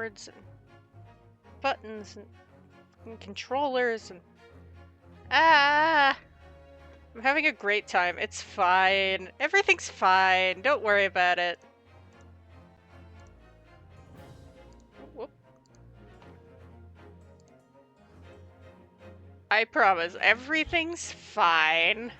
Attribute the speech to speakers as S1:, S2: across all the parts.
S1: keyboards and buttons and controllers and... Ah! I'm having a great time. It's fine. Everything's fine. Don't worry about it. Whoop. I promise, everything's fine.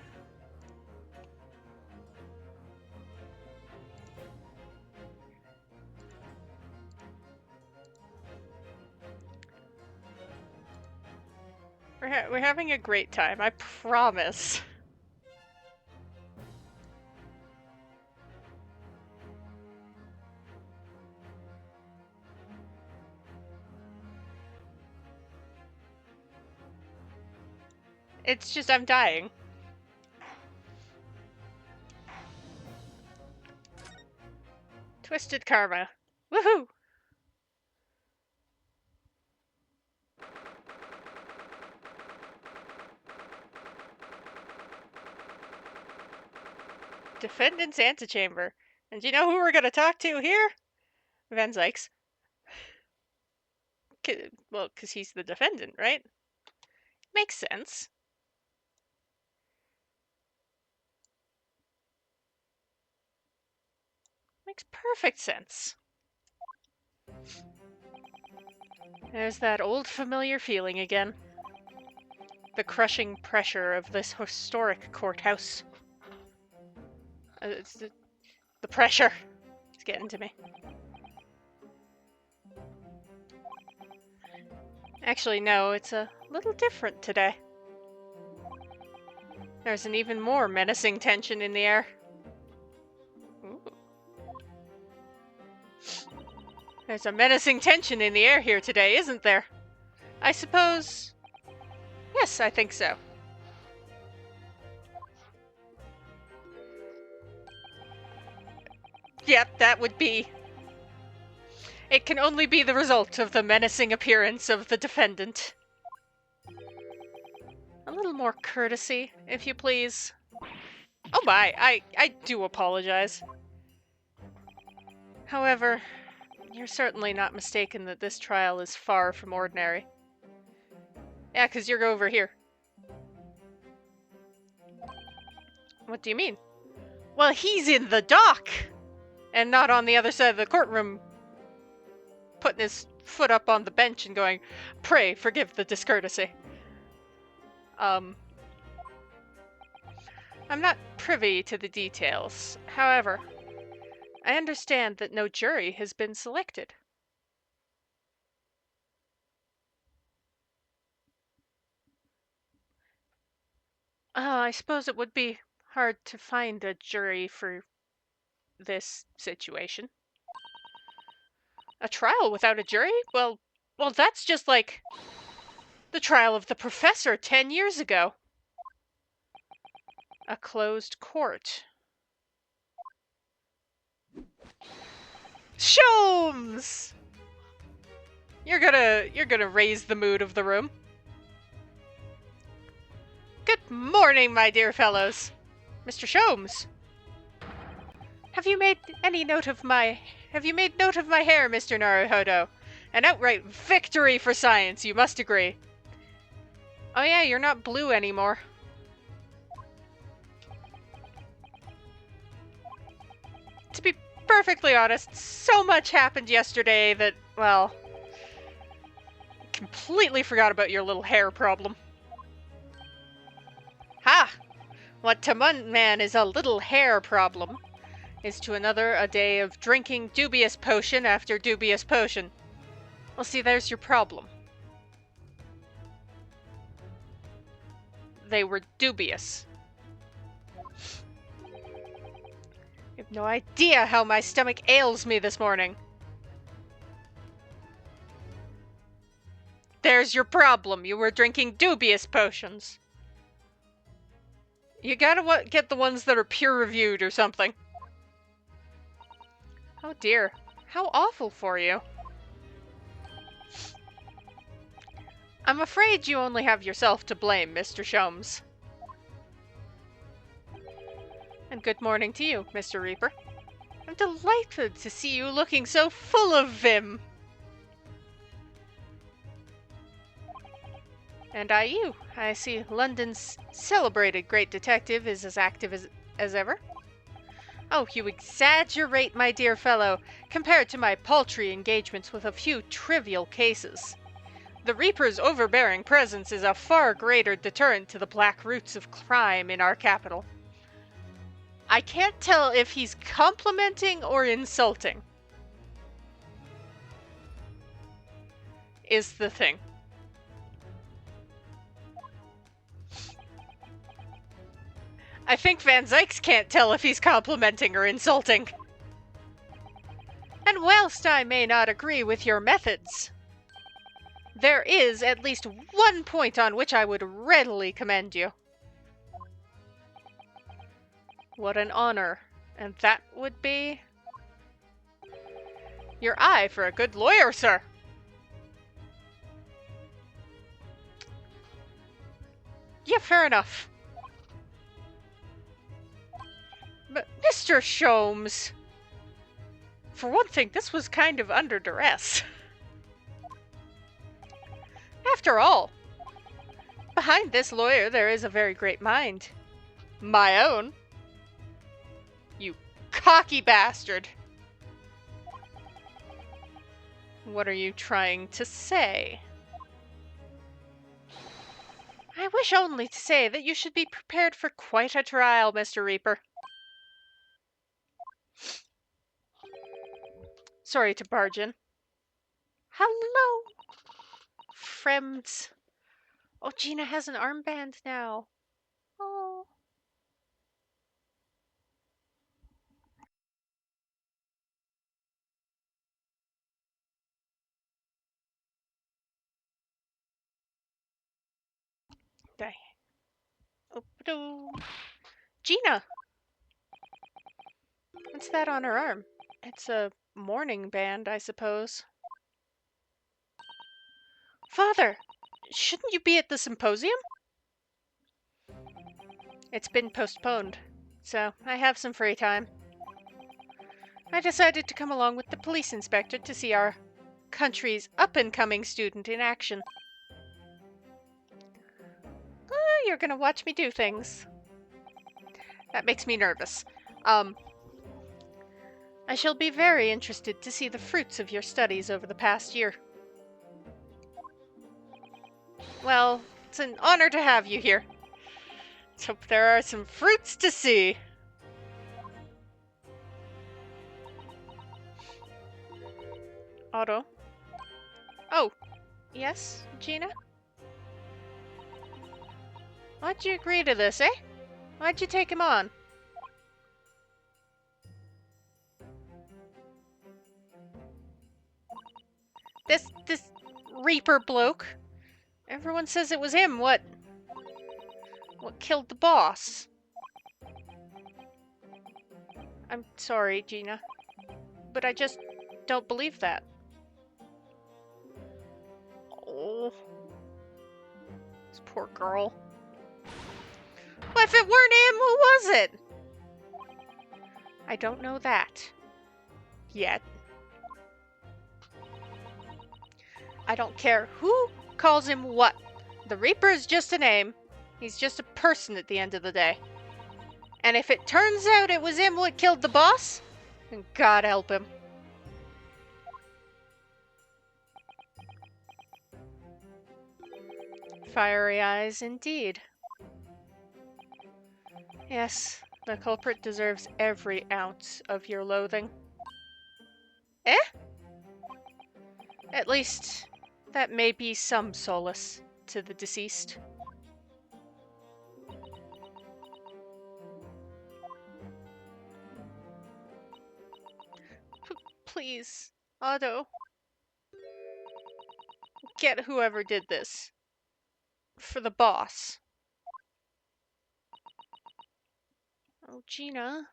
S1: We're having a great time, I promise. It's just I'm dying. Twisted karma. Woohoo! Defendant's antechamber. And do you know who we're gonna talk to here? Van Zykes. Well, because he's the defendant, right? Makes sense. Makes perfect sense. There's that old familiar feeling again. The crushing pressure of this historic courthouse. It's the pressure. It's getting to me. Actually, no, it's a little different today. There's an even more menacing tension in the air. Ooh. There's a menacing tension in the air here today, isn't there? I suppose... Yes, I think so. Yep, that would be... It can only be the result of the menacing appearance of the defendant. A little more courtesy, if you please. Oh my, I do apologize. However, you're certainly not mistaken that this trial is far from ordinary. Yeah, 'cause you're over here. What do you mean? Well, he's in the dock! And not on the other side of the courtroom, putting his foot up on the bench and going, "Pray forgive the discourtesy." I'm not privy to the details. However, I understand that no jury has been selected. I suppose it would be hard to find a jury for this situation. A trial without a jury? Well, that's just like the trial of the professor 10 years ago. A closed court. Sholmes! You're gonna raise the mood of the room. Good morning, my dear fellows. Mr. Sholmes. Have you made note of my hair, Mr. Naruhodo? An outright victory for science, you must agree. Oh yeah, you're not blue anymore. To be perfectly honest, so much happened yesterday that, well, completely forgot about your little hair problem. Ha! What to one man is a little hair problem is to another a day of drinking dubious potion after dubious potion. Well, see, there's your problem. They were dubious. You have no idea how my stomach ails me this morning. There's your problem. You were drinking dubious potions. You gotta get the ones that are peer-reviewed or something. Oh dear. How awful for you. I'm afraid you only have yourself to blame, Mr. Sholmes. And good morning to you, Mr. Reaper. I'm delighted to see you looking so full of vim. And you. I see London's celebrated great detective is as active as ever. Oh, you exaggerate, my dear fellow, compared to my paltry engagements with a few trivial cases. The Reaper's overbearing presence is a far greater deterrent to the black roots of crime in our capital. I can't tell if he's complimenting or insulting, is the thing. I think Van Zykes can't tell if he's complimenting or insulting. And whilst I may not agree with your methods, there is at least one point on which I would readily commend you. What an honor. And that would be your eye for a good lawyer, sir. Yeah, fair enough. But Mr. Sholmes, for one thing, this was kind of under duress. After all, behind this lawyer there is a very great mind. My own. You cocky bastard. What are you trying to say? I wish only to say that you should be prepared for quite a trial, Mr. Reaper. Sorry to barge in. Hello, friends. Oh, Gina has an armband now. Oh. Die. Oh, Gina! What's that on her arm? It's a mourning band, I suppose. Father! Shouldn't you be at the symposium? It's been postponed, so I have some free time. I decided to come along with the police inspector to see our country's up-and-coming student in action. You're gonna watch me do things. That makes me nervous. I shall be very interested to see the fruits of your studies over the past year. Well, it's an honor to have you here. Let's hope there are some fruits to see. Otto? Oh, yes, Gina? Why'd you agree to this, eh? Why'd you take him on? This Reaper bloke. Everyone says it was him. What killed the boss? I'm sorry, Gina, but I just don't believe that. Oh, this poor girl. Well, if it weren't him, who was it? I don't know that. Yet. I don't care who calls him what. The Reaper is just a name. He's just a person at the end of the day. And if it turns out it was him what killed the boss, then God help him. Fiery eyes indeed. Yes, the culprit deserves every ounce of your loathing. Eh? At least, that may be some solace to the deceased. Please, Otto. Get whoever did this. For the boss. Oh, Gina.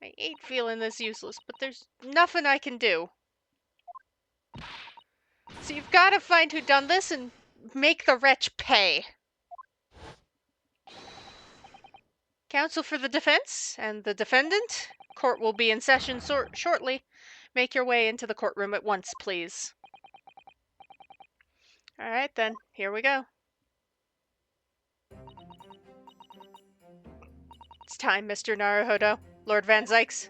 S1: I hate feeling this useless, but there's nothing I can do. So you've got to find who done this and make the wretch pay. Counsel for the defense and the defendant. Court will be in session shortly. Make your way into the courtroom at once, please. Alright then, here we go. It's time, Mr. Naruhodo, Lord Van Zykes.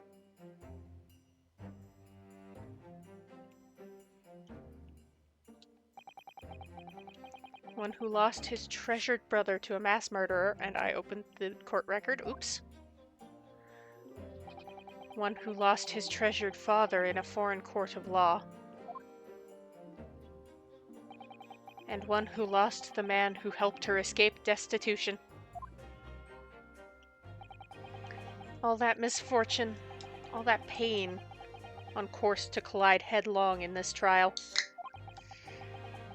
S1: One who lost his treasured brother to a mass murderer, and I opened the court record, oops. One who lost his treasured father in a foreign court of law. And one who lost the man who helped her escape destitution. All that misfortune, all that pain, on course to collide headlong in this trial.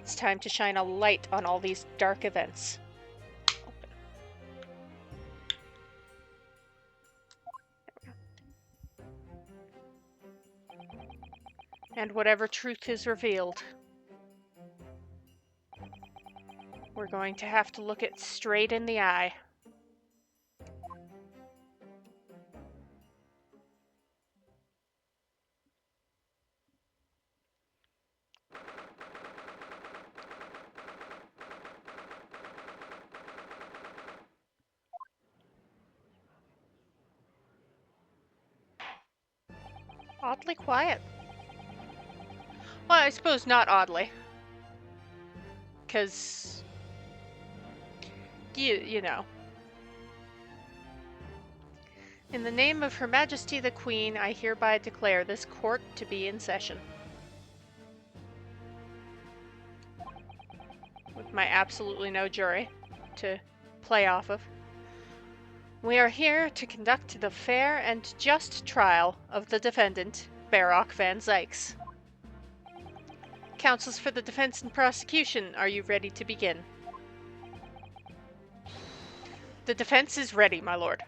S1: It's time to shine a light on all these dark events. And whatever truth is revealed, we're going to have to look it straight in the eye. Oddly quiet. Well, I suppose not oddly. Because, you know. In the name of Her Majesty the Queen, I hereby declare this court to be in session. With my absolutely no jury to play off of. We are here to conduct the fair and just trial of the defendant, Baroque Van Zykes. Counsels for the defense and prosecution, are you ready to begin? The defense is ready, my lord.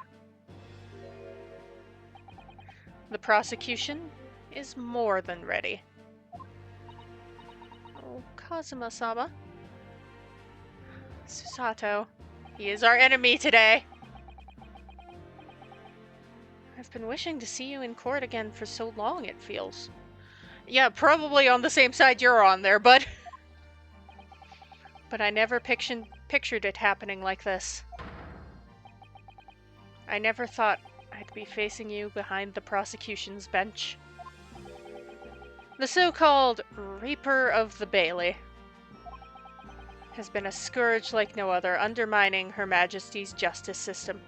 S1: The prosecution is more than ready. Oh, Kazuma-sama. Susato. He is our enemy today. I've been wishing to see you in court again for so long, it feels. Yeah, probably on the same side you're on there, but... But I never pictured it happening like this. I never thought I'd be facing you behind the prosecution's bench. The so-called Reaper of the Bailey has been a scourge like no other, undermining Her Majesty's justice system.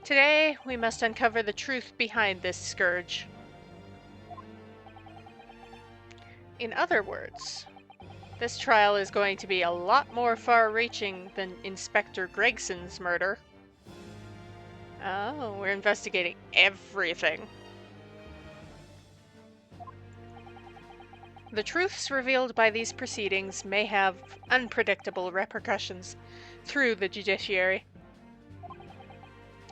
S1: Today, we must uncover the truth behind this scourge. In other words, this trial is going to be a lot more far-reaching than Inspector Gregson's murder. Oh, we're investigating everything. The truths revealed by these proceedings may have unpredictable repercussions through the judiciary.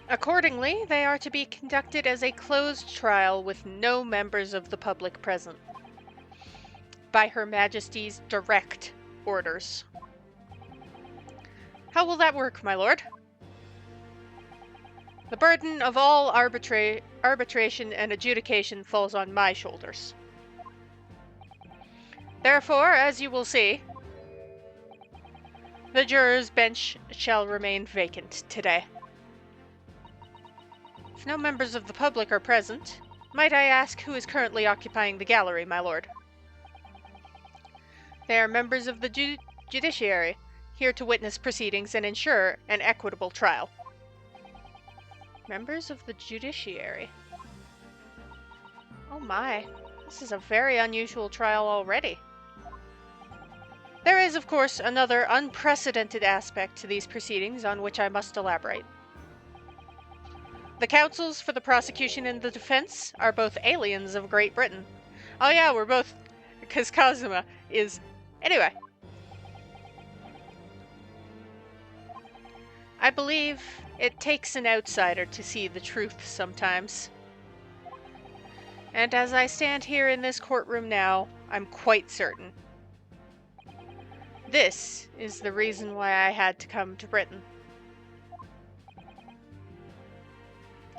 S1: Accordingly, they are to be conducted as a closed trial with no members of the public present, by Her Majesty's direct orders. How will that work, my lord? The burden of all arbitration and adjudication falls on my shoulders. Therefore, as you will see, the jurors' bench shall remain vacant today. If no members of the public are present, might I ask who is currently occupying the gallery, my lord? They are members of the judiciary, here to witness proceedings and ensure an equitable trial. Members of the judiciary? Oh my, this is a very unusual trial already. There is, of course, another unprecedented aspect to these proceedings on which I must elaborate. The counsels for the prosecution and the defense are both aliens of Great Britain. Oh yeah, we're both... because Kazuma is... Anyway. I believe it takes an outsider to see the truth sometimes. And as I stand here in this courtroom now, I'm quite certain. This is the reason why I had to come to Britain.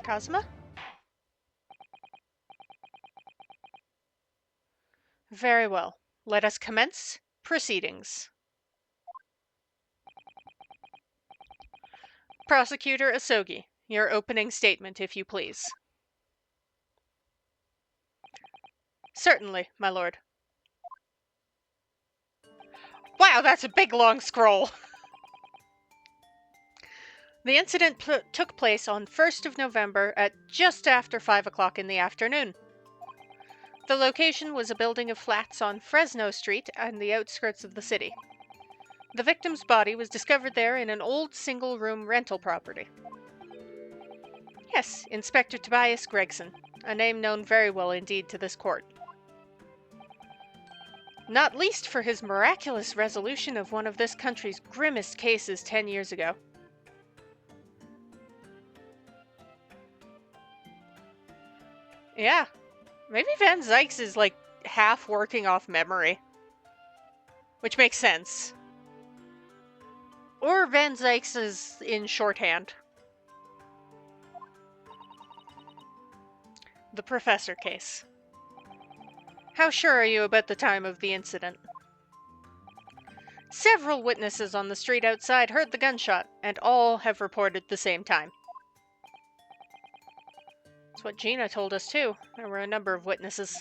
S1: Kazuma? Very well. Let us commence proceedings. Prosecutor Asogi, your opening statement, if you please. Certainly, my lord. Wow, that's a big long scroll! The incident took place on 1st of November at just after 5 o'clock in the afternoon. The location was a building of flats on Fresno Street on the outskirts of the city. The victim's body was discovered there in an old single-room rental property. Yes, Inspector Tobias Gregson, a name known very well indeed to this court. Not least for his miraculous resolution of one of this country's grimmest cases 10 years ago. Yeah, maybe Van Zykes is like half working off memory. Which makes sense. Or Van Zykes is in shorthand. The Professor case. How sure are you about the time of the incident? Several witnesses on the street outside heard the gunshot, and all have reported the same time. That's what Gina told us too. There were a number of witnesses.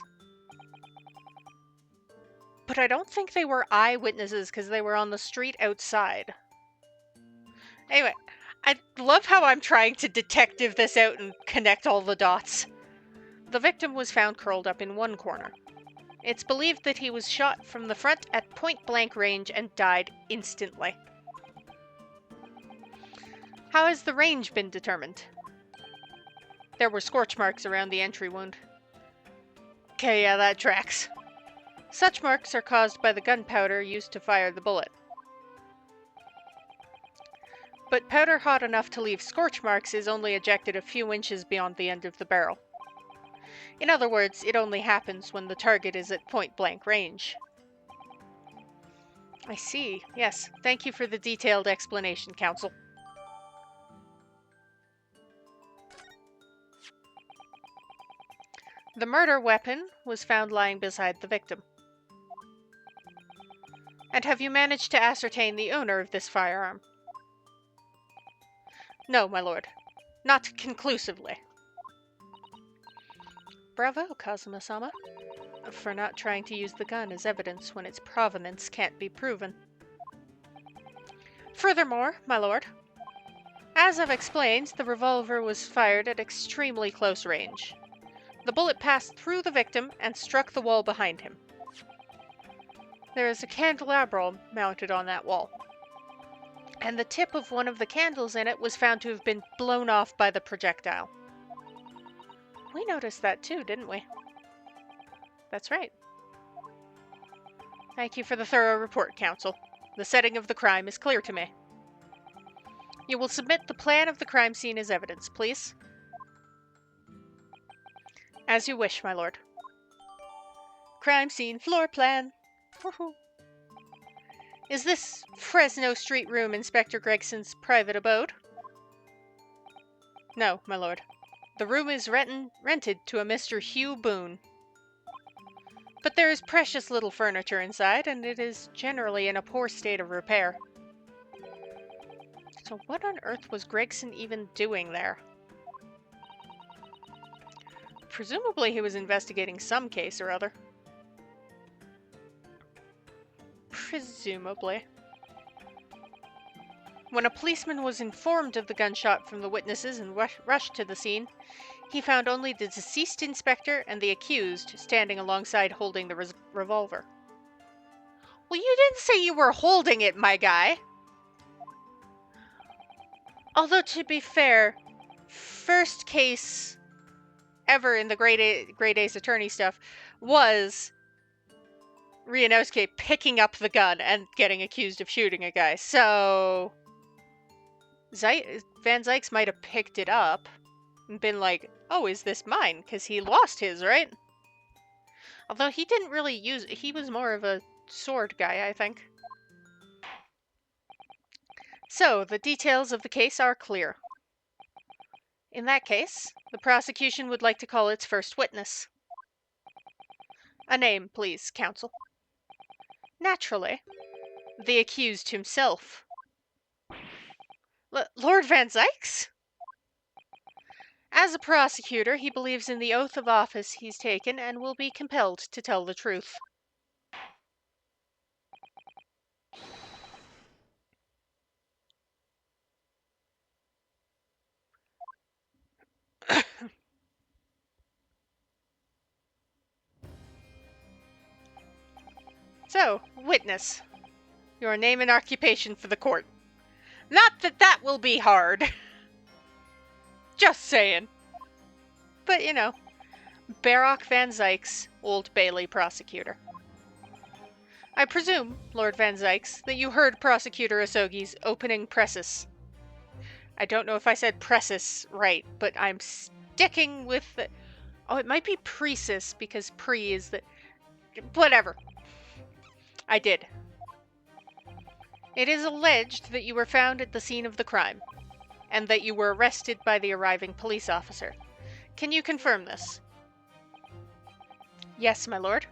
S1: But I don't think they were eyewitnesses because they were on the street outside. Anyway, I love how I'm trying to detective this out and connect all the dots. The victim was found curled up in one corner. It's believed that he was shot from the front at point-blank range and died instantly. How has the range been determined? There were scorch marks around the entry wound. Okay, yeah, that tracks. Such marks are caused by the gunpowder used to fire the bullet. But powder hot enough to leave scorch marks is only ejected a few inches beyond the end of the barrel. In other words, it only happens when the target is at point-blank range. I see. Yes, thank you for the detailed explanation, Counsel. The murder weapon was found lying beside the victim. And have you managed to ascertain the owner of this firearm? No, my lord. Not conclusively. Bravo, Kazuma-sama, for not trying to use the gun as evidence when its provenance can't be proven. Furthermore, my lord, as I've explained, the revolver was fired at extremely close range. The bullet passed through the victim and struck the wall behind him. There is a candelabrum mounted on that wall, and the tip of one of the candles in it was found to have been blown off by the projectile. We noticed that too, didn't we? That's right. Thank you for the thorough report, Counsel. The setting of the crime is clear to me. You will submit the plan of the crime scene as evidence, please. As you wish, my lord. Crime scene floor plan. Woohoo. Is this Fresno Street room Inspector Gregson's private abode? No, my lord. The room is rented to a Mr. Hugh Boone. But there is precious little furniture inside, and it is generally in a poor state of repair. So what on earth was Gregson even doing there? Presumably he was investigating some case or other. Presumably. When a policeman was informed of the gunshot from the witnesses and rushed to the scene, he found only the deceased inspector and the accused standing alongside holding the revolver. Well, you didn't say you were holding it, my guy. Although, to be fair, first case ever in the Great Ace Attorney stuff was Rianousuke picking up the gun and getting accused of shooting a guy. So Van Zykes might have picked it up and been like, oh, is this mine? Because he lost his, right? Although he didn't really use it. He was more of a sword guy, I think. So, the details of the case are clear. In that case, the prosecution would like to call its first witness. A name, please, counsel. Naturally. The accused himself. Lord Van Zykes? As a prosecutor, he believes in the oath of office he's taken and will be compelled to tell the truth. So, witness. Your name and occupation for the court. Not that that will be hard. Just saying. But, you know, Barock Van Zykes, Old Bailey prosecutor. I presume, Lord Van Zykes, that you heard Prosecutor Asogi's opening precis. I don't know if I said precis right, but I'm sticking with the... Oh, it might be precis, because pre is the... Whatever. I did. It is alleged that you were found at the scene of the crime, and that you were arrested by the arriving police officer. Can you confirm this? Yes, my lord.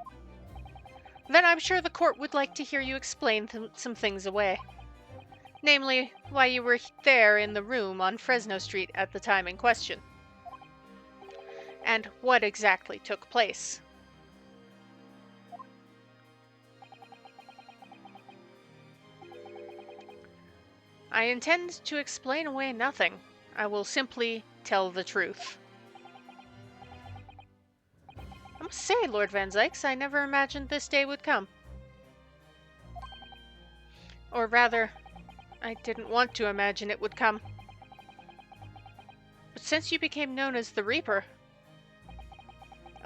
S1: Then I'm sure the court would like to hear you explain some things away. Namely, why you were there in the room on Fresno Street at the time in question. And what exactly took place. I intend to explain away nothing. I will simply tell the truth. I must say, Lord Van Zykes, I never imagined this day would come. Or rather, I didn't want to imagine it would come. But since you became known as the Reaper,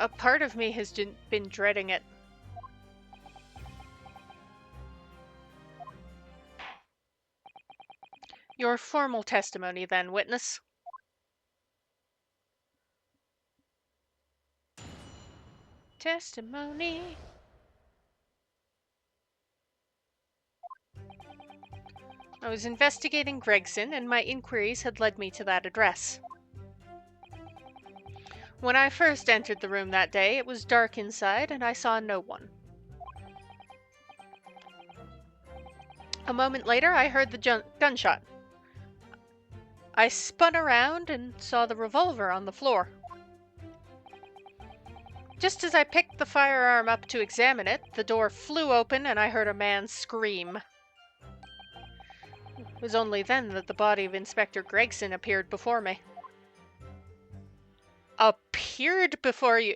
S1: a part of me has been dreading it. Your formal testimony, then, witness. Testimony. I was investigating Gregson, and my inquiries had led me to that address. When I first entered the room that day, it was dark inside, and I saw no one. A moment later, I heard the gunshot. I spun around and saw the revolver on the floor. Just as I picked the firearm up to examine it, the door flew open and I heard a man scream. It was only then that the body of Inspector Gregson appeared before me. Appeared before you?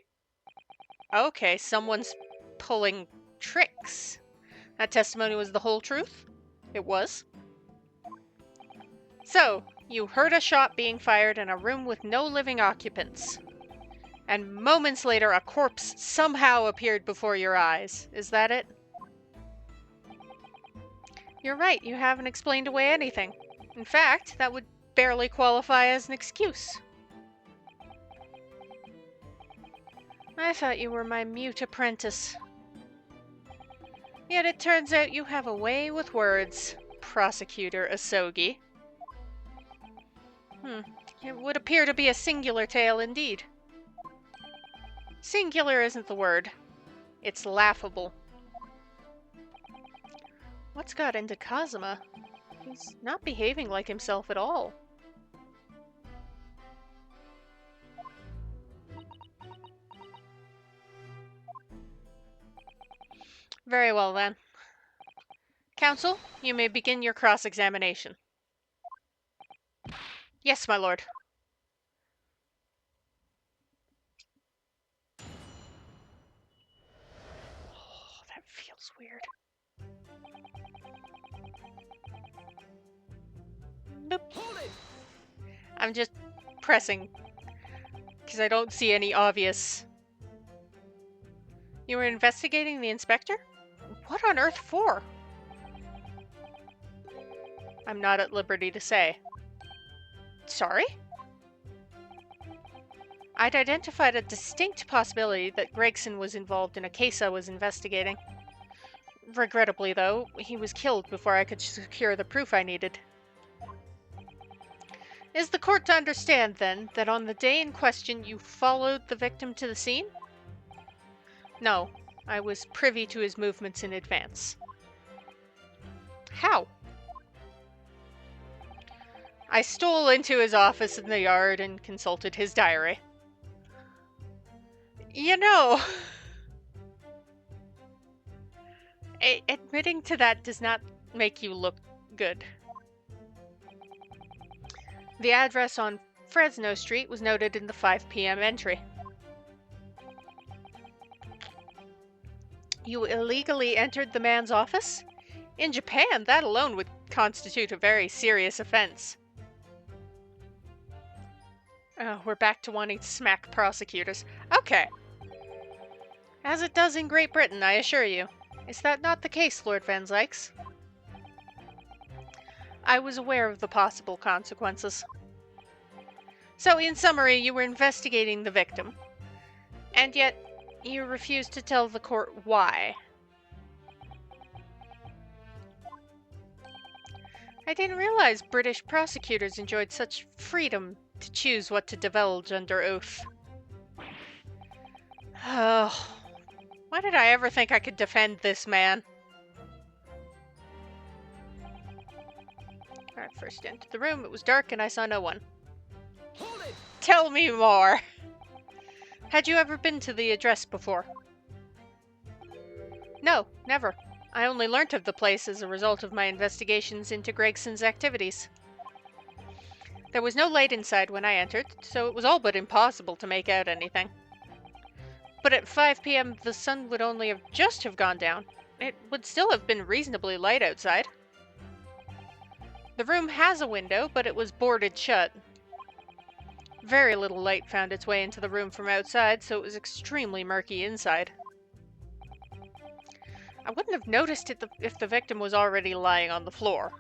S1: Okay, someone's pulling tricks. That testimony was the whole truth? It was. So, you heard a shot being fired in a room with no living occupants. And moments later, a corpse somehow appeared before your eyes. Is that it? You're right, you haven't explained away anything. In fact, that would barely qualify as an excuse. I thought you were my mute apprentice. Yet it turns out you have a way with words, Prosecutor Asogi. It would appear to be a singular tale indeed. Singular isn't the word. It's laughable. What's got into Kazuma? He's not behaving like himself at all. Very well then. Counsel, you may begin your cross-examination. Yes, my lord. Oh, that feels weird. Nope. I'm just pressing because I don't see any obvious. You were investigating the inspector? What on earth for? I'm not at liberty to say. Sorry? I'd identified a distinct possibility that Gregson was involved in a case I was investigating. Regrettably, though, he was killed before I could secure the proof I needed. Is the court to understand, then, that on the day in question you followed the victim to the scene? No, I was privy to his movements in advance. How? I stole into his office in the yard and consulted his diary. You know, admitting to that does not make you look good. The address on Fresno Street was noted in the 5 p.m. entry. You illegally entered the man's office? In Japan, that alone would constitute a very serious offense. Oh, we're back to wanting to smack prosecutors. Okay. As it does in Great Britain, I assure you. Is that not the case, Lord Van Zykes? I was aware of the possible consequences. So, in summary, you were investigating the victim. And yet, you refused to tell the court why. I didn't realize British prosecutors enjoyed such freedom to choose what to divulge under oath. Oh, why did I ever think I could defend this man? I first entered the room. It was dark and I saw no one.
S2: Hold it!
S1: Tell me more! Had you ever been to the address before? No, never. I only learnt of the place as a result of my investigations into Gregson's activities. There was no light inside when I entered, so it was all but impossible to make out anything. But at 5 p.m. the sun would only have just gone down. It would still have been reasonably light outside. The room has a window, but it was boarded shut. Very little light found its way into the room from outside, so it was extremely murky inside. I wouldn't have noticed it if the victim was already lying on the floor.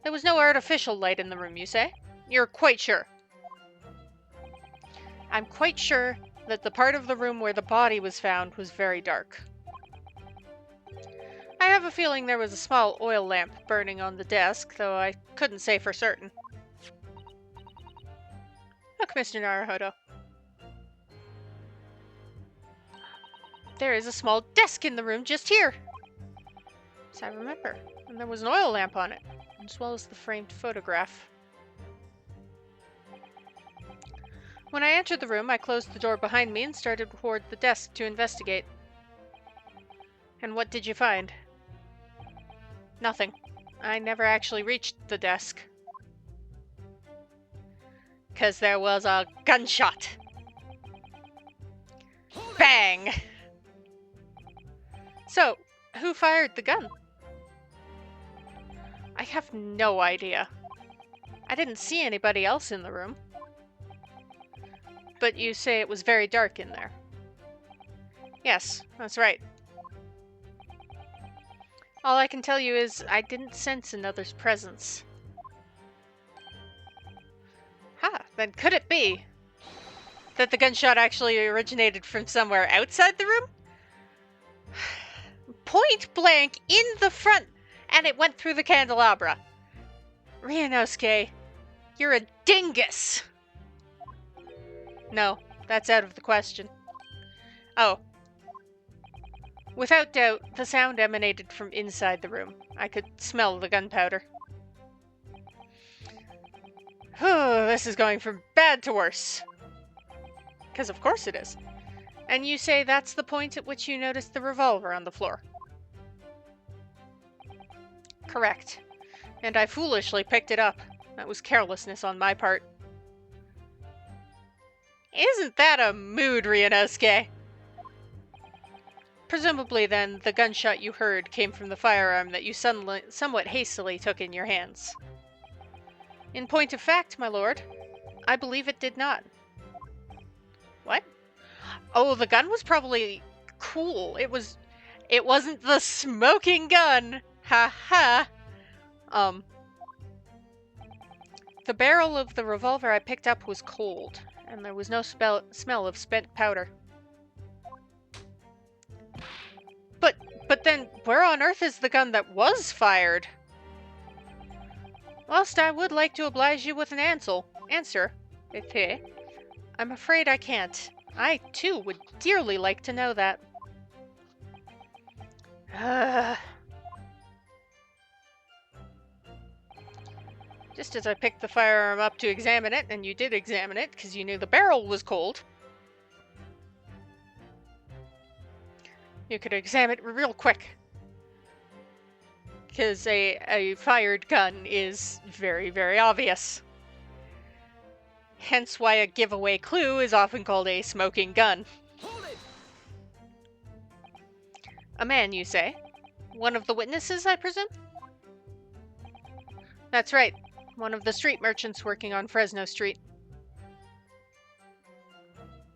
S1: There was no artificial light in the room, you say? You're quite sure? I'm quite sure that the part of the room where the body was found was very dark. I have a feeling there was a small oil lamp burning on the desk, though I couldn't say for certain. Look, Mr. Naruhodo. There is a small desk in the room just here. As I remember. And there was an oil lamp on it, as well as the framed photograph. When I entered the room, I closed the door behind me and started toward the desk to investigate. And what did you find? Nothing. I never actually reached the desk. 'Cause there was a gunshot. Bang! So, who fired the gun? I have no idea. I didn't see anybody else in the room. But you say it was very dark in there. Yes, that's right. All I can tell you is I didn't sense another's presence. Then could it be that the gunshot actually originated from somewhere outside the room? Point blank in the front, and it went through the candelabra. Ryunosuke, you're a dingus. No, that's out of the question. Oh. Without doubt, the sound emanated from inside the room. I could smell the gunpowder. This is going from bad to worse. 'Cause of course it is. And you say that's the point at which you noticed the revolver on the floor? Correct. And I foolishly picked it up. That was carelessness on my part. Isn't that a mood, Ryunosuke? Presumably, then, the gunshot you heard came from the firearm that you somewhat hastily took in your hands. In point of fact, my lord, I believe it did not. What? Oh, the gun was probably cool. It wasn't the smoking gun. Ha ha. The barrel of the revolver I picked up was cold, and there was no smell of spent powder. But then, where on earth is the gun that was fired? Whilst I would like to oblige you with an answer, I'm afraid I can't. I, too, would dearly like to know that. Just as I picked the firearm up to examine it, and you did examine it because you knew the barrel was cold, you could examine it real quick. Because a fired gun is very, very obvious. Hence why a giveaway clue is often called a smoking gun.
S2: Hold it!
S1: A man, you say? One of the witnesses, I presume? That's right. One of the street merchants working on Fresno Street.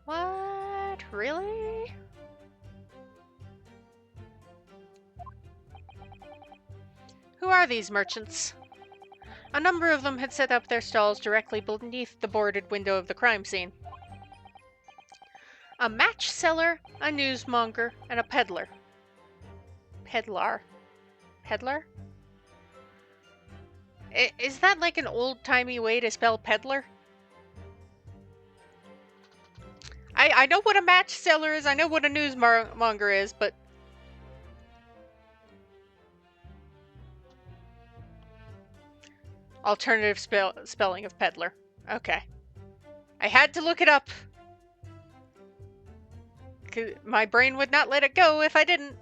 S1: What? Really? Who are these merchants? A number of them had set up their stalls directly beneath the boarded window of the crime scene. A match seller, a newsmonger, and a peddler. Peddler? Is that like an old-timey way to spell peddler? I know what a match seller is, I know what a newsmonger is, but... Alternative spelling of peddler. Okay. I had to look it up. My brain would not let it go if I didn't.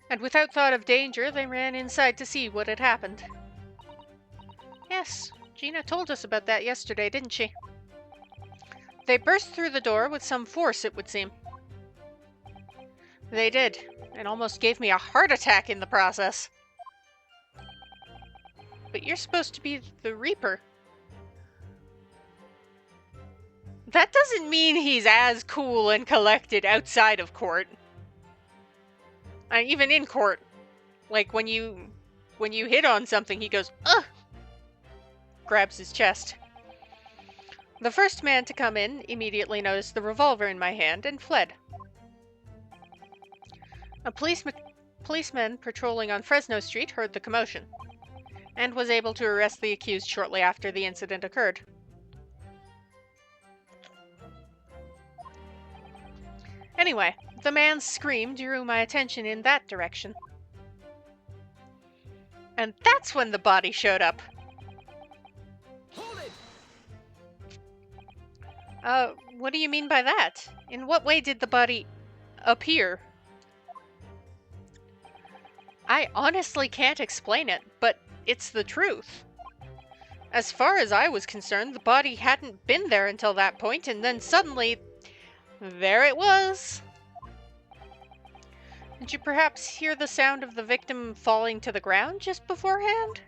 S1: And without thought of danger, they ran inside to see what had happened. Yes, Gina told us about that yesterday, didn't she? They burst through the door with some force, it would seem. They did. It almost gave me a heart attack in the process. But you're supposed to be the Reaper. That doesn't mean he's as cool and collected outside of court. Even in court. Like, when you hit on something, he goes, ugh! Grabs his chest. The first man to come in immediately noticed the revolver in my hand and fled. A policeman patrolling on Fresno Street heard the commotion, and was able to arrest the accused shortly after the incident occurred. Anyway, the man's scream drew my attention in that direction. And that's when the body showed up.
S2: Hold it!
S1: What do you mean by that? In what way did the body appear? I honestly can't explain it, but it's the truth. As far as I was concerned, the body hadn't been there until that point, and then suddenly, there it was. Did you perhaps hear the sound of the victim falling to the ground just beforehand?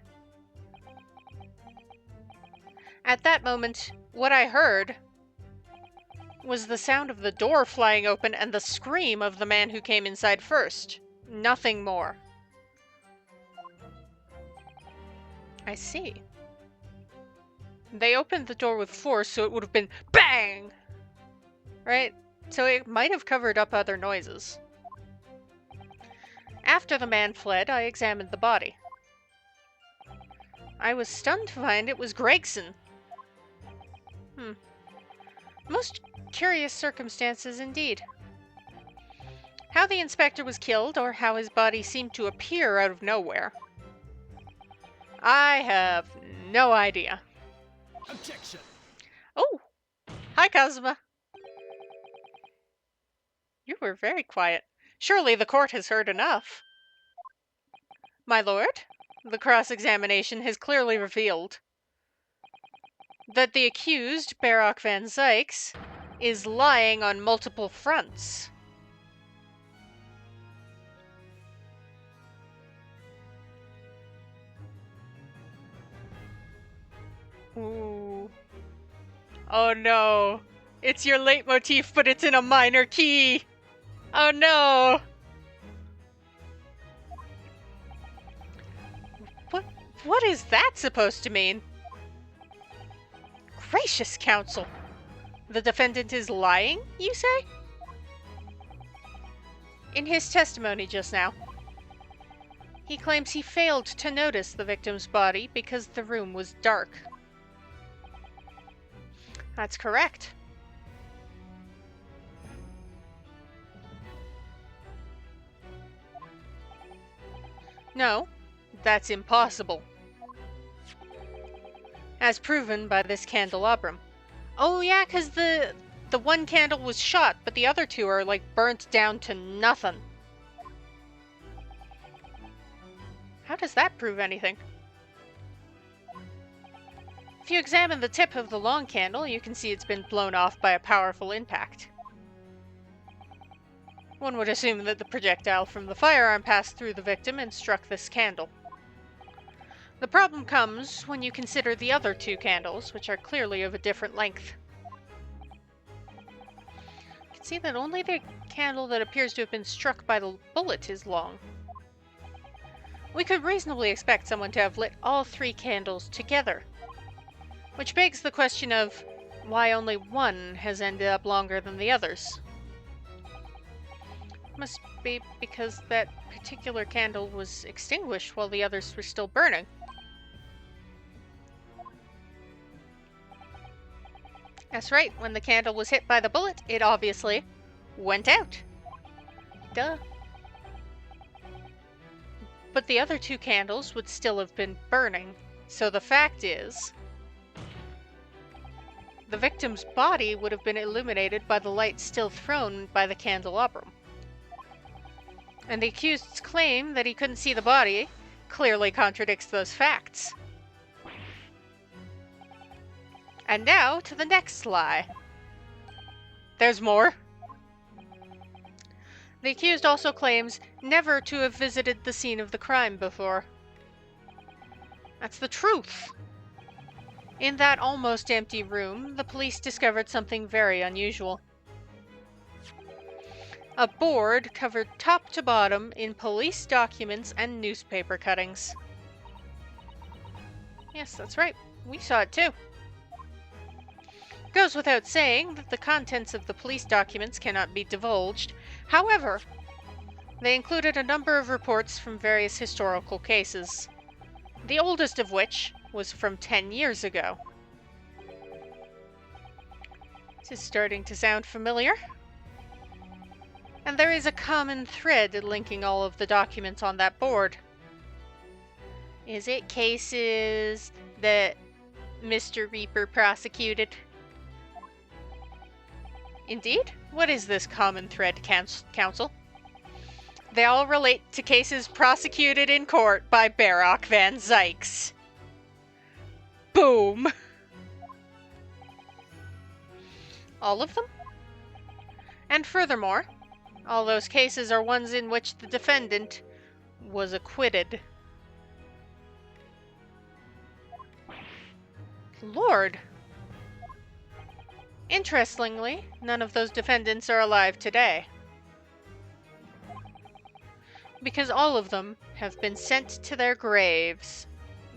S1: At that moment, what I heard was the sound of the door flying open and the scream of the man who came inside first. Nothing more. I see. They opened the door with force, so it would have been BANG! Right? So it might have covered up other noises. After the man fled, I examined the body. I was stunned to find it was Gregson. Most curious circumstances indeed. How the inspector was killed, or how his body seemed to appear out of nowhere, I have no idea.
S2: Objection!
S1: Oh! Hi, Kazuma. You were very quiet. Surely the court has heard enough. My lord, the cross-examination has clearly revealed that the accused, Baroque Van Zykes, is lying on multiple fronts. Ooh. Oh no. It's your leitmotif, but it's in a minor key. Oh no. What is that supposed to mean? Gracious counsel. The defendant is lying, you say? In his testimony just now, he claims he failed to notice the victim's body because the room was dark. That's correct. No, that's impossible. As proven by this candelabrum. Oh yeah, 'cause the one candle was shot, but the other two are like burnt down to nothing. How does that prove anything? If you examine the tip of the long candle, you can see it's been blown off by a powerful impact. One would assume that the projectile from the firearm passed through the victim and struck this candle. The problem comes when you consider the other two candles, which are clearly of a different length. You can see that only the candle that appears to have been struck by the bullet is long. We could reasonably expect someone to have lit all three candles together, which begs the question of why only one has ended up longer than the others. Must be because that particular candle was extinguished while the others were still burning. That's right, when the candle was hit by the bullet, it obviously went out. Duh. But the other two candles would still have been burning, so the fact is, the victim's body would have been illuminated by the light still thrown by the candelabrum. And the accused's claim that he couldn't see the body clearly contradicts those facts. And now to the next lie. There's more. The accused also claims never to have visited the scene of the crime before. That's the truth. In that almost empty room, the police discovered something very unusual. A board covered top to bottom in police documents and newspaper cuttings. Yes, that's right. We saw it too. Goes without saying that the contents of the police documents cannot be divulged. However, they included a number of reports from various historical cases, the oldest of which was from 10 years ago. This is starting to sound familiar. And there is a common thread linking all of the documents on that board. Is it cases that Mr. Reaper prosecuted? Indeed? What is this common thread, counsel? They all relate to cases prosecuted in court by Barock Van Zykes. Boom! All of them? And furthermore, all those cases are ones in which the defendant was acquitted. Lord! Interestingly, none of those defendants are alive today, because all of them have been sent to their graves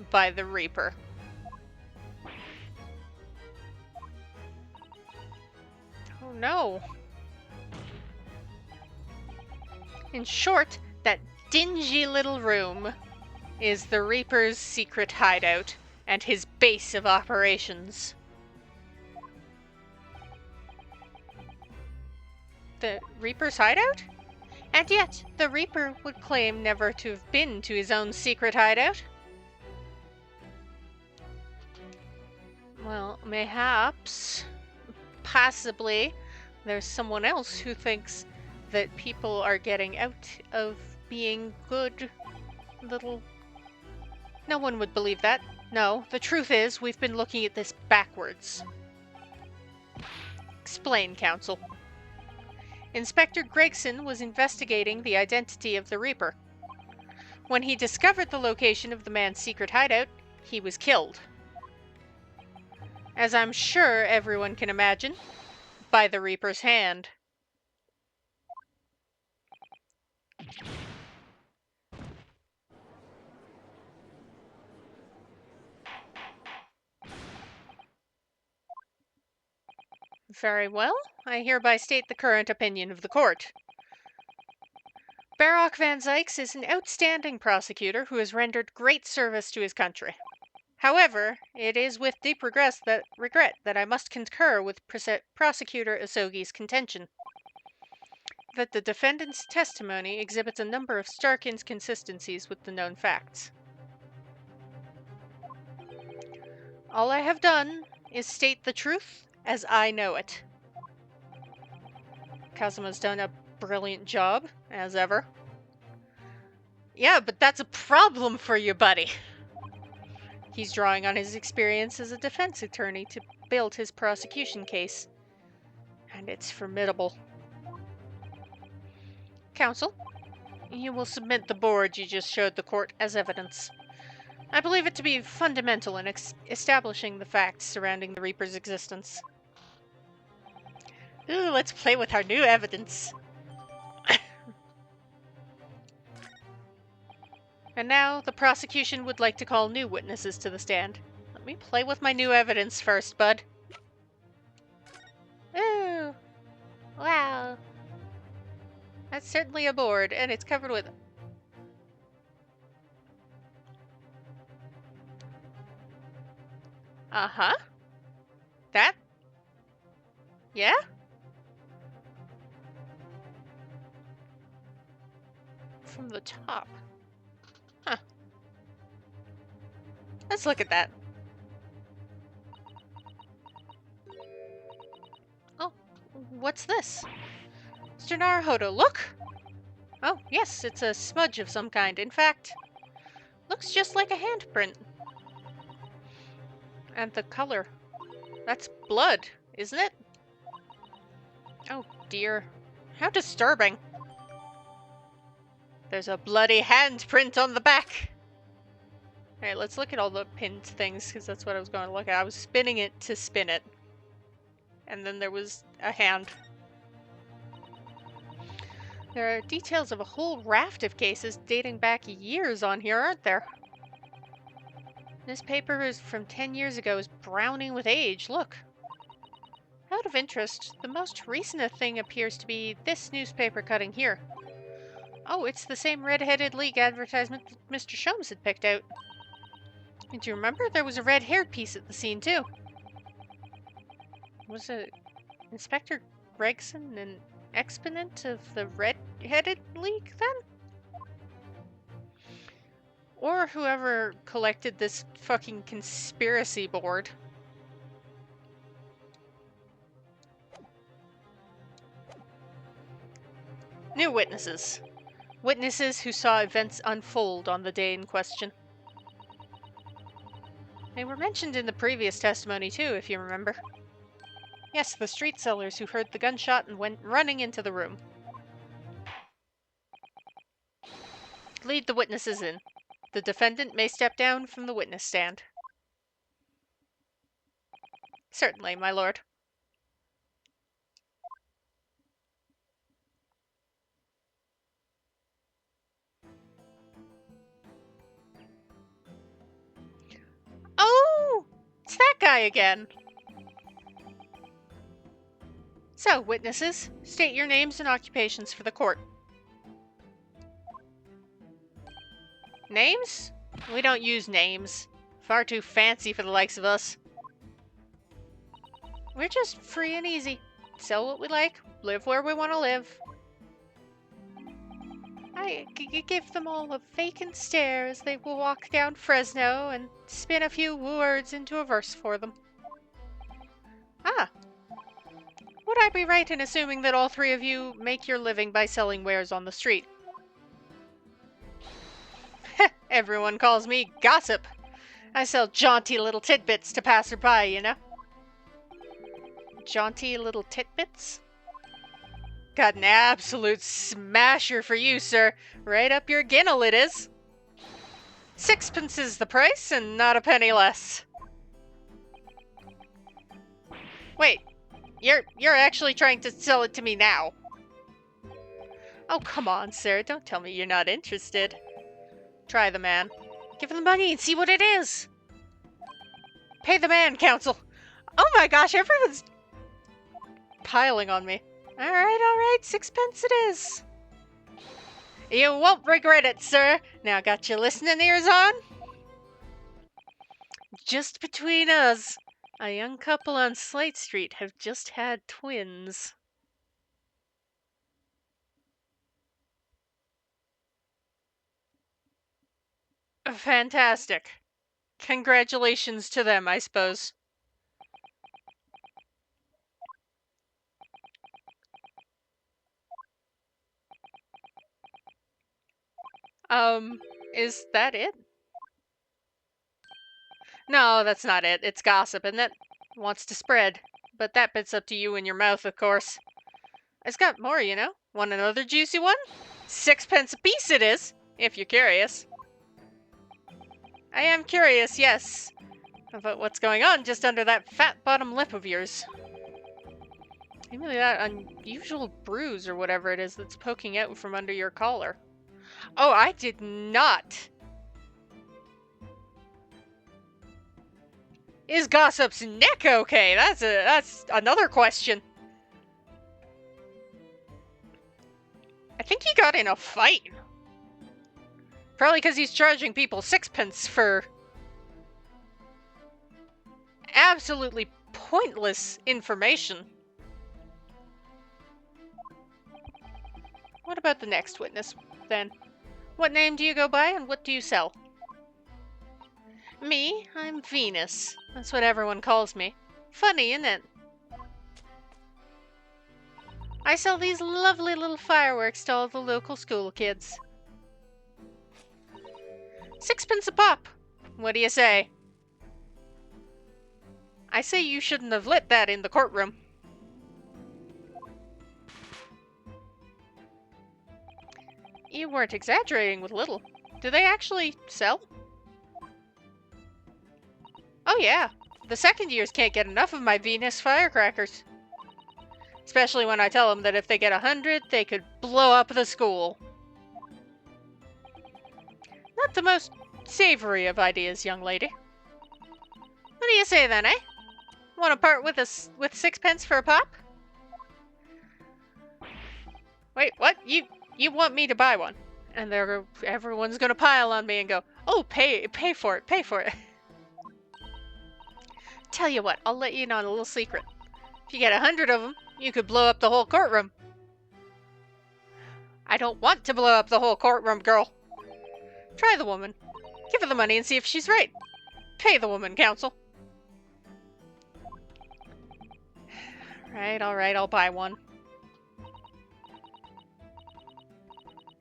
S1: by the Reaper. Oh no. In short, that dingy little room is the Reaper's secret hideout and his base of operations. The Reaper's hideout? And yet, the Reaper would claim never to have been to his own secret hideout. Well, mayhaps, possibly, there's someone else who thinks that people are getting out of being good little... No one would believe that. No, the truth is, we've been looking at this backwards. Explain, counsel. Inspector Gregson was investigating the identity of the Reaper. When he discovered the location of the man's secret hideout, he was killed. As I'm sure everyone can imagine, by the Reaper's hand. Very well. I hereby state the current opinion of the court. Barock Van Zykes is an outstanding prosecutor who has rendered great service to his country. However, it is with deep regret that I must concur with Prosecutor Isogi's contention. that the defendant's testimony exhibits a number of stark inconsistencies with the known facts. All I have done is state the truth as I know it. Kazuma's done a brilliant job, as ever. Yeah, but that's a problem for you, buddy. He's drawing on his experience as a defense attorney to build his prosecution case. And it's formidable. Counsel, you will submit the board you just showed the court as evidence. I believe it to be fundamental in establishing the facts surrounding the Reaper's existence. Ooh, let's play with our new evidence. And now, the prosecution would like to call new witnesses to the stand. Let me play with my new evidence first, bud. Ooh. Wow. That's certainly a board, and it's covered with... Uh-huh. That? Yeah? From the top. Huh. Let's look at that. Oh, what's this? Mr. Naruhodo, look! Oh, yes, it's a smudge of some kind. In fact, looks just like a handprint. And the color. That's blood, isn't it? Oh, dear. How disturbing. There's a bloody handprint on the back. Alright, let's look at all the pinned things, because that's what I was going to look at. I was spinning it to spin it. And then there was a hand. There are details of a whole raft of cases dating back years on here, aren't there? This paper is from 10 years ago, is browning with age. Look. Out of interest, the most recent thing appears to be this newspaper cutting here. Oh, it's the same red-headed league advertisement that Mr. Sholmes had picked out. And do you remember? There was a red-haired piece at the scene, too. Was it Inspector Gregson an exponent of the red-headed league, then? Or whoever collected this fucking conspiracy board. New witnesses. Witnesses who saw events unfold on the day in question. They were mentioned in the previous testimony too, if you remember. Yes, the street sellers who heard the gunshot and went running into the room. Lead the witnesses in. The defendant may step down from the witness stand. Certainly, my lord. Oh! It's that guy again! So, witnesses, state your names and occupations for the court. Names? We don't use names. Far too fancy for the likes of us. We're just free and easy. Sell what we like, live where we want to live. I give them all a vacant stare as they will walk down Fresno and spin a few words into a verse for them. Ah. Would I be right in assuming that all three of you make your living by selling wares on the street? Everyone calls me gossip. I sell jaunty little tidbits to passerby, you know? Jaunty little tidbits? Got an absolute smasher for you, sir. Right up your ginnel it is. 6 is the price, and not a penny less. Wait, you're actually trying to sell it to me now? Oh, come on, sir. Don't tell me you're not interested. Try the man. Give him the money and see what it is. Pay the man, counsel. Oh my gosh, everyone's piling on me. All right, 6 it is. You won't regret it, sir. Now got your listening ears on? Just between us, a young couple on Slate Street have just had twins. Fantastic. Congratulations to them, I suppose. Is that it? No, that's not it. It's gossip, and that wants to spread. But that bit's up to you and your mouth, of course. It's got more, you know? Want another juicy one? 6 pence apiece it is, if you're curious. I am curious, yes, about what's going on just under that fat bottom lip of yours. Maybe that unusual bruise or whatever it is that's poking out from under your collar. Oh, I did not. Is Gossip's neck okay? That's another question. I think he got in a fight. Probably because he's charging people 6 pence for absolutely pointless information. What about the next witness, then? What name do you go by and what do you sell? Me? I'm Venus. That's what everyone calls me. Funny, isn't it? I sell these lovely little fireworks to all the local school kids. 6 pence a pop. What do you say? I say you shouldn't have lit that in the courtroom. You weren't exaggerating with little. Do they actually sell? Oh yeah. The second years can't get enough of my Venus firecrackers. Especially when I tell them that if they get 100, they could blow up the school. Not the most savory of ideas, young lady. What do you say then, eh? Want to part with 6 pence for a pop? Wait, what? You want me to buy one? And everyone's gonna pile on me and go, oh, pay for it, pay for it. Tell you what, I'll let you in on a little secret. If you get 100 of them, you could blow up the whole courtroom. I don't want to blow up the whole courtroom, girl. Try the woman. Give her the money and see if she's right. Pay the woman, counsel. Right, alright, I'll buy one.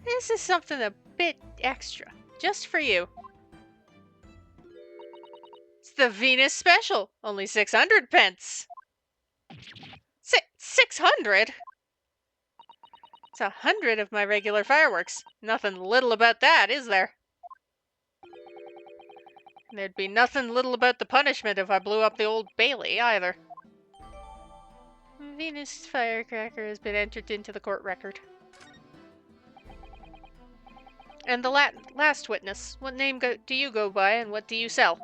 S1: This is something a bit extra. Just for you. It's the Venus special. Only 600 pence. 600? It's 100 of my regular fireworks. Nothing little about that, is there? And there'd be nothing little about the punishment if I blew up the Old Bailey, either. Venus firecracker has been entered into the court record. And the last witness. What name do you go by and what do you sell?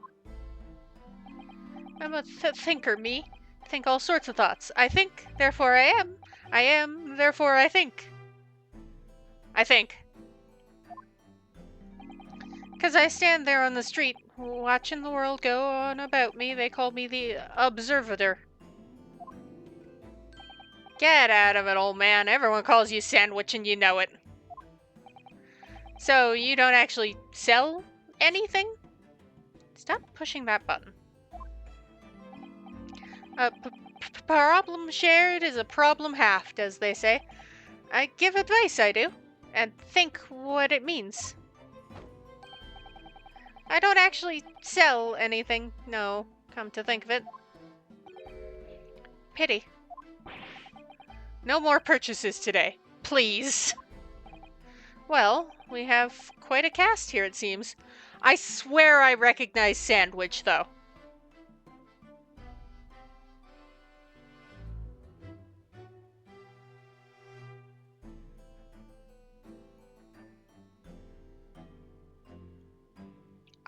S1: I'm a thinker, me. Think all sorts of thoughts. I think, therefore I am. I am, therefore I think. I think. 'Cause I stand there on the street, watching the world go on about me. They call me the Observator. Get out of it, old man. Everyone calls you Sandwich and you know it. So, you don't actually sell anything? Stop pushing that button. A problem shared is a problem halved, as they say. I give advice, I do. And think what it means. I don't actually sell anything, no, come to think of it. Pity. No more purchases today, please. Well, we have quite a cast here, it seems. I swear I recognize Sandwich, though.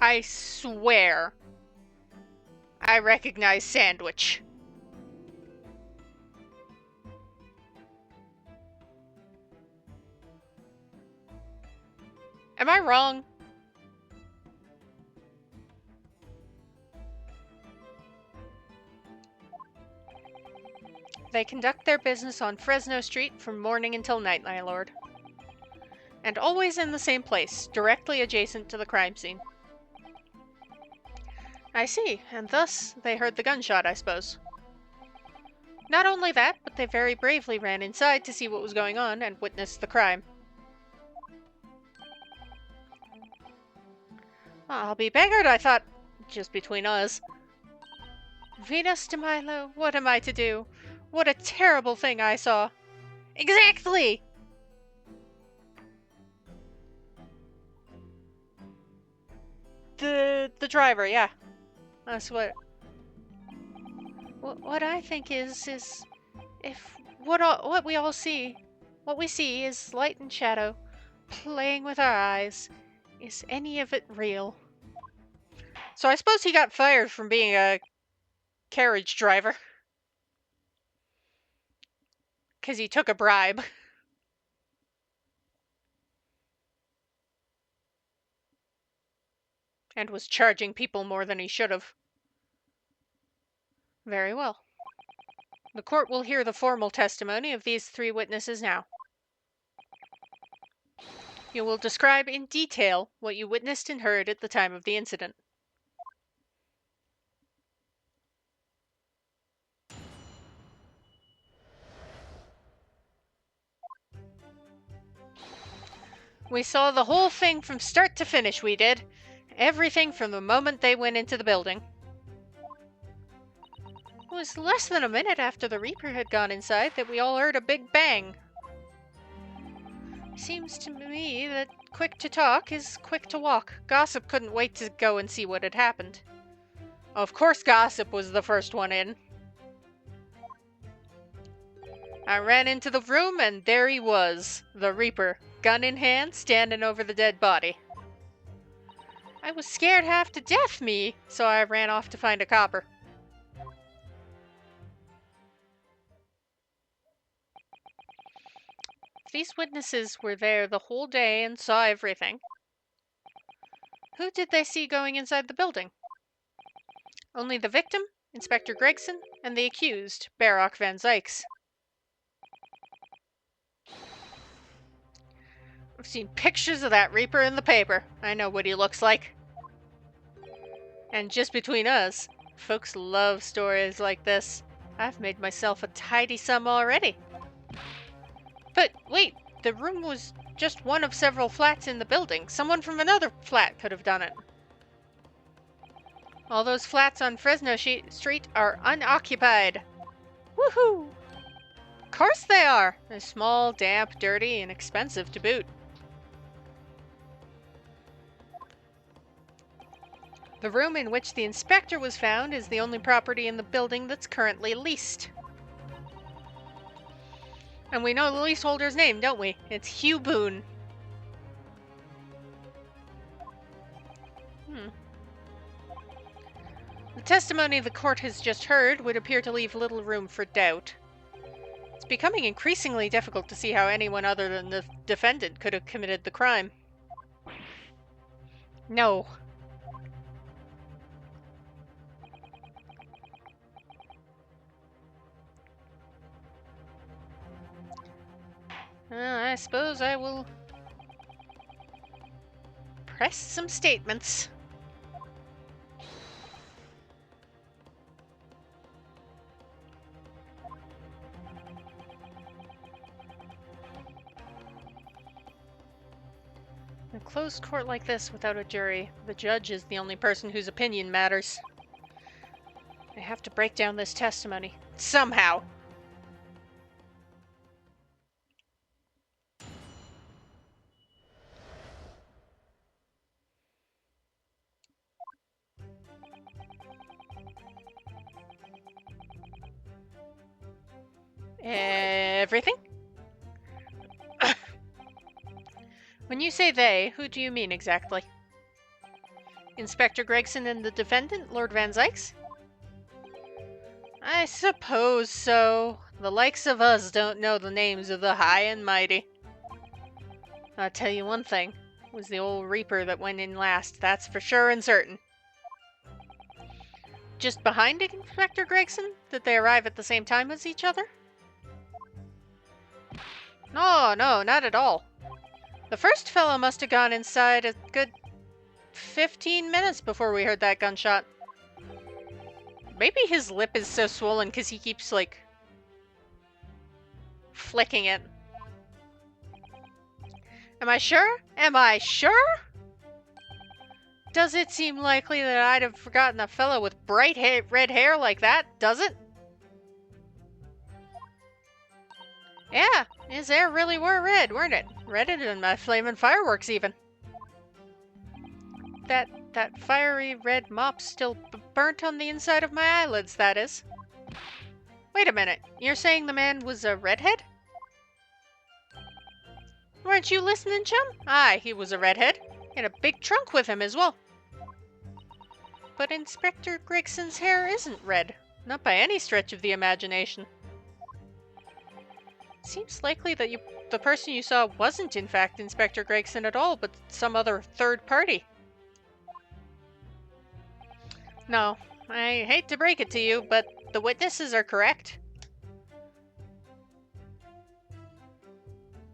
S1: I swear I recognize Sandwich. Am I wrong? They conduct their business on Fresno Street from morning until night, my lord. And always in the same place, directly adjacent to the crime scene. I see, and thus they heard the gunshot, I suppose. Not only that, but they very bravely ran inside to see what was going on and witnessed the crime. I'll be beggared, I thought, just between us. Venus de Milo, what am I to do? What a terrible thing I saw. Exactly! The driver, yeah. That's what I think is if what we see is light and shadow playing with our eyes. Is any of it real? So I suppose he got fired from being a carriage driver. Because he took a bribe. And was charging people more than he should have. Very well. The court will hear the formal testimony of these 3 witnesses now. You will describe in detail what you witnessed and heard at the time of the incident. We saw the whole thing from start to finish, we did. Everything from the moment they went into the building. It was less than a minute after the Reaper had gone inside that we all heard a big bang. Seems to me that quick to talk is quick to walk. Gossip couldn't wait to go and see what had happened. Of course Gossip was the first one in. I ran into the room and there he was, the Reaper, gun in hand, standing over the dead body. I was scared half to death, me, so I ran off to find a copper. These witnesses were there the whole day and saw everything. Who did they see going inside the building? Only the victim, Inspector Gregson, and the accused, Barock Van Zykes. I've seen pictures of that Reaper in the paper. I know what he looks like. And just between us, folks love stories like this. I've made myself a tidy sum already. But wait, the room was just one of several flats in the building. Someone from another flat could have done it. All those flats on Fresno Street are unoccupied. Woohoo! Of course they are! They're small, damp, dirty, and expensive to boot. The room in which the inspector was found is the only property in the building that's currently leased. And we know the leaseholder's name, don't we? It's Hugh Boone. The testimony the court has just heard would appear to leave little room for doubt. It's becoming increasingly difficult to see how anyone other than the defendant could have committed the crime. No. I suppose I will press some statements. In a closed court like this without a jury, the judge is the only person whose opinion matters. I have to break down this testimony. Somehow. Everything? When you say they, who do you mean exactly? Inspector Gregson and the defendant, Lord Van Zykes? I suppose so. The likes of us don't know the names of the high and mighty. I'll tell you one thing. It was the old Reaper that went in last, that's for sure and certain. Just behind Inspector Gregson? Did they arrive at the same time as each other? No, not at all. The first fellow must have gone inside a good 15 minutes before we heard that gunshot. Maybe his lip is so swollen because he keeps, like, flicking it. Am I sure? Am I sure? Does it seem likely that I'd have forgotten a fellow with bright red hair like that, does it? Yeah, his hair really were red, weren't it? Redder than my flaming fireworks, even. That fiery red mop still burnt on the inside of my eyelids, that is. Wait a minute, you're saying the man was a redhead? Weren't you listening, chum? Aye, he was a redhead. He had a big trunk with him as well. But Inspector Gregson's hair isn't red. Not by any stretch of the imagination. Seems likely that the person you saw wasn't in fact Inspector Gregson at all, but some other third party. No, I hate to break it to you, but the witnesses are correct.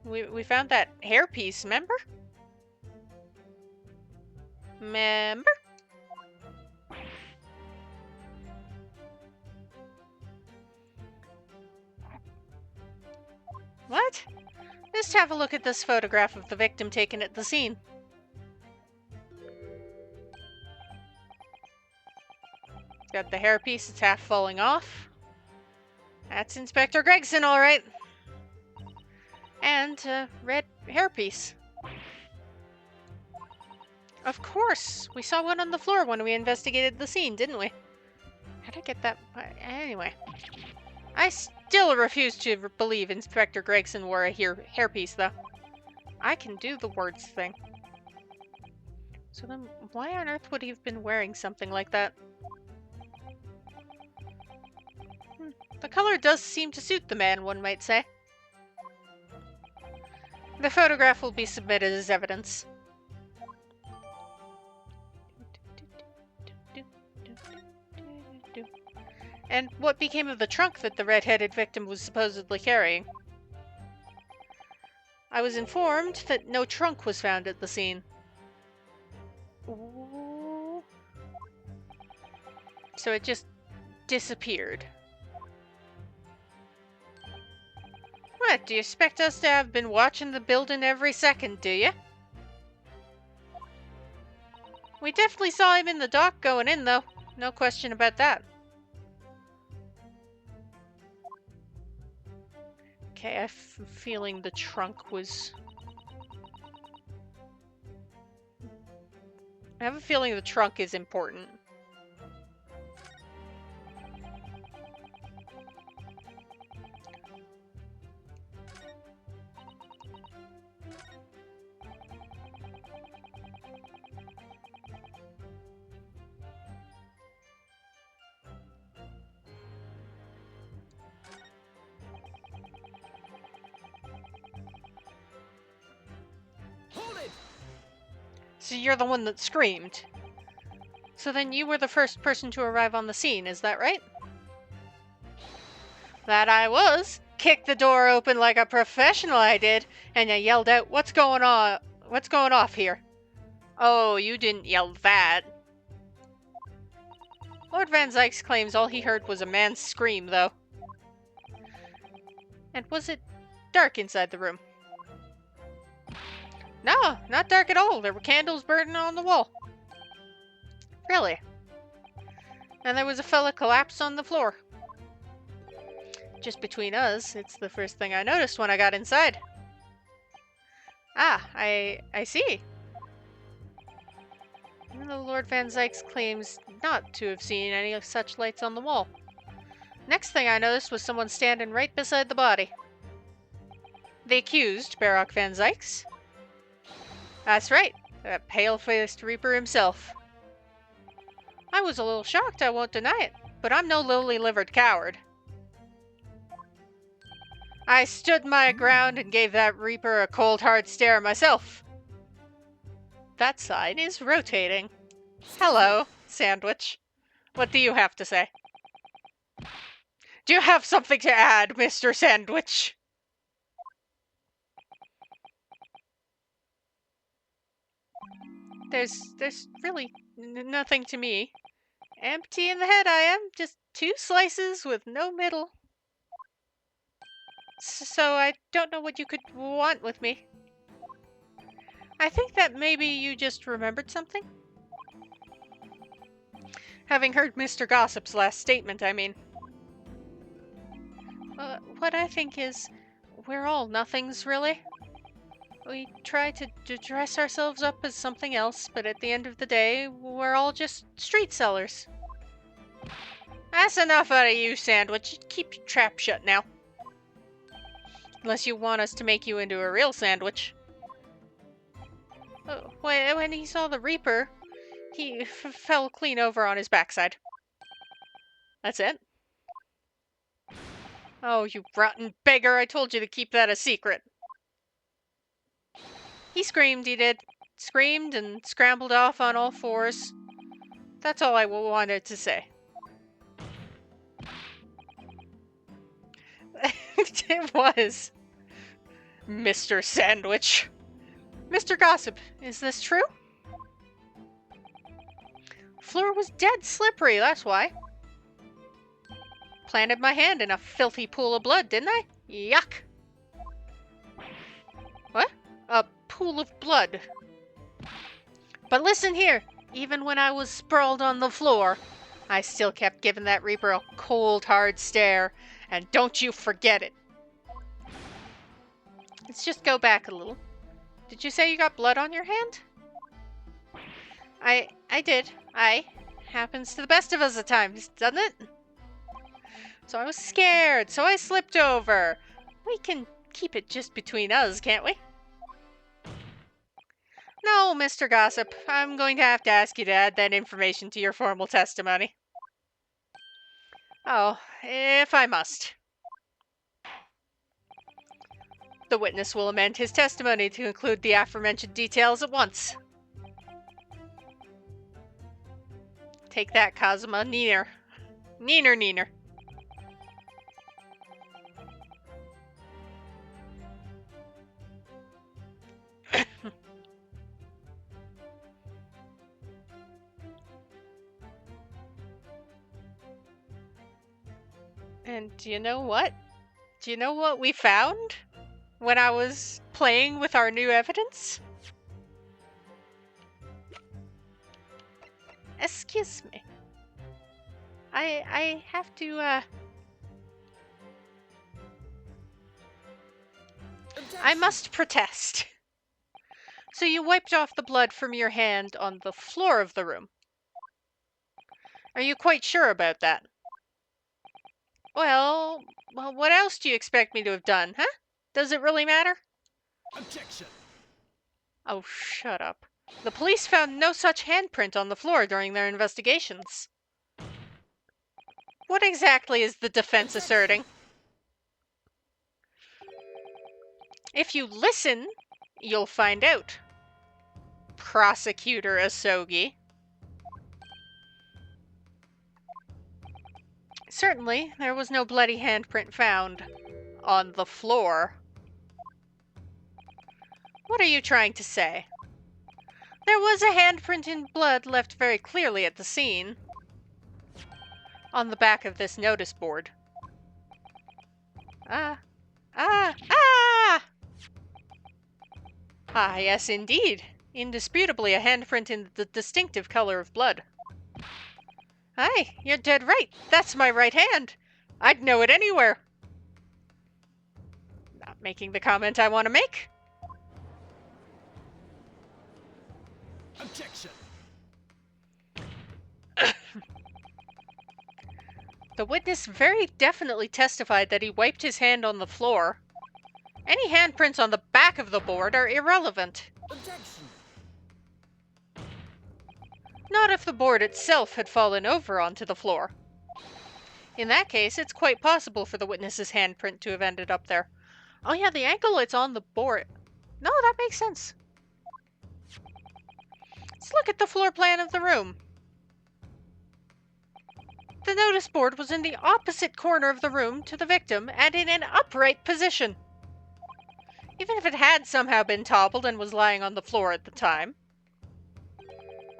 S1: We found that hairpiece, remember? Remember? What? Just have a look at this photograph of the victim taken at the scene. Got the hairpiece, it's half falling off. That's Inspector Gregson, all right. And a red hairpiece. Of course! We saw one on the floor when we investigated the scene, didn't we? How'd I get that? Anyway. I still refuse to believe Inspector Gregson wore a hairpiece, though. I can do the words thing. So then, why on earth would he have been wearing something like that? The color does seem to suit the man, one might say. The photograph will be submitted as evidence. And what became of the trunk that the red-headed victim was supposedly carrying? I was informed that no trunk was found at the scene. Ooh. So it just disappeared. What, do you expect us to have been watching the building every second, do you? We definitely saw him in the dock going in, though. No question about that. Okay, I have a feeling the trunk was... I have a feeling the trunk is important. So you're the one that screamed. So then you were the first person to arrive on the scene, is that right? That I was. Kicked the door open like a professional I did, and I yelled out, "What's going on? What's going off here?" Oh, you didn't yell that. Lord Van Zykes claims all he heard was a man's scream, though. And was it dark inside the room? No, not dark at all. There were candles burning on the wall. Really? And there was a fella collapsed on the floor. Just between us, it's the first thing I noticed when I got inside. Ah, I see. Even though Lord Van Zykes claims not to have seen any of such lights on the wall. Next thing I noticed was someone standing right beside the body. The accused, Baroque Van Zykes. That's right, that pale-faced Reaper himself. I was a little shocked, I won't deny it, but I'm no lily-livered coward. I stood my ground and gave that Reaper a cold hard stare myself. That sign is rotating. Hello, Sandwich. What do you have to say? Do you have something to add, Mr. Sandwich? There's really nothing to me. Empty in the head I am. Just 2 slices with no middle. So I don't know what you could want with me. I think that maybe you just remembered something? Having heard Mr. Gossip's last statement, I mean. What I think is, we're all nothings, really. We try to dress ourselves up as something else, but at the end of the day, we're all just street sellers. That's enough out of you, Sandwich. Keep your trap shut now. Unless you want us to make you into a real sandwich. When he saw the Reaper, he fell clean over on his backside. That's it. Oh, you rotten beggar, I told you to keep that a secret. He screamed, he did. Screamed and scrambled off on all fours. That's all I wanted to say. It was. Mr. Sandwich. Mr. Gossip, is this true? Floor was dead slippery, that's why. Planted my hand in a filthy pool of blood, didn't I? Yuck! What? A pool of blood. But listen here, even when I was sprawled on the floor, I still kept giving that Reaper a cold, hard stare, and don't you forget it. Let's just go back a little. Did you say you got blood on your hand? I did. Happens to the best of us at times, doesn't it? So I was scared, so I slipped over. We can keep it just between us, can't we? No, Mr. Gossip. I'm going to have to ask you to add that information to your formal testimony. Oh, if I must. The witness will amend his testimony to include the aforementioned details at once. Take that, Kazuma. Neener. Neener. And do you know what? Do you know what we found when I was playing with our new evidence? Excuse me. I have to, I must protest. So you wiped off the blood from your hand on the floor of the room. Are you quite sure about that? Well, what else do you expect me to have done, huh? Does it really matter?
S2: Objection.
S1: Oh, shut up. The police found no such handprint on the floor during their investigations. What exactly is the defense asserting? If you listen, you'll find out. Prosecutor Asogi. Certainly, there was no bloody handprint found on the floor. What are you trying to say? There was a handprint in blood left very clearly at the scene. On the back of this notice board. Ah, yes, indeed. Indisputably a handprint in the distinctive color of blood. Aye, you're dead right. That's my right hand. I'd know it anywhere. Not making the comment I want to make.
S2: Objection.
S1: The witness very definitely testified that he wiped his hand on the floor. Any handprints on the back of the board are irrelevant.
S2: Objection.
S1: Not if the board itself had fallen over onto the floor. In that case, it's quite possible for the witness's handprint to have ended up there. Oh yeah, the ankle, it's on the board. No, that makes sense. Let's look at the floor plan of the room. The notice board was in the opposite corner of the room to the victim and in an upright position. Even if it had somehow been toppled and was lying on the floor at the time.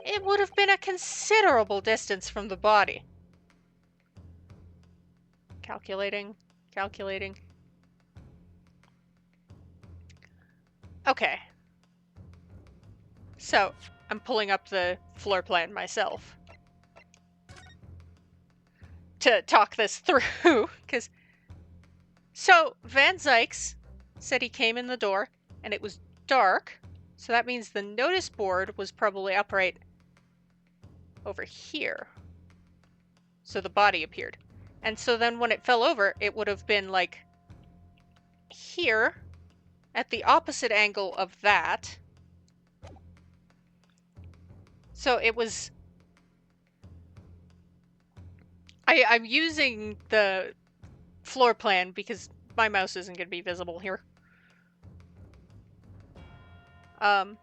S1: It would have been a considerable distance from the body. Calculating. Okay. So, I'm pulling up the floor plan myself to talk this through, because... So, Van Zykes said he came in the door, and it was dark, so that means the notice board was probably upright over here. So the body appeared. And so then when it fell over, it would have been like here, at the opposite angle of that. So it was... I'm using the floor plan because my mouse isn't going to be visible here. And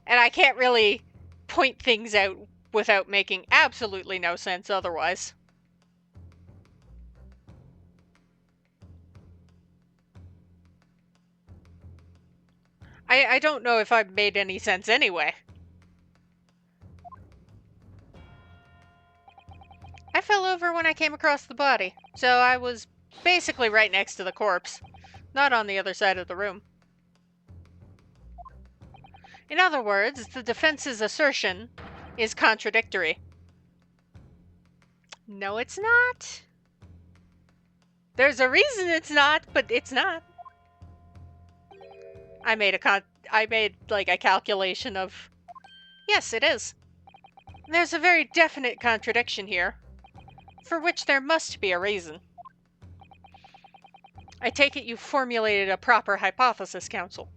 S1: I can't really point things out without making absolutely no sense otherwise. I don't know if I've made any sense anyway. I fell over when I came across the body, so I was basically right next to the corpse, not on the other side of the room. In other words, the defense's assertion is contradictory. No, it's not. There's a reason it's not, but it's not. I made like a calculation of... Yes, it is. There's a very definite contradiction here, for which there must be a reason. I take it you've formulated a proper hypothesis, Counsel,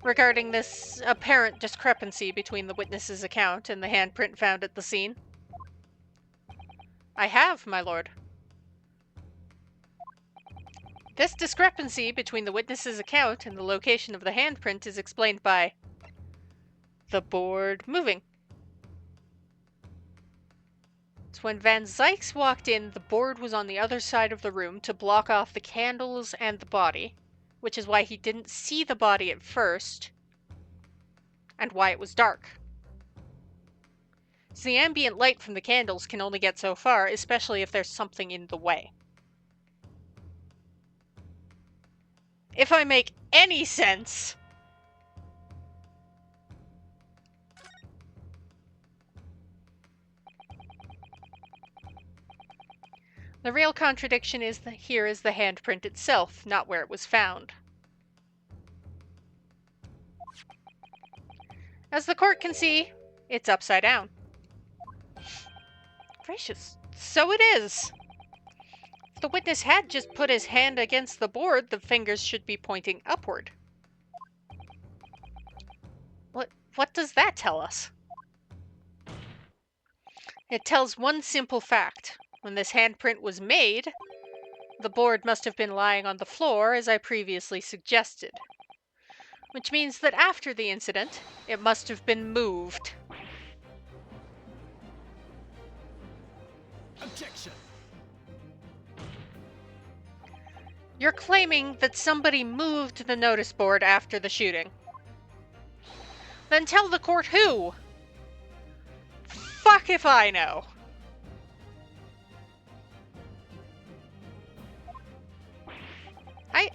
S1: regarding this apparent discrepancy between the witness's account and the handprint found at the scene. I have, my lord. This discrepancy between the witness's account and the location of the handprint is explained by the board moving. So when Van Zykes walked in, the board was on the other side of the room to block off the candles and the body, which is why he didn't see the body at first, and why it was dark. So the ambient light from the candles can only get so far, especially if there's something in the way. If I make any sense... The real contradiction here is the handprint itself, not where it was found. As the court can see, it's upside down. Gracious, so it is! If the witness had just put his hand against the board, the fingers should be pointing upward. What does that tell us? It tells one simple fact. When this handprint was made, the board must have been lying on the floor, as I previously suggested. Which means that after the incident, it must have been moved.
S2: Objection.
S1: You're claiming that somebody moved the notice board after the shooting. Then tell the court who. Fuck if I know.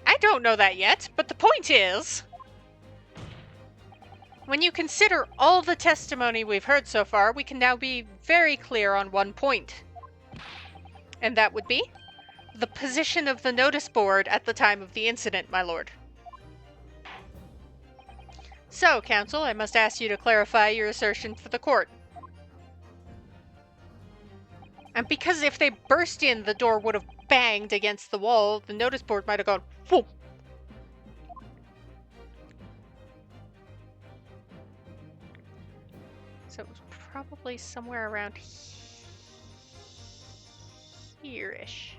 S1: I don't know that yet, but the point is... When you consider all the testimony we've heard so far, we can now be very clear on one point. And that would be the position of the notice board at the time of the incident, my lord. So, counsel, I must ask you to clarify your assertion for the court. And because if they burst in, the door would have banged against the wall, the notice board might have gone, whoop. So it was probably somewhere around here-ish.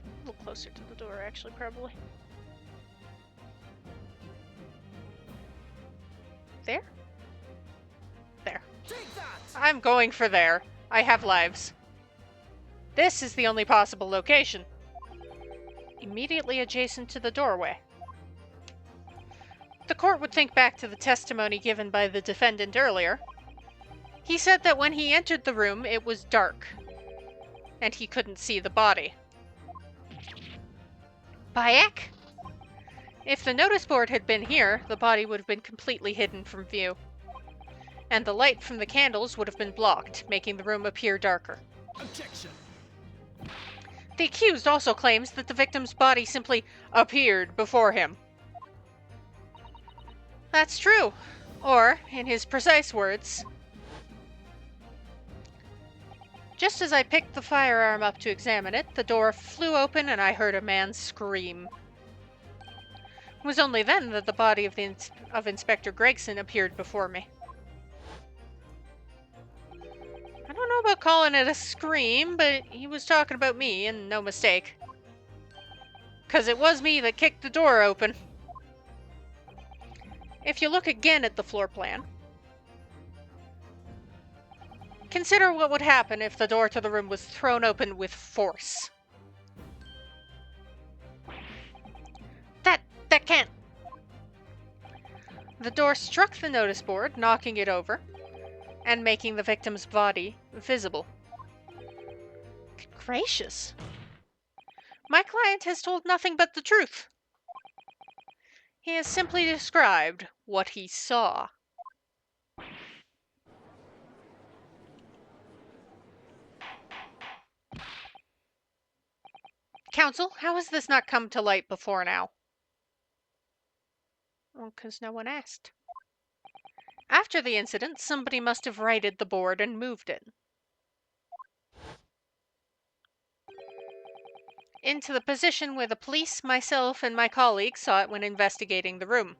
S1: A little closer to the door, actually, probably. There? There.
S2: Take that!
S1: I'm going for there. I have lives. This is the only possible location. Immediately adjacent to the doorway. court would think back to the testimony given by the defendant earlier, he said that when he entered the room, it was dark, and he couldn't see the body. Bayek? If the notice board had been here, the body would have been completely hidden from view, and the light from the candles would have been blocked, making the room appear darker.
S2: Objection.
S1: The accused also claims that the victim's body simply appeared before him. That's true. Or, in his precise words, just as I picked the firearm up to examine it, the door flew open and I heard a man scream. It was only then that the body of Inspector Gregson appeared before me. I don't know about calling it a scream, but he was talking about me, and no mistake. 'Cause it was me that kicked the door open. If you look again at the floor plan, consider what would happen if the door to the room was thrown open with force. That can't. The door struck the notice board, knocking it over, and making the victim's body visible. Gracious. My client has told nothing but the truth. He has simply described what he saw. Counsel, how has this not come to light before now? Well, 'cause no one asked. After the incident, somebody must have righted the board and moved it into the position where the police, myself, and my colleagues saw it when investigating the room.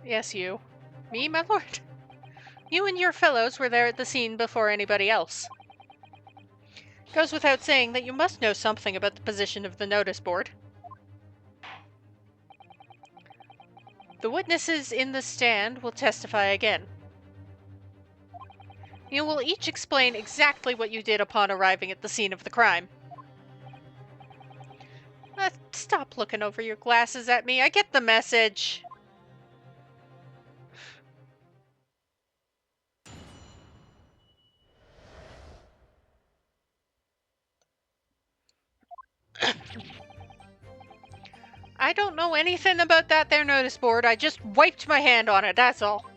S1: Yes, you. Me, my lord? You and your fellows were there at the scene before anybody else. Goes without saying that you must know something about the position of the notice board. The witnesses in the stand will testify again. You will each explain exactly what you did upon arriving at the scene of the crime. Stop looking over your glasses at me. I get the message. I don't know anything about that there notice board. I just wiped my hand on it, that's all.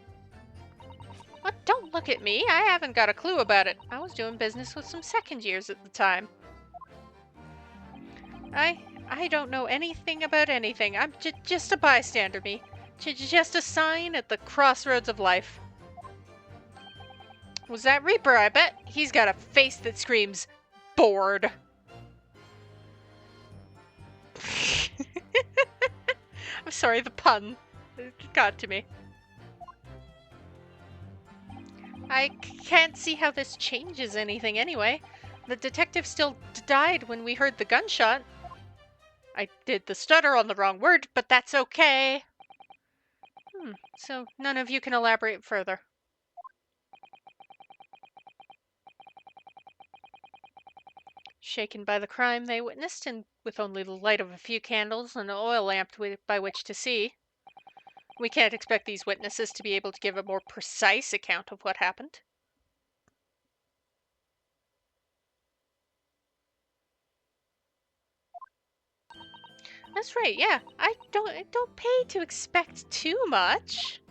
S1: But don't look at me. I haven't got a clue about it. I was doing business with some second years at the time. I don't know anything about anything. I'm just a bystander, me. Just a sign at the crossroads of life. Was that Reaper, I bet? He's got a face that screams, bored. I'm sorry, the pun. It got to me. I can't see how this changes anything anyway. The detective still died when we heard the gunshot. I did the stutter on the wrong word, but that's okay. So none of you can elaborate further. Shaken by the crime they witnessed, and with only the light of a few candles and an oil lamp by which to see, we can't expect these witnesses to be able to give a more precise account of what happened. That's right, yeah. I don't pay to expect too much.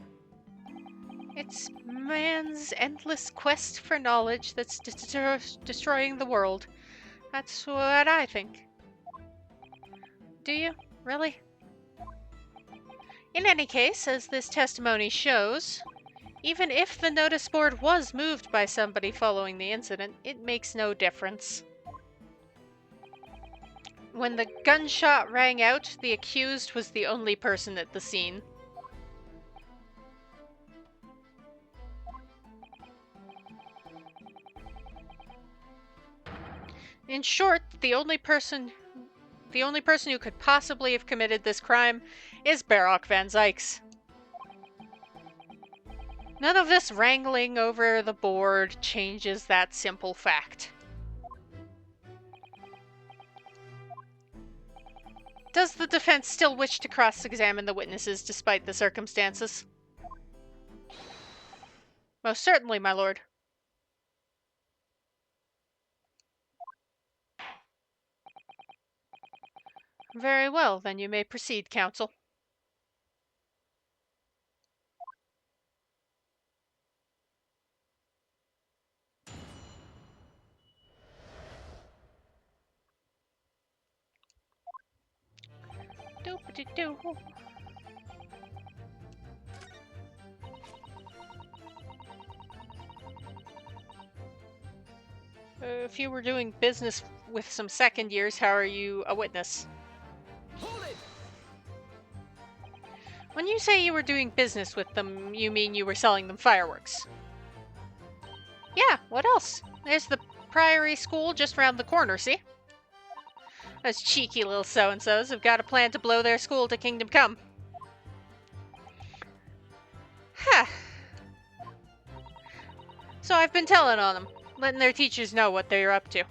S1: It's man's endless quest for knowledge that's destroying the world. That's what I think. Do you? Really? In any case, as this testimony shows, even if the notice board was moved by somebody following the incident, it makes no difference. When the gunshot rang out, the accused was the only person at the scene. In short, the only person who could possibly have committed this crime is Baroque van Zykes. None of this wrangling over the board changes that simple fact. Does the defense still wish to cross-examine the witnesses despite the circumstances? Most certainly, my lord. Very well, then you may proceed, counsel. Doop-a-doo-doo. If you were doing business with some second years, how are you a witness?
S2: Hold it!
S1: When you say you were doing business with them, you mean you were selling them fireworks? Yeah, what else? There's the Priory School just round the corner, see? Those cheeky little so-and-sos have got a plan to blow their school to kingdom come. Ha! So I've been telling on them, letting their teachers know what they're up to.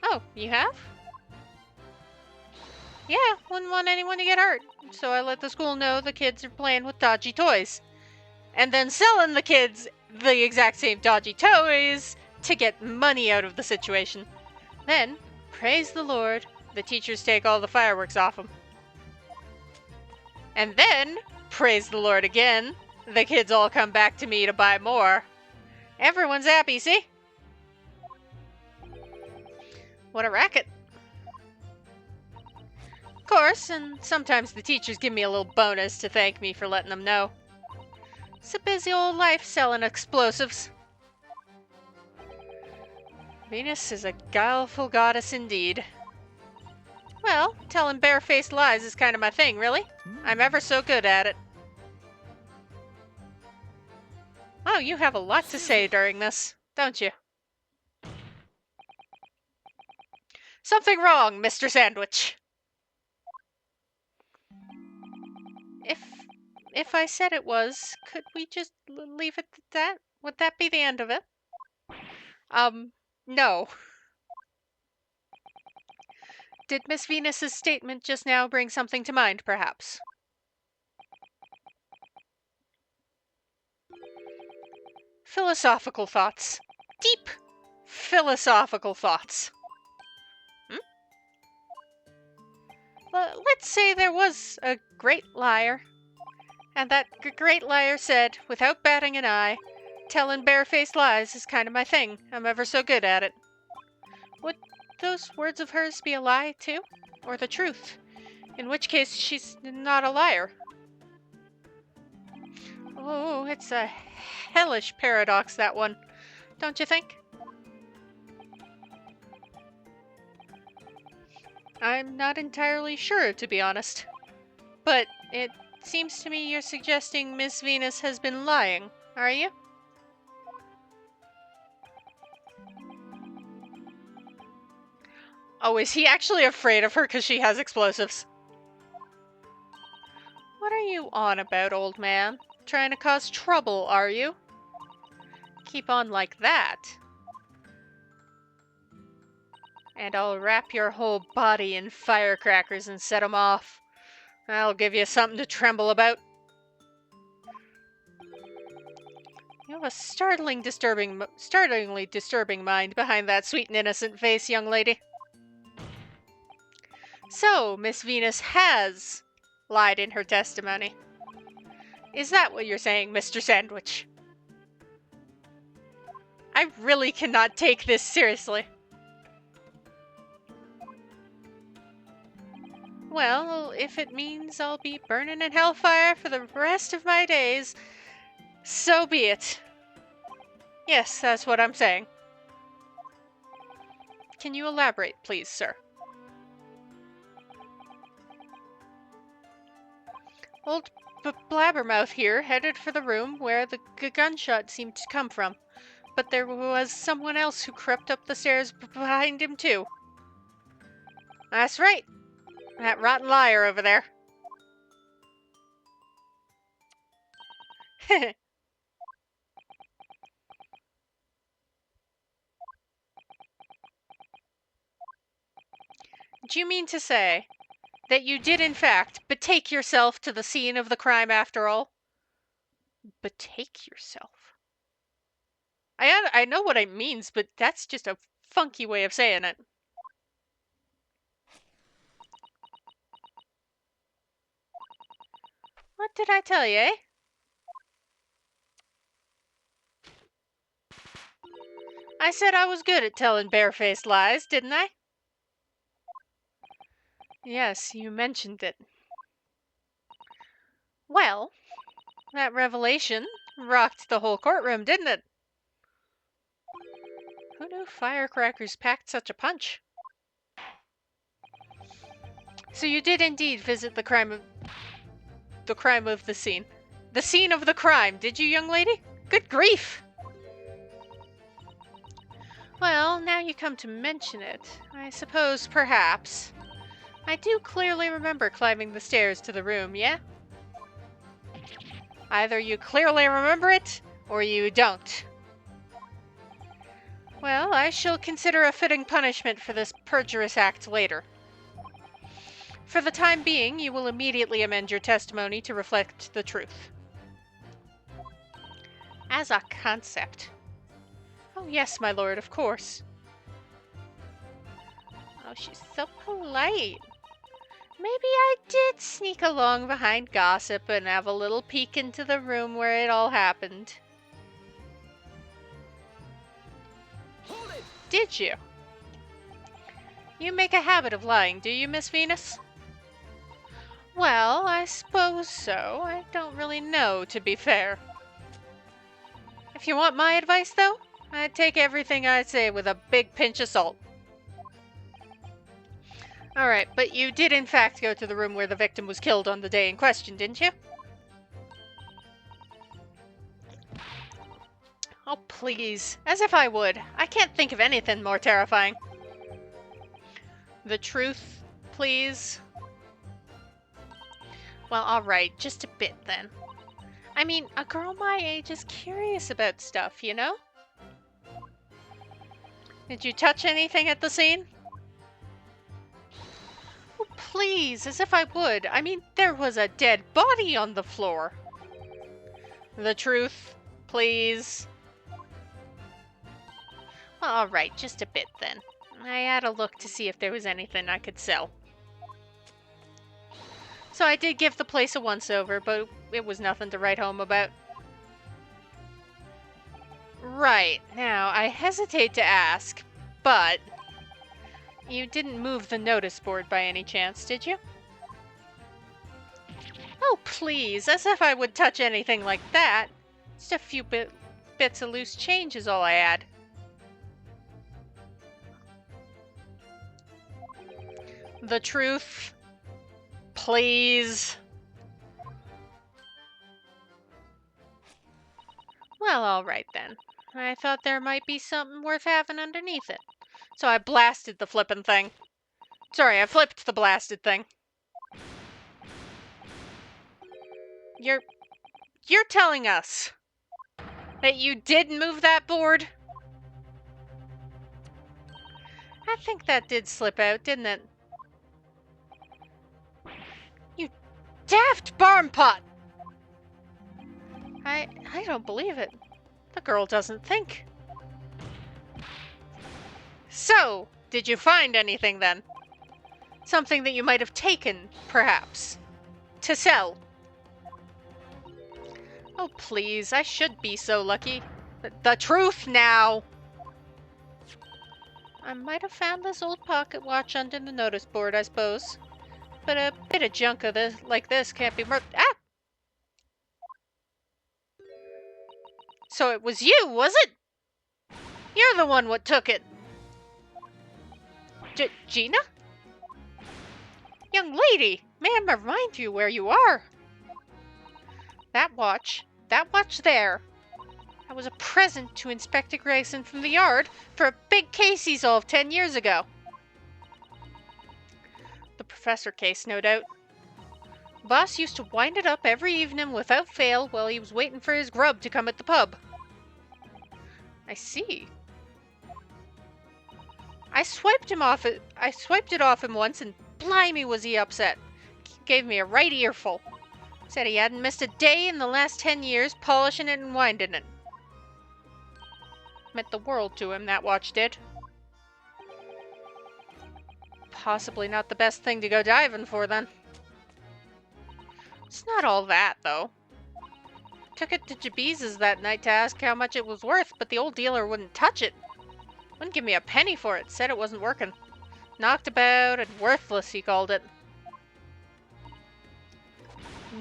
S1: Oh, you have? Yeah, wouldn't want anyone to get hurt, so I let the school know the kids are playing with dodgy toys. And then selling the kids the exact same dodgy toys to get money out of the situation. Then, praise the Lord, the teachers take all the fireworks off them. And then, praise the Lord again, the kids all come back to me to buy more. Everyone's happy, see? What a racket. Of course, and sometimes the teachers give me a little bonus to thank me for letting them know. It's a busy old life selling explosives. Venus is a guileful goddess indeed. Well, telling barefaced lies is kind of my thing, really. I'm ever so good at it. Oh, you have a lot to say during this, don't you? Something wrong, Mr. Sandwich. If I said it was, could we just leave it at that? Would that be the end of it? No. Did Miss Venus's statement just now bring something to mind, perhaps? Philosophical thoughts. Deep philosophical thoughts. Let's say there was a great liar, and that great liar said, without batting an eye, telling barefaced lies is kind of my thing. I'm ever so good at it. Would those words of hers be a lie, too? Or the truth? In which case, she's not a liar. Oh, it's a hellish paradox, that one. Don't you think? I'm not entirely sure, to be honest. But it seems to me you're suggesting Miss Venus has been lying, are you? Oh, is he actually afraid of her because she has explosives? What are you on about, old man? Trying to cause trouble, are you? Keep on like that, and I'll wrap your whole body in firecrackers and set 'em off. I'll give you something to tremble about. You have a startlingly disturbing mind behind that sweet and innocent face, young lady. So, Miss Venus has lied in her testimony. Is that what you're saying, Mr. Sandwich? I really cannot take this seriously. Well, if it means I'll be burning in hellfire for the rest of my days, so be it. Yes, that's what I'm saying. Can you elaborate, please, sir? Old Blabbermouth here headed for the room where the gunshot seemed to come from, but there was someone else who crept up the stairs behind him, too. That's right. That rotten liar over there. Do you mean to say that you did in fact betake yourself to the scene of the crime after all? Betake yourself. I know what it means, but that's just a funky way of saying it. What did I tell you, eh? I said I was good at telling barefaced lies, didn't I? Yes, you mentioned it. Well, that revelation rocked the whole courtroom, didn't it? Who knew firecrackers packed such a punch? So you did indeed visit the crime of the scene. The scene of the crime, did you, young lady? Good grief! Well, now you come to mention it, I suppose perhaps. I do clearly remember climbing the stairs to the room, yeah? Either you clearly remember it, or you don't. Well, I shall consider a fitting punishment for this perjurious act later. For the time being, you will immediately amend your testimony to reflect the truth. As a concept. Oh yes, my lord, of course. Oh, she's so polite. Maybe I did sneak along behind gossip and have a little peek into the room where it all happened.
S2: Hold it!
S1: Did you? You make a habit of lying, do you, Miss Venus? Well, I suppose so. I don't really know, to be fair. If you want my advice, though, I'd take everything I say with a big pinch of salt. Alright, but you did in fact go to the room where the victim was killed on the day in question, didn't you? Oh, please. As if I would. I can't think of anything more terrifying. The truth, please. Well, alright, just a bit then. I mean, a girl my age is curious about stuff, you know? Did you touch anything at the scene? Oh, please, as if I would. I mean, there was a dead body on the floor. The truth, please. Well, alright, just a bit then. I had a look to see if there was anything I could sell. So I did give the place a once-over, but it was nothing to write home about. Right, now, I hesitate to ask, but you didn't move the notice board by any chance, did you? Oh, please, as if I would touch anything like that. Just a few bits of loose change is all I had. The truth, please. Well, alright then. I thought there might be something worth having underneath it. So I blasted the flippin' thing. Sorry, I flipped the blasted thing. You're telling us that you did move that board? I think that did slip out, didn't it? You daft barn pot! I don't believe it. The girl doesn't think. So, did you find anything then? Something that you might have taken, perhaps, to sell? Oh, please, I should be so lucky. The truth now! I might have found this old pocket watch under the notice board, I suppose. But a bit of junk of this, like this can't be Ah! So it was you, was it? You're the one what took it. Gina? Young lady, may I remind you where you are? That watch there, that was a present to Inspector Grayson from the yard for a big case he solved 10 years ago. The professor case, no doubt. Boss used to wind it up every evening without fail while he was waiting for his grub to come at the pub. I see. I swiped it off him once and blimey was he upset. Gave me a right earful. Said he hadn't missed a day in the last 10 years polishing it and winding it. Meant the world to him, that watch did. Possibly not the best thing to go diving for, then. It's not all that, though. Took it to Jabez's that night to ask how much it was worth, but the old dealer wouldn't touch it. Wouldn't give me a penny for it, said it wasn't working. Knocked about and worthless, he called it.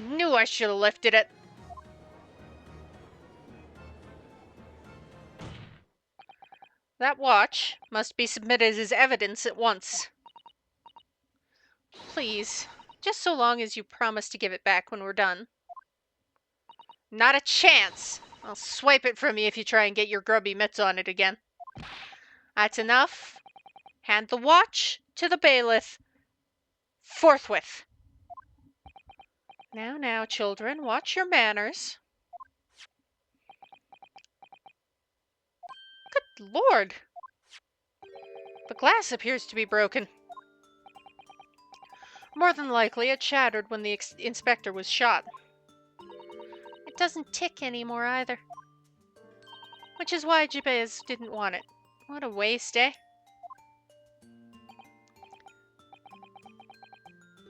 S1: Knew I should have lifted it. That watch must be submitted as evidence at once. Please, just so long as you promise to give it back when we're done. Not a chance! I'll swipe it from you if you try and get your grubby mitts on it again. That's enough. Hand the watch to the bailiff. Forthwith. Now, children, watch your manners. Good Lord! The glass appears to be broken. More than likely, it shattered when the inspector was shot. It doesn't tick anymore either. Which is why Jabez didn't want it. What a waste, eh?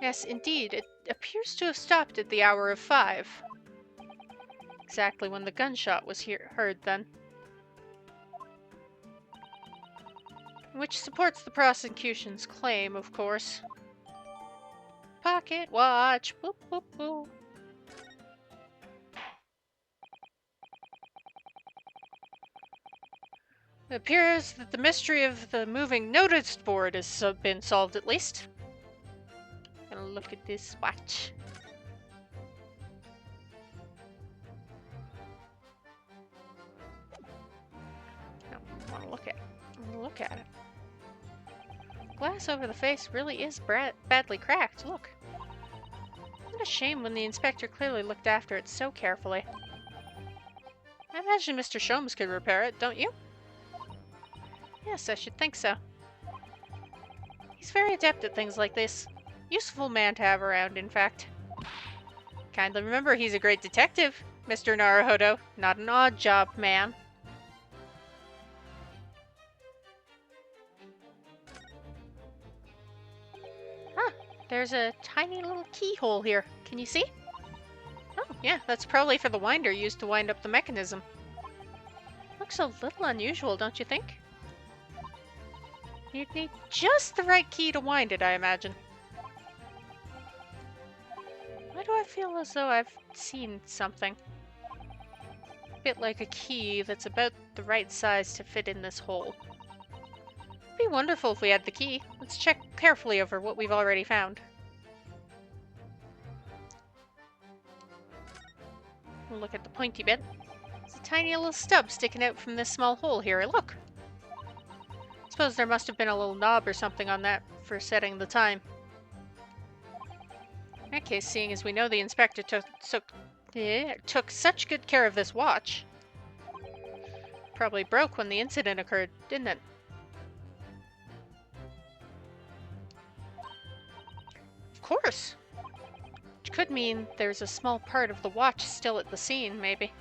S1: Yes, indeed, it appears to have stopped at the hour of 5. Exactly when the gunshot was heard then. Which supports the prosecution's claim, of course. Pocket watch. Boop, boop, boop. It appears that the mystery of the moving notice board has been solved at least. Gonna look at this watch. I want to look at it. I'm gonna look at it. Glass over the face really is badly cracked. Look. What a shame when the inspector clearly looked after it so carefully. I imagine Mr. Sholmes could repair it, don't you? Yes, I should think so. He's very adept at things like this. Useful man to have around, in fact. Kindly remember he's a great detective, Mr. Naruhodo, not an odd job man. Huh, there's a tiny little keyhole here. Can you see? Oh, yeah, that's probably for the winder used to wind up the mechanism. Looks a little unusual, don't you think? You'd need just the right key to wind it, I imagine. Why do I feel as though I've seen something? A bit like a key that's about the right size to fit in this hole. It'd be wonderful if we had the key. Let's check carefully over what we've already found. We'll look at the pointy bit. There's a tiny little stub sticking out from this small hole here. Look! Suppose there must have been a little knob or something on that for setting the time. In that case, seeing as we know the inspector took such good care of this watch, probably broke when the incident occurred, didn't it? Of course! Which could mean there's a small part of the watch still at the scene, maybe.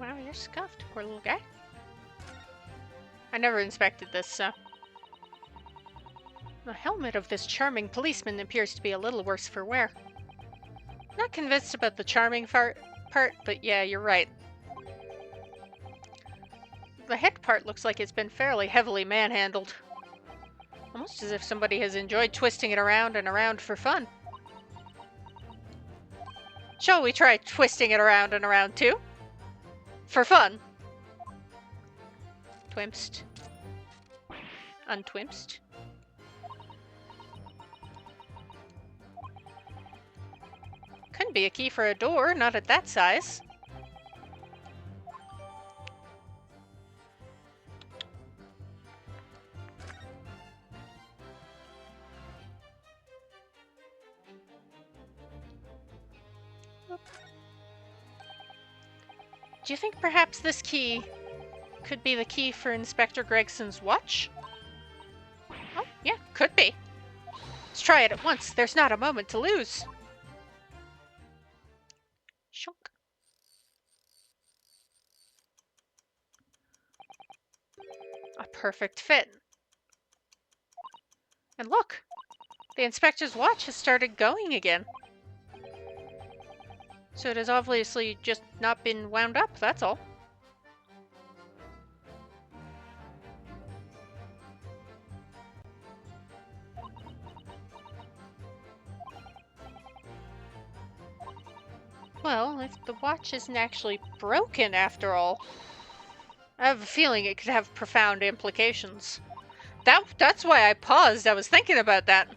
S1: Wow, you're scuffed, poor little guy. I never inspected this, so... The helmet of this charming policeman appears to be a little worse for wear. Not convinced about the charming part, but yeah, you're right. The head part looks like it's been fairly heavily manhandled. Almost as if somebody has enjoyed twisting it around and around for fun. Shall we try twisting it around and around too? For fun. Twimst. Untwimst. Couldn't be a key for a door, not at that size. Do you think perhaps this key could be the key for Inspector Gregson's watch? Oh, yeah, could be. Let's try it at once. There's not a moment to lose. Shunk. A perfect fit. And look, the inspector's watch has started going again. So it has obviously just not been wound up, that's all. Well, if the watch isn't actually broken after all, I have a feeling it could have profound implications. That's why I paused. I was thinking about that.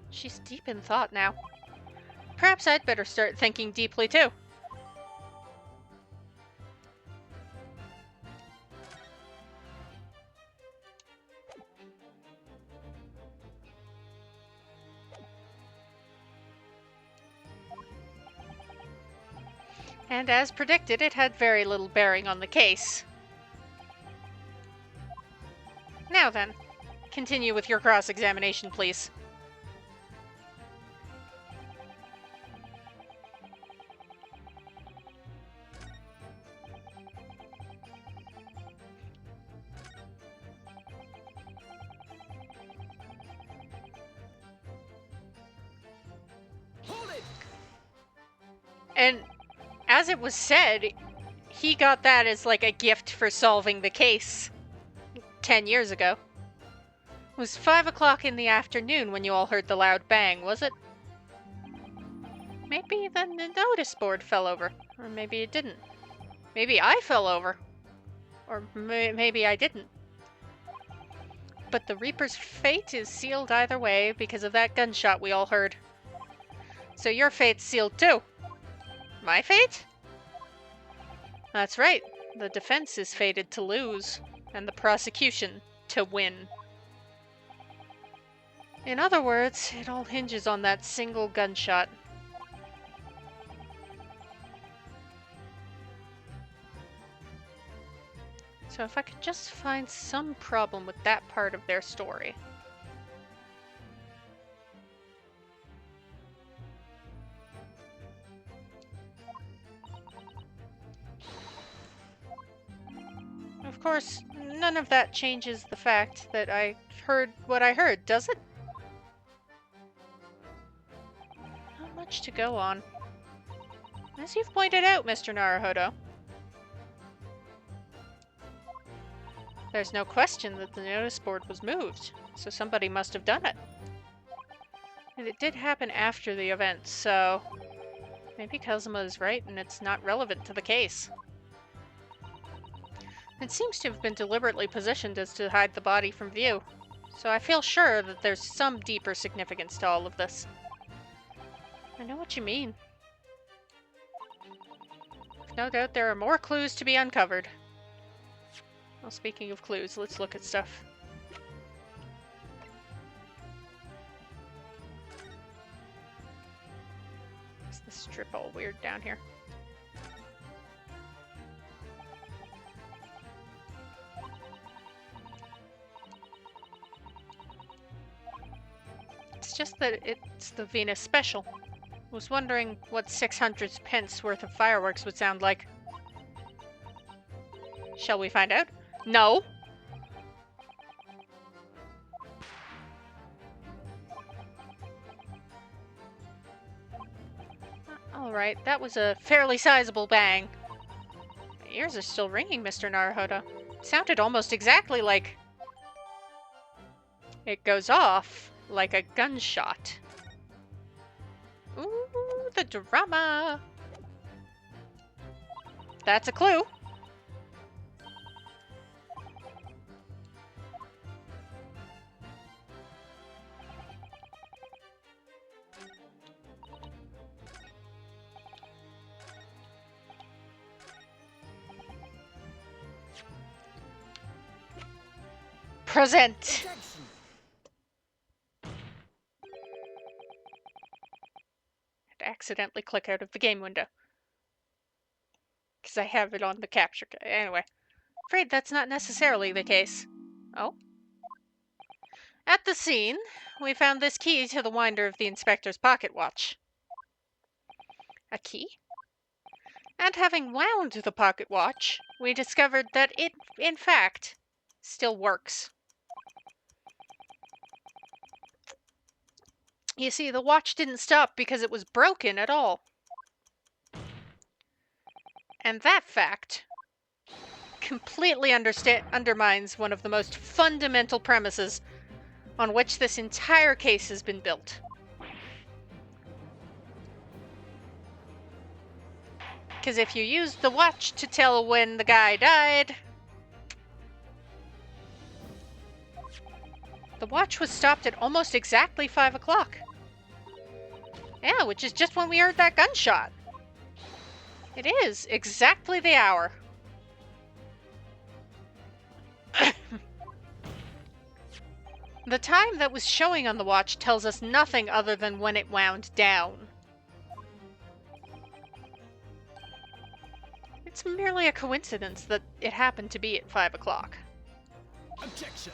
S1: She's deep in thought now. Perhaps I'd better start thinking deeply too. And as predicted, it had very little bearing on the case. Now then, continue with your cross-examination, please.
S2: Hold it!
S1: And as it was said, he got that as like a gift for solving the case 10 years ago. It was 5 o'clock in the afternoon when you all heard the loud bang, was it? Maybe then the notice board fell over. Or maybe it didn't. Maybe I fell over. Or maybe I didn't. But the Reaper's fate is sealed either way because of that gunshot we all heard. So your fate's sealed too. My fate? That's right. The defense is fated to lose, and the prosecution to win. In other words, it all hinges on that single gunshot. So if I could just find some problem with that part of their story. Of course, none of that changes the fact that I heard what I heard, does it? Not much to go on. As you've pointed out, Mr. Naruhodo, there's no question that the notice board was moved, so somebody must have done it. And it did happen after the event, so maybe Kazuma is right and it's not relevant to the case. It seems to have been deliberately positioned as to hide the body from view, so I feel sure that there's some deeper significance to all of this. I know what you mean. No doubt there are more clues to be uncovered. Well, speaking of clues, let's look at stuff. Is the strip all weird down here? It's just that it's the Venus special. Was wondering what 600 pence worth of fireworks would sound like. Shall we find out? No! Alright, that was a fairly sizable bang. My ears are still ringing, Mr. Naruhodo. It sounded almost exactly like... It goes off like a gunshot. Ooh, the drama! That's a clue. Present!
S2: Objection!
S1: Accidentally click out of the game window. because I have it on the capture. Anyway, afraid that's not necessarily the case. Oh? At the scene, we found this key to the winder of the inspector's pocket watch. A key? And having wound the pocket watch, we discovered that it, in fact, still works. You see, the watch didn't stop because it was broken at all. And that fact completely undermines one of the most fundamental premises on which this entire case has been built. Because if you use the watch to tell when the guy died, the watch was stopped at almost exactly 5 o'clock. Yeah, which is just when we heard that gunshot. It is exactly the hour. The time that was showing on the watch tells us nothing other than when it wound down. It's merely a coincidence that it happened to be at 5 o'clock.
S2: Objection.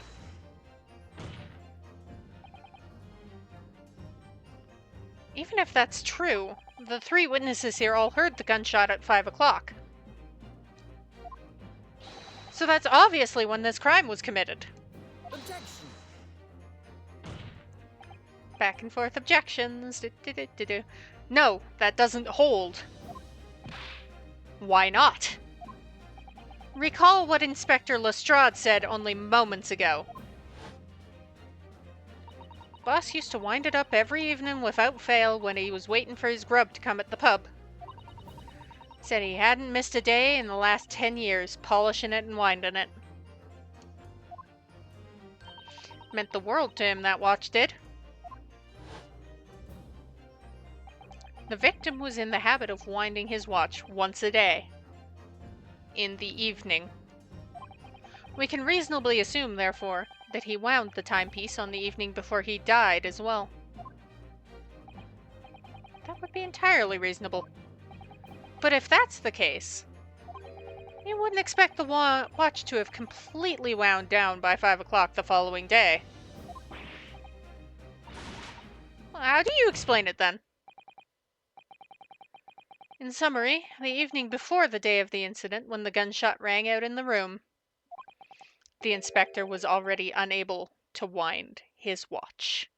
S1: Even if that's true, the 3 witnesses here all heard the gunshot at 5 o'clock. So that's obviously when this crime was committed.
S2: Objection.
S1: Back and forth objections. No, that doesn't hold. Why not? Recall what Inspector Lestrade said only moments ago. Boss used to wind it up every evening without fail when he was waiting for his grub to come at the pub. Said he hadn't missed a day in the last 10 years, polishing it and winding it. Meant the world to him, that watch did. The victim was in the habit of winding his watch once a day. In the evening. We can reasonably assume, therefore, that he wound the timepiece on the evening before he died as well. That would be entirely reasonable. But if that's the case, you wouldn't expect the watch to have completely wound down by 5 o'clock the following day. Well, how do you explain it then? In summary, the evening before the day of the incident, when the gunshot rang out in the room, the inspector was already unable to wind his watch.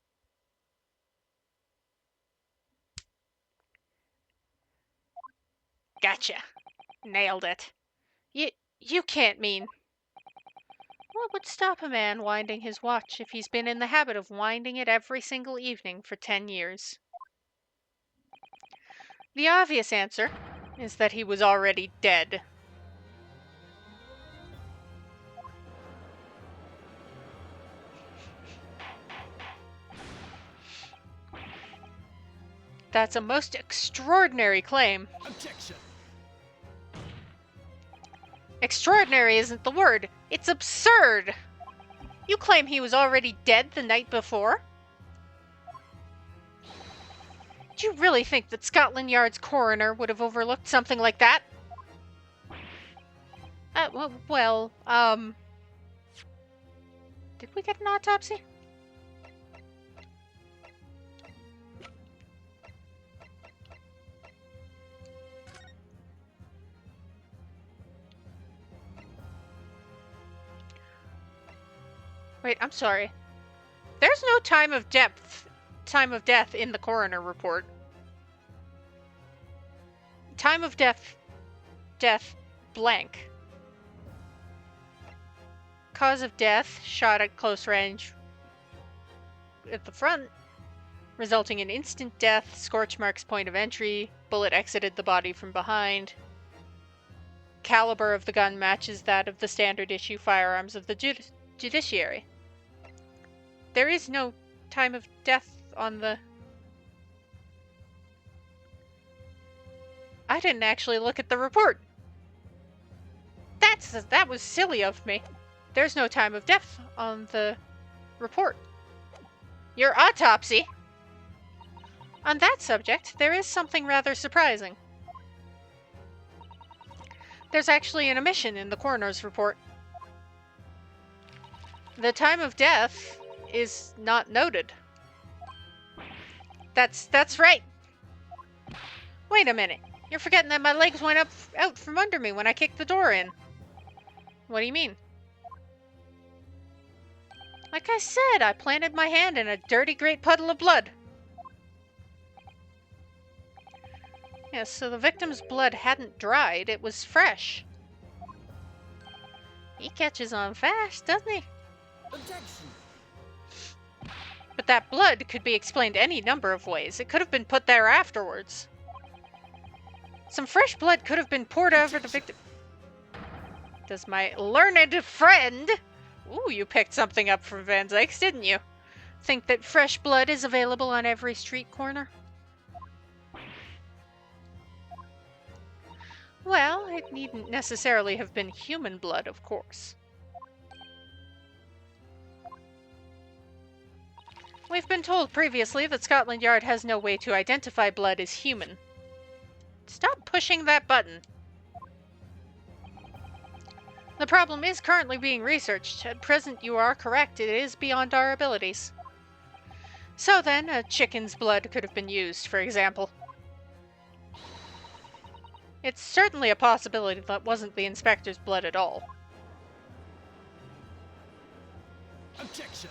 S1: Gotcha. Nailed it. You can't mean... What would stop a man winding his watch if he's been in the habit of winding it every single evening for 10 years? The obvious answer is that he was already dead. That's a most extraordinary claim.
S2: Objection.
S1: Extraordinary isn't the word. It's absurd. You claim he was already dead the night before? Do you really think that Scotland Yard's coroner would have overlooked something like that? Did we get an autopsy? Wait, I'm sorry. There's no time of death in the coroner report. Time of death blank. Cause of death, shot at close range at the front, resulting in instant death, scorch marks point of entry, bullet exited the body from behind. Caliber of the gun matches that of the standard issue firearms of the judiciary. There is no time of death on the... I didn't actually look at the report. That was silly of me. There's no time of death on the report. Your autopsy? On that subject, there is something rather surprising. There's actually an omission in the coroner's report. The time of death is not noted. That's right. Wait a minute. You're forgetting that my legs went out from under me when I kicked the door in. What do you mean? Like I said, I planted my hand in a dirty great puddle of blood. Yes, so the victim's blood hadn't dried, it was fresh. He catches on fast, doesn't he?
S2: Objection.
S1: But that blood could be explained any number of ways. It could have been put there afterwards. Some fresh blood could have been poured over the victim. Does my learned friend... Ooh, you picked something up from Van Zyke's, didn't you? Think that fresh blood is available on every street corner? Well, it needn't necessarily have been human blood, of course. We've been told previously that Scotland Yard has no way to identify blood as human. Stop pushing that button. The problem is currently being researched. At present, you are correct. It is beyond our abilities. So then, a chicken's blood could have been used, for example. It's certainly a possibility that wasn't the inspector's blood at all.
S2: Objection.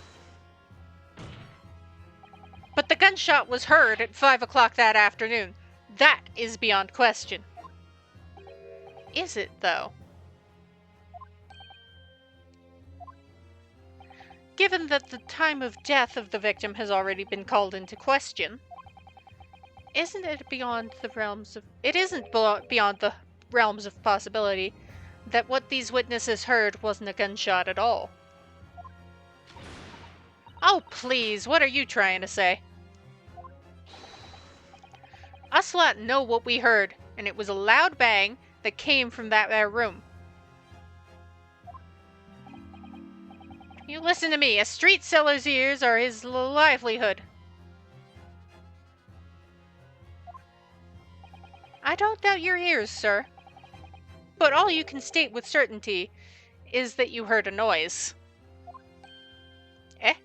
S1: But the gunshot was heard at 5 o'clock that afternoon. That is beyond question. Is it, though? Given that the time of death of the victim has already been called into question, isn't it beyond the realms of... It isn't beyond the realms of possibility that what these witnesses heard wasn't a gunshot at all. Oh, please, what are you trying to say? Us lot know what we heard, and it was a loud bang that came from that there room. You listen to me, a street seller's ears are his livelihood. I don't doubt your ears, sir. But all you can state with certainty is that you heard a noise. Eh?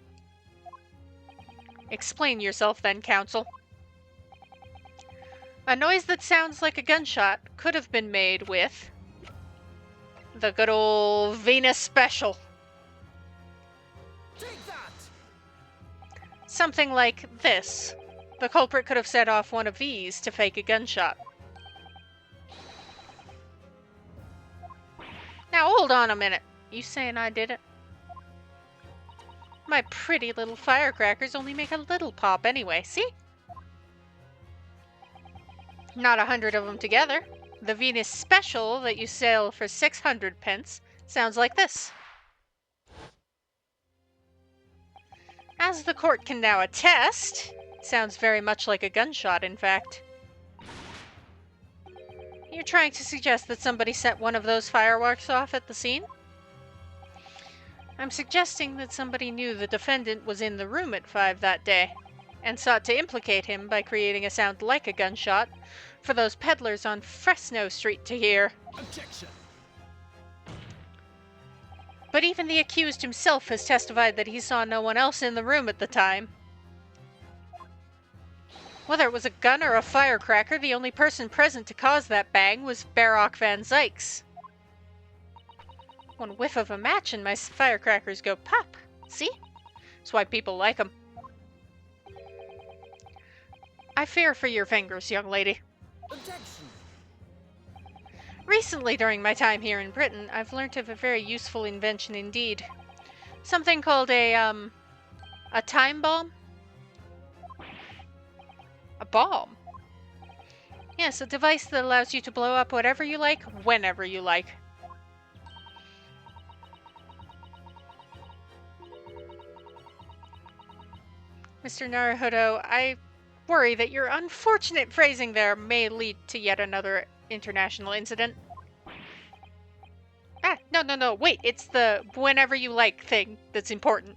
S1: Explain yourself then, counsel. A noise that sounds like a gunshot could have been made with the good old Venus Special.
S2: Take that.
S1: Something like this. The culprit could have set off one of these to fake a gunshot. Now hold on a minute. You saying I did it? My pretty little firecrackers only make a little pop anyway, see? Not 100 of them together. The Venus Special that you sell for 600 pence sounds like this. As the court can now attest, it sounds very much like a gunshot, in fact. You're trying to suggest that somebody set one of those fireworks off at the scene? I'm suggesting that somebody knew the defendant was in the room at 5 that day, and sought to implicate him by creating a sound like a gunshot for those peddlers on Fresno Street to hear.
S2: Objection.
S1: But even the accused himself has testified that he saw no one else in the room at the time. Whether it was a gun or a firecracker, the only person present to cause that bang was Baroque Van Zykes. One whiff of a match and my firecrackers go pop. See? That's why people like them. I fear for your fingers, young lady.
S2: Objection.
S1: Recently, during my time here in Britain, I've learnt of a very useful invention indeed. Something called a time bomb? A bomb? Yes, a device that allows you to blow up whatever you like, whenever you like. Mr. Naruhodo, I worry that your unfortunate phrasing there may lead to yet another international incident. Ah, no, wait, it's the whenever you like thing that's important.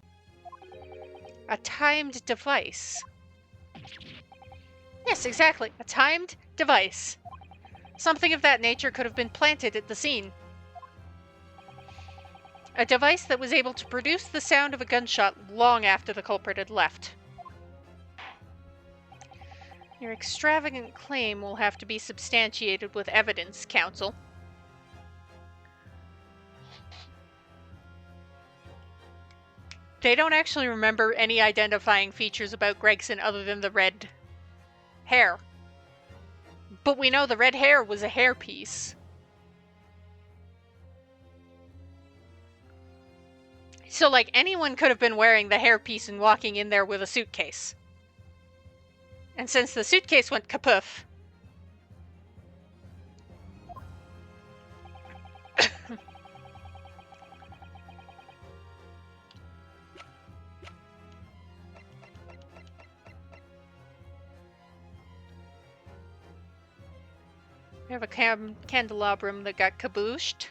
S1: A timed device. Yes, exactly, a timed device. Something of that nature could have been planted at the scene. A device that was able to produce the sound of a gunshot long after the culprit had left. Your extravagant claim will have to be substantiated with evidence, counsel. They don't actually remember any identifying features about Gregson other than the red hair. But we know the red hair was a hairpiece. So, like, anyone could have been wearing the hairpiece and walking in there with a suitcase. And since the suitcase went kapoof... We have a candelabrum that got kabooshed.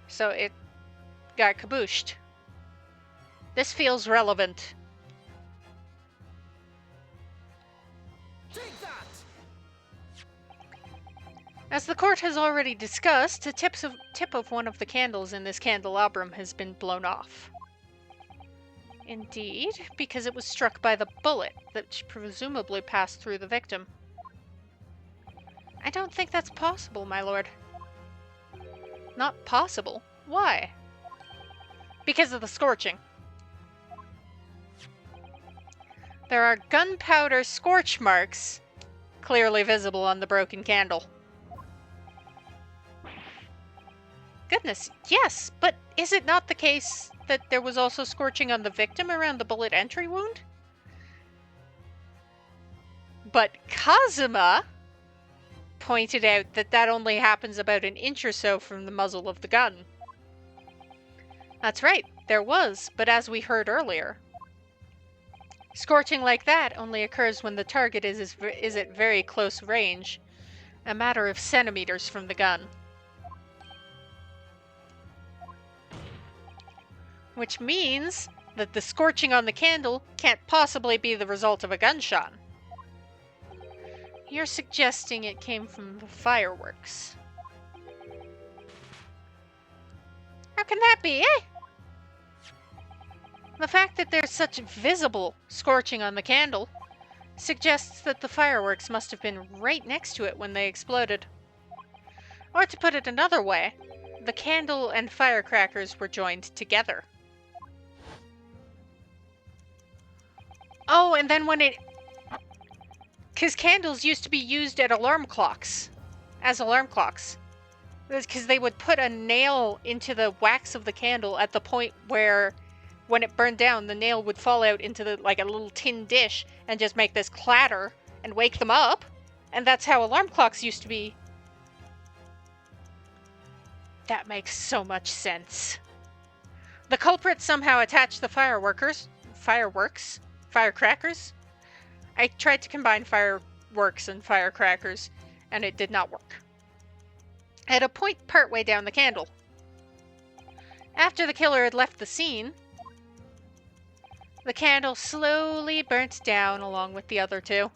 S1: So it got kabooshed. This feels relevant.
S2: Take that!
S1: As the court has already discussed, a tip of one of the candles in this candelabrum has been blown off. Indeed, because it was struck by the bullet that presumably passed through the victim. I don't think that's possible, my lord. Not possible? Why? Because of the scorching. There are gunpowder scorch marks clearly visible on the broken candle. Goodness, yes, but is it not the case that there was also scorching on the victim around the bullet entry wound? But Kazuma pointed out that that only happens about an inch or so from the muzzle of the gun. That's right, there was, but as we heard earlier, scorching like that only occurs when the target is at very close range, a matter of centimeters from the gun. Which means that the scorching on the candle can't possibly be the result of a gunshot. You're suggesting it came from the fireworks. How can that be, eh? The fact that there's such visible scorching on the candle suggests that the fireworks must have been right next to it when they exploded. Or to put it another way, the candle and firecrackers were joined together. Oh, and then when it... Because candles used to be used at alarm clocks. As alarm clocks. Because they would put a nail into the wax of the candle at the point where, when it burned down, the nail would fall out into the like a little tin dish and just make this clatter and wake them up. And that's how alarm clocks used to be. That makes so much sense. The culprit somehow attached the fireworks. I tried to combine fireworks and firecrackers, and it did not work. At a point partway down the candle. After the killer had left the scene, the candle slowly burnt down along with the other two,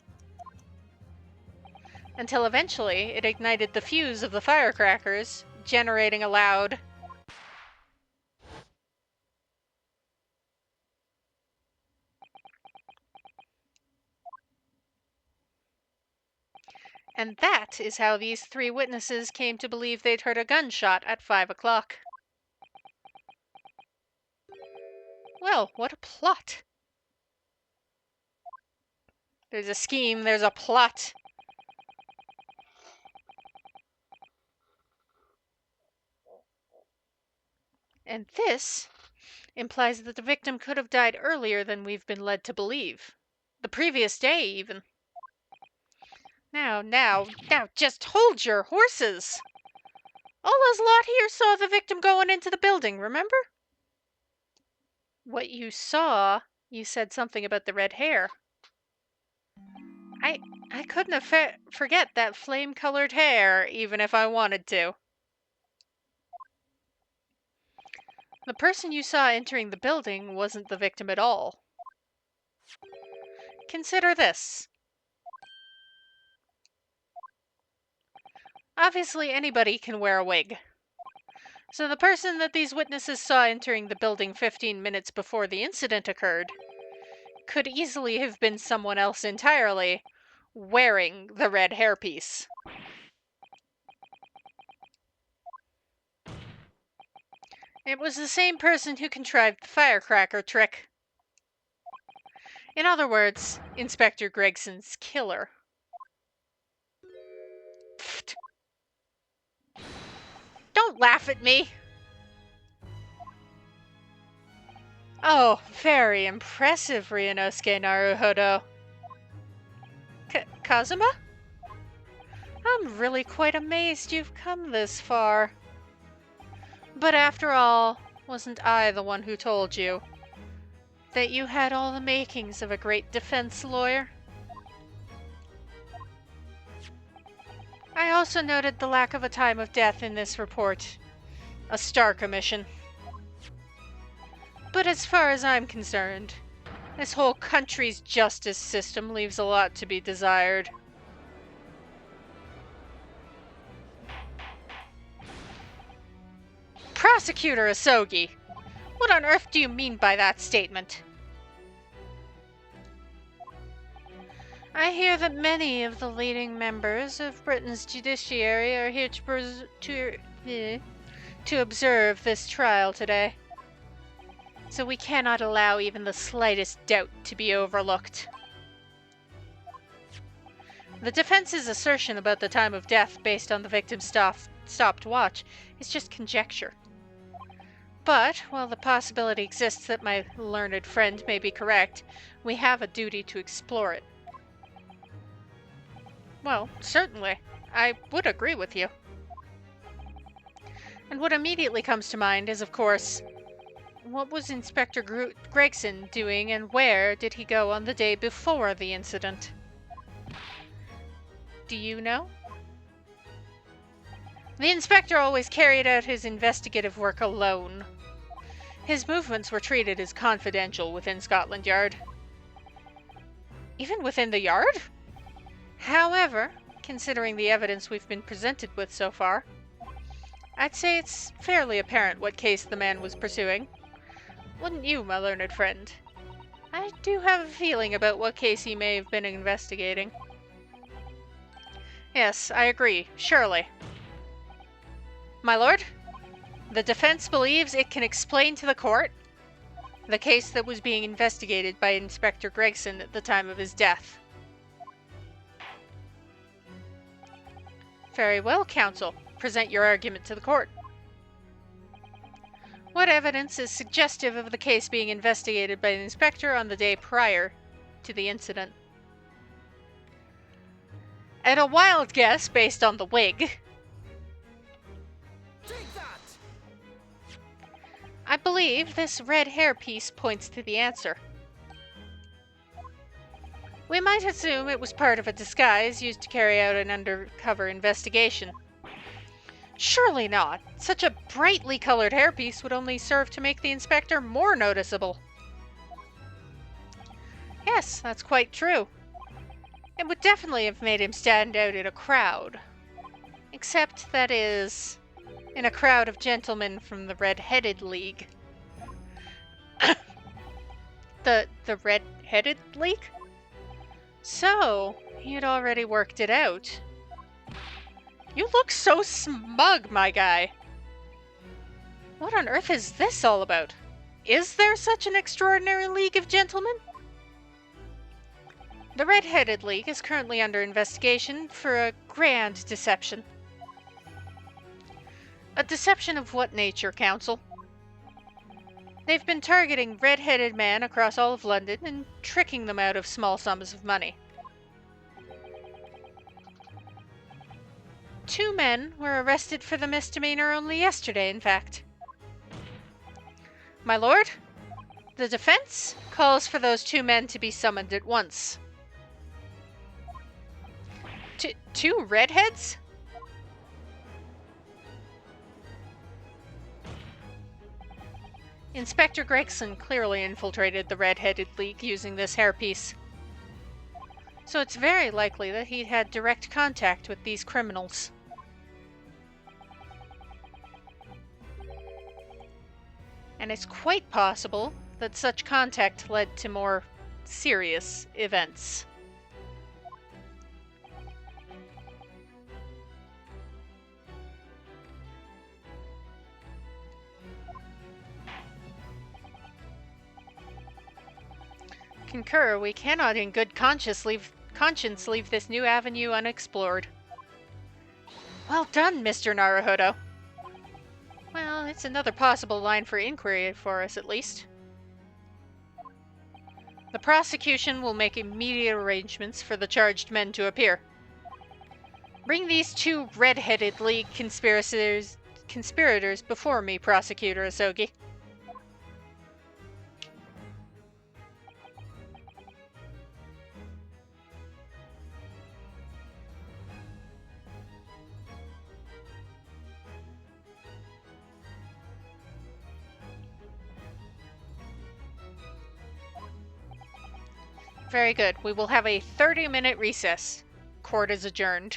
S1: until eventually it ignited the fuse of the firecrackers, generating a loud... And that is how these three witnesses came to believe they'd heard a gunshot at 5 o'clock. Well, what a plot. There's a scheme, there's a plot. And this implies that the victim could have died earlier than we've been led to believe. The previous day, even. Now, just hold your horses! All us lot here saw the victim going into the building, remember? What you saw, you said something about the red hair. I couldn't forget that flame-colored hair, even if I wanted to. The person you saw entering the building wasn't the victim at all. Consider this. Obviously, anybody can wear a wig. So the person that these witnesses saw entering the building 15 minutes before the incident occurred could easily have been someone else entirely wearing the red hairpiece. It was the same person who contrived the firecracker trick. In other words, Inspector Gregson's killer. Pfft. Don't laugh at me! Oh, very impressive, Ryunosuke Naruhodo. Kazuma? I'm really quite amazed you've come this far. But after all, wasn't I the one who told you that you had all the makings of a great defense lawyer? I also noted the lack of a time of death in this report. A stark omission. But as far as I'm concerned, this whole country's justice system leaves a lot to be desired. Prosecutor Asogi, what on earth do you mean by that statement? I hear that many of the leading members of Britain's judiciary are here to observe this trial today. So we cannot allow even the slightest doubt to be overlooked. The defense's assertion about the time of death based on the victim's stopped watch is just conjecture. But, while the possibility exists that my learned friend may be correct, we have a duty to explore it. Well, certainly. I would agree with you. And what immediately comes to mind is, of course, what was Inspector Gregson doing and where did he go on the day before the incident? Do you know? The inspector always carried out his investigative work alone. His movements were treated as confidential within Scotland Yard. Even within the Yard? However, considering the evidence we've been presented with so far, I'd say it's fairly apparent what case the man was pursuing. Wouldn't you, my learned friend? I do have a feeling about what case he may have been investigating. Yes, I agree, surely. My lord, the defense believes it can explain to the court the case that was being investigated by Inspector Gregson at the time of his death. Very well, counsel. Present your argument to the court. What evidence is suggestive of the case being investigated by the inspector on the day prior to the incident? At a wild guess based on the wig,
S2: Take that!
S1: I believe this red hairpiece points to the answer. We might assume it was part of a disguise used to carry out an undercover investigation. Surely not. Such a brightly colored hairpiece would only serve to make the inspector more noticeable. Yes, that's quite true. It would definitely have made him stand out in a crowd. Except, that is, in a crowd of gentlemen from the Red-Headed League. The Red-Headed League? So, he had already worked it out. You look so smug, my guy. What on earth is this all about? Is there such an extraordinary league of gentlemen? The Red-Headed League is currently under investigation for a grand deception. A deception of what nature, counsel? They've been targeting red-headed men across all of London and tricking them out of small sums of money. 2 men were arrested for the misdemeanor only yesterday, in fact. My lord, the defense calls for those 2 men to be summoned at once. 2 redheads? Inspector Gregson clearly infiltrated the Red-Headed League using this hairpiece. So it's very likely that he had direct contact with these criminals. and it's quite possible that such contact led to more serious events. Concur, we cannot in good conscience leave this new avenue unexplored. Well done, Mr. Naruhodo. Well, it's another possible line for inquiry for us, at least. The prosecution will make immediate arrangements for the charged men to appear. Bring these two red-headed League conspirators before me, Prosecutor Asogi. Very good. We will have a 30-minute recess. Court is adjourned.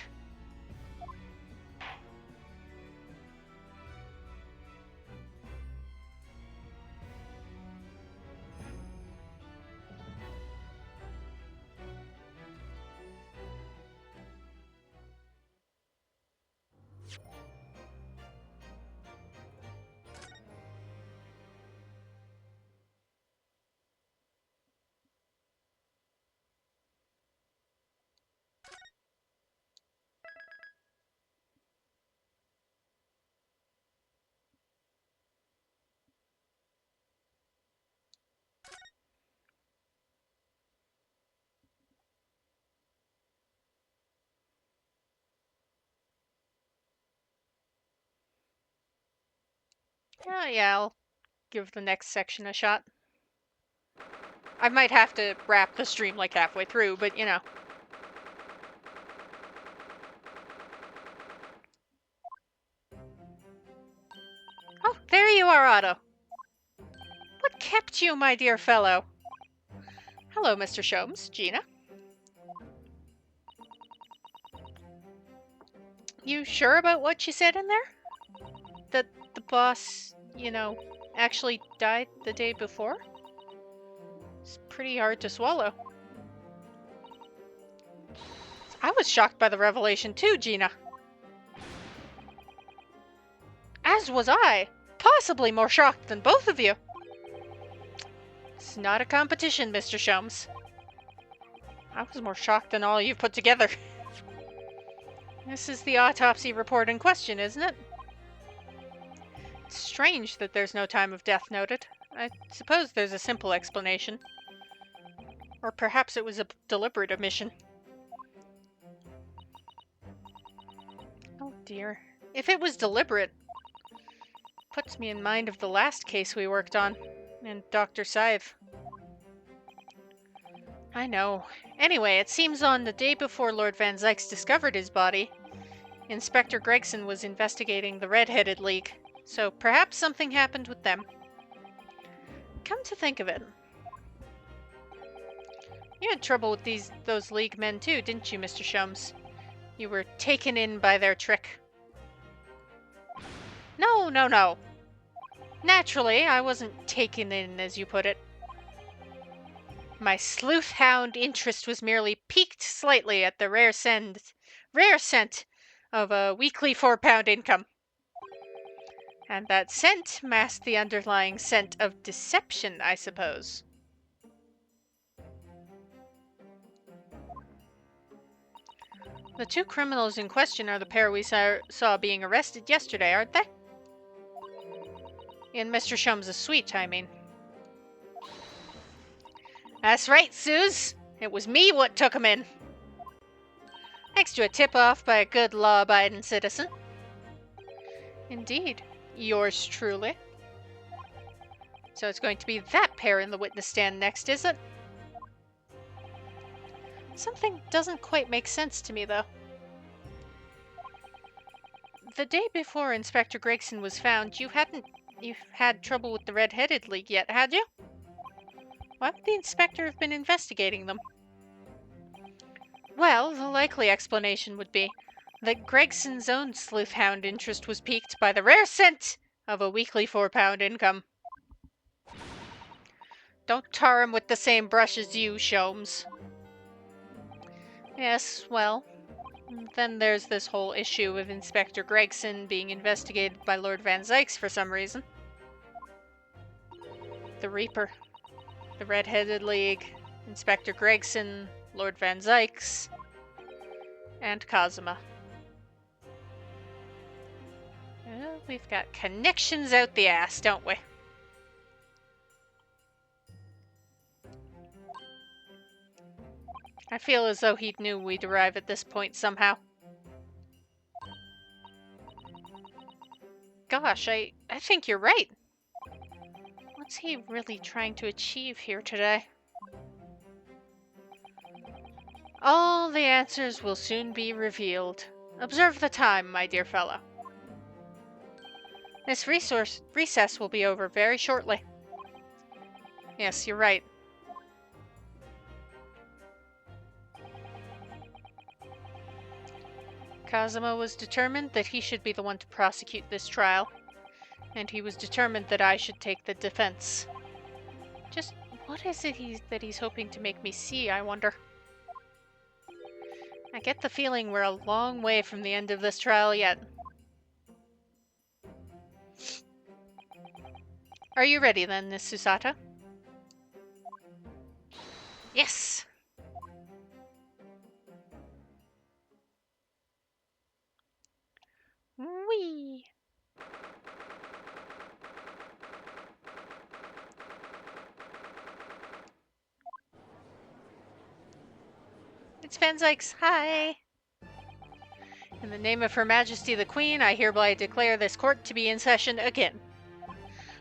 S1: Yeah, I'll give the next section a shot. I might have to wrap the stream like halfway through, but you know. Oh, there you are, Otto. What kept you, my dear fellow? Hello, Mr. Sholmes. Gina? You sure about what you said in there? That the boss, actually died the day before? It's pretty hard to swallow. I was shocked by the revelation too, Gina. As was I. Possibly more shocked than both of you. It's not a competition, Mr. Sholmes. I was more shocked than all you've put together. This is the autopsy report in question, isn't it? It's strange that there's no time of death noted. I suppose there's a simple explanation. Or perhaps it was a deliberate omission. Oh dear. If it was deliberate, puts me in mind of the last case we worked on, and Dr. Scythe. I know. Anyway, it seems on the day before Lord Van Zykes discovered his body, Inspector Gregson was investigating the Red-Headed League, so perhaps something happened with them. Come to think of it, you had trouble with those League men too, didn't you, Mr. Sholmes? You were taken in by their trick. No. Naturally, I wasn't taken in, as you put it. My sleuth hound interest was merely piqued slightly at the rare scent of a weekly £4 income. And that scent masked the underlying scent of deception, I suppose. The two criminals in question are the pair we saw being arrested yesterday, aren't they? In Mr. Sholmes' suite, I mean. That's right, Suze. It was me what took 'em in. Thanks to a tip-off by a good law-abiding citizen. Indeed. Yours truly. So it's going to be that pair in the witness stand next, is it? Something doesn't quite make sense to me, though. The day before Inspector Gregson was found, you've had trouble with the Red-Headed League yet, had you? Why would the inspector have been investigating them? Well, the likely explanation would be that Gregson's own sleuth hound interest was piqued by the rare scent of a weekly £4 income. Don't tar him with the same brush as you, Sholmes. Yes, well, then there's this whole issue of Inspector Gregson being investigated by Lord Van Zykes for some reason. The Reaper, the Red-Headed League, Inspector Gregson, Lord Van Zykes, and Kazuma. Well, we've got connections out the ass, don't we? I feel as though he knew we'd arrive at this point somehow. Gosh, I think you're right. What's he really trying to achieve here today? All the answers will soon be revealed. Observe the time, my dear fellow. This recess will be over very shortly. Yes, you're right. Kazuma was determined that he should be the one to prosecute this trial, and he was determined that I should take the defense. Just what is it that he's hoping to make me see, I wonder? I get the feeling we're a long way from the end of this trial yet. Are you ready then, Miss Susata? Yes! Whee! It's Van Zykes. Hi! In the name of Her Majesty the Queen, I hereby declare this court to be in session again.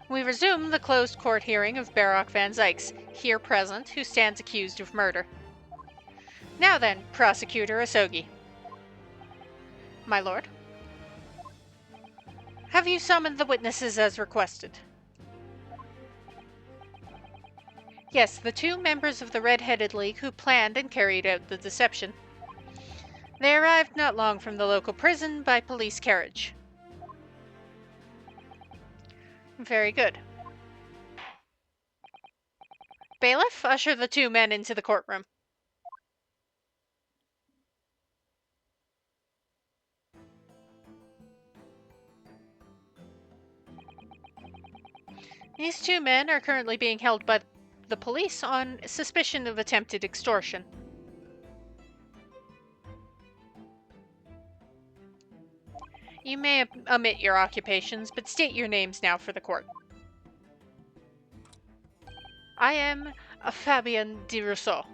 S1: We resume the closed court hearing of Baroque Van Zykes, here present, who stands accused of murder. Now then, Prosecutor Asogi. My lord? Have you summoned the witnesses as requested? Yes, the 2 members of the Red-Headed League who planned and carried out the deception. They arrived not long from the local prison by police carriage. Very good. Bailiff, usher the 2 men into the courtroom. These 2 men are currently being held by the police on suspicion of attempted extortion. You may omit your occupations, but state your names now for the court. I am a Fabien de Rousseau,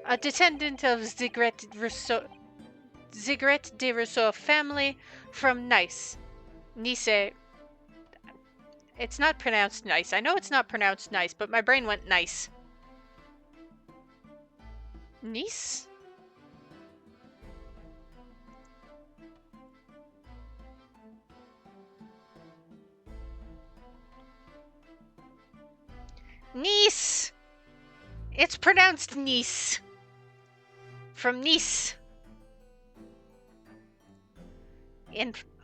S1: a descendant of Zigret de Rousseau family from Nice. Nice. It's not pronounced nice. I know it's not pronounced nice, but my brain went nice. Nice? Nice! It's pronounced Nice. From Nice.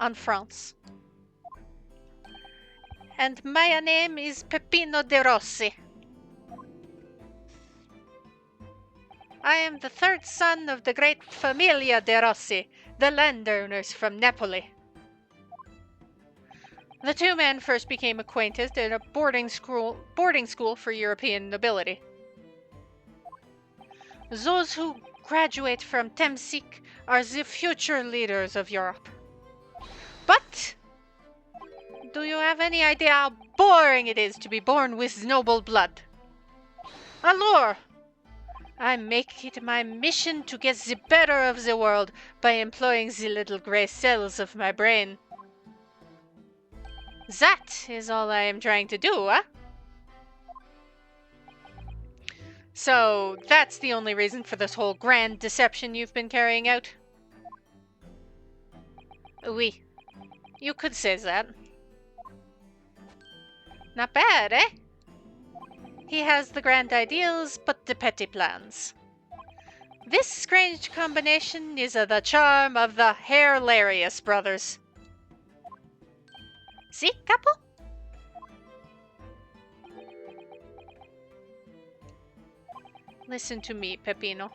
S1: On France. And my name is Peppino de Rossi. I am the 3rd son of the great Familia de Rossi, the landowners from Napoli. The 2 men first became acquainted in a boarding school for European nobility. Those who graduate from Temsik are the future leaders of Europe. But do you have any idea how boring it is to be born with noble blood? Alors, I make it my mission to get the better of the world by employing the little grey cells of my brain. That is all I am trying to do, huh? So, that's the only reason for this whole grand deception you've been carrying out? Oui. You could say that. Not bad, eh? He has the grand ideals, but the petty plans. This strange combination is the charm of the Hilarious brothers. See, Capo? Listen to me, Peppino.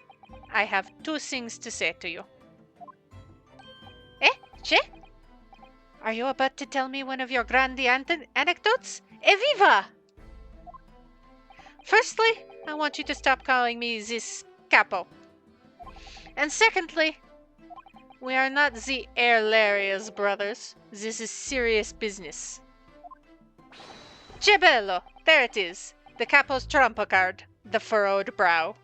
S1: I have two things to say to you. Eh? Che? Are you about to tell me one of your grandi anecdotes? Evviva! Firstly, I want you to stop calling me this capo. And secondly, we are not the Airlarias brothers. This is serious business. Che bello! There it is. The capo's trumpa card. The furrowed brow.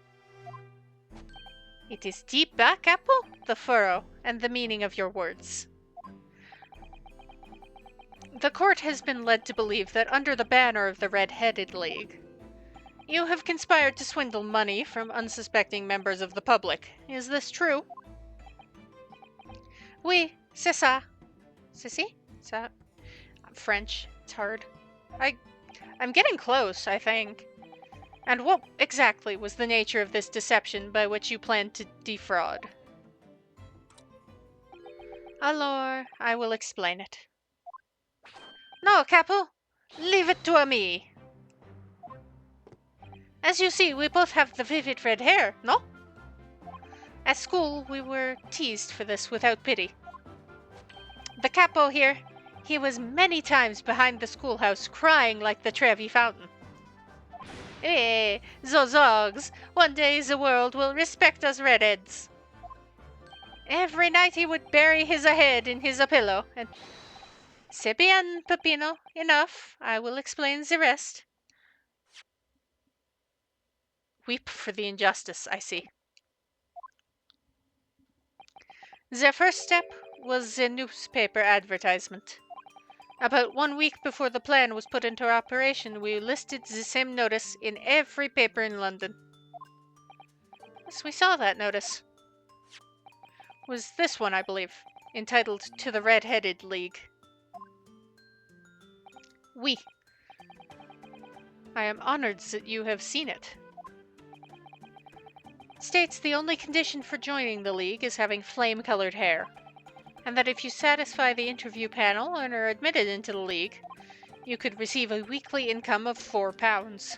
S1: It is deep back, Capo? The furrow, and the meaning of your words. The court has been led to believe that under the banner of the Red-Headed League, you have conspired to swindle money from unsuspecting members of the public. Is this true? Oui, c'est ça. C'est ça? French. It's hard. I'm getting close, I think. And what exactly was the nature of this deception by which you planned to defraud? Alors, I will explain it. No, Capo, leave it to me. As you see, we both have the vivid red hair, no? At school, we were teased for this without pity. The Capo here, he was many times behind the schoolhouse crying like the Trevi fountain. Eh, those dogs, one day the world will respect us redheads. Every night he would bury his head in his pillow, and... C'est bien, Peppino, enough, I will explain the rest. Weep for the injustice, I see. The first step was the newspaper advertisement. About 1 week before the plan was put into operation, we listed the same notice in every paper in London. Yes, we saw that notice. It was this one, I believe, entitled To the Red-Headed League. Oui. I am honored that you have seen it. It states the only condition for joining the League is having flame-colored hair, and that if you satisfy the interview panel and are admitted into the League, you could receive a weekly income of £4.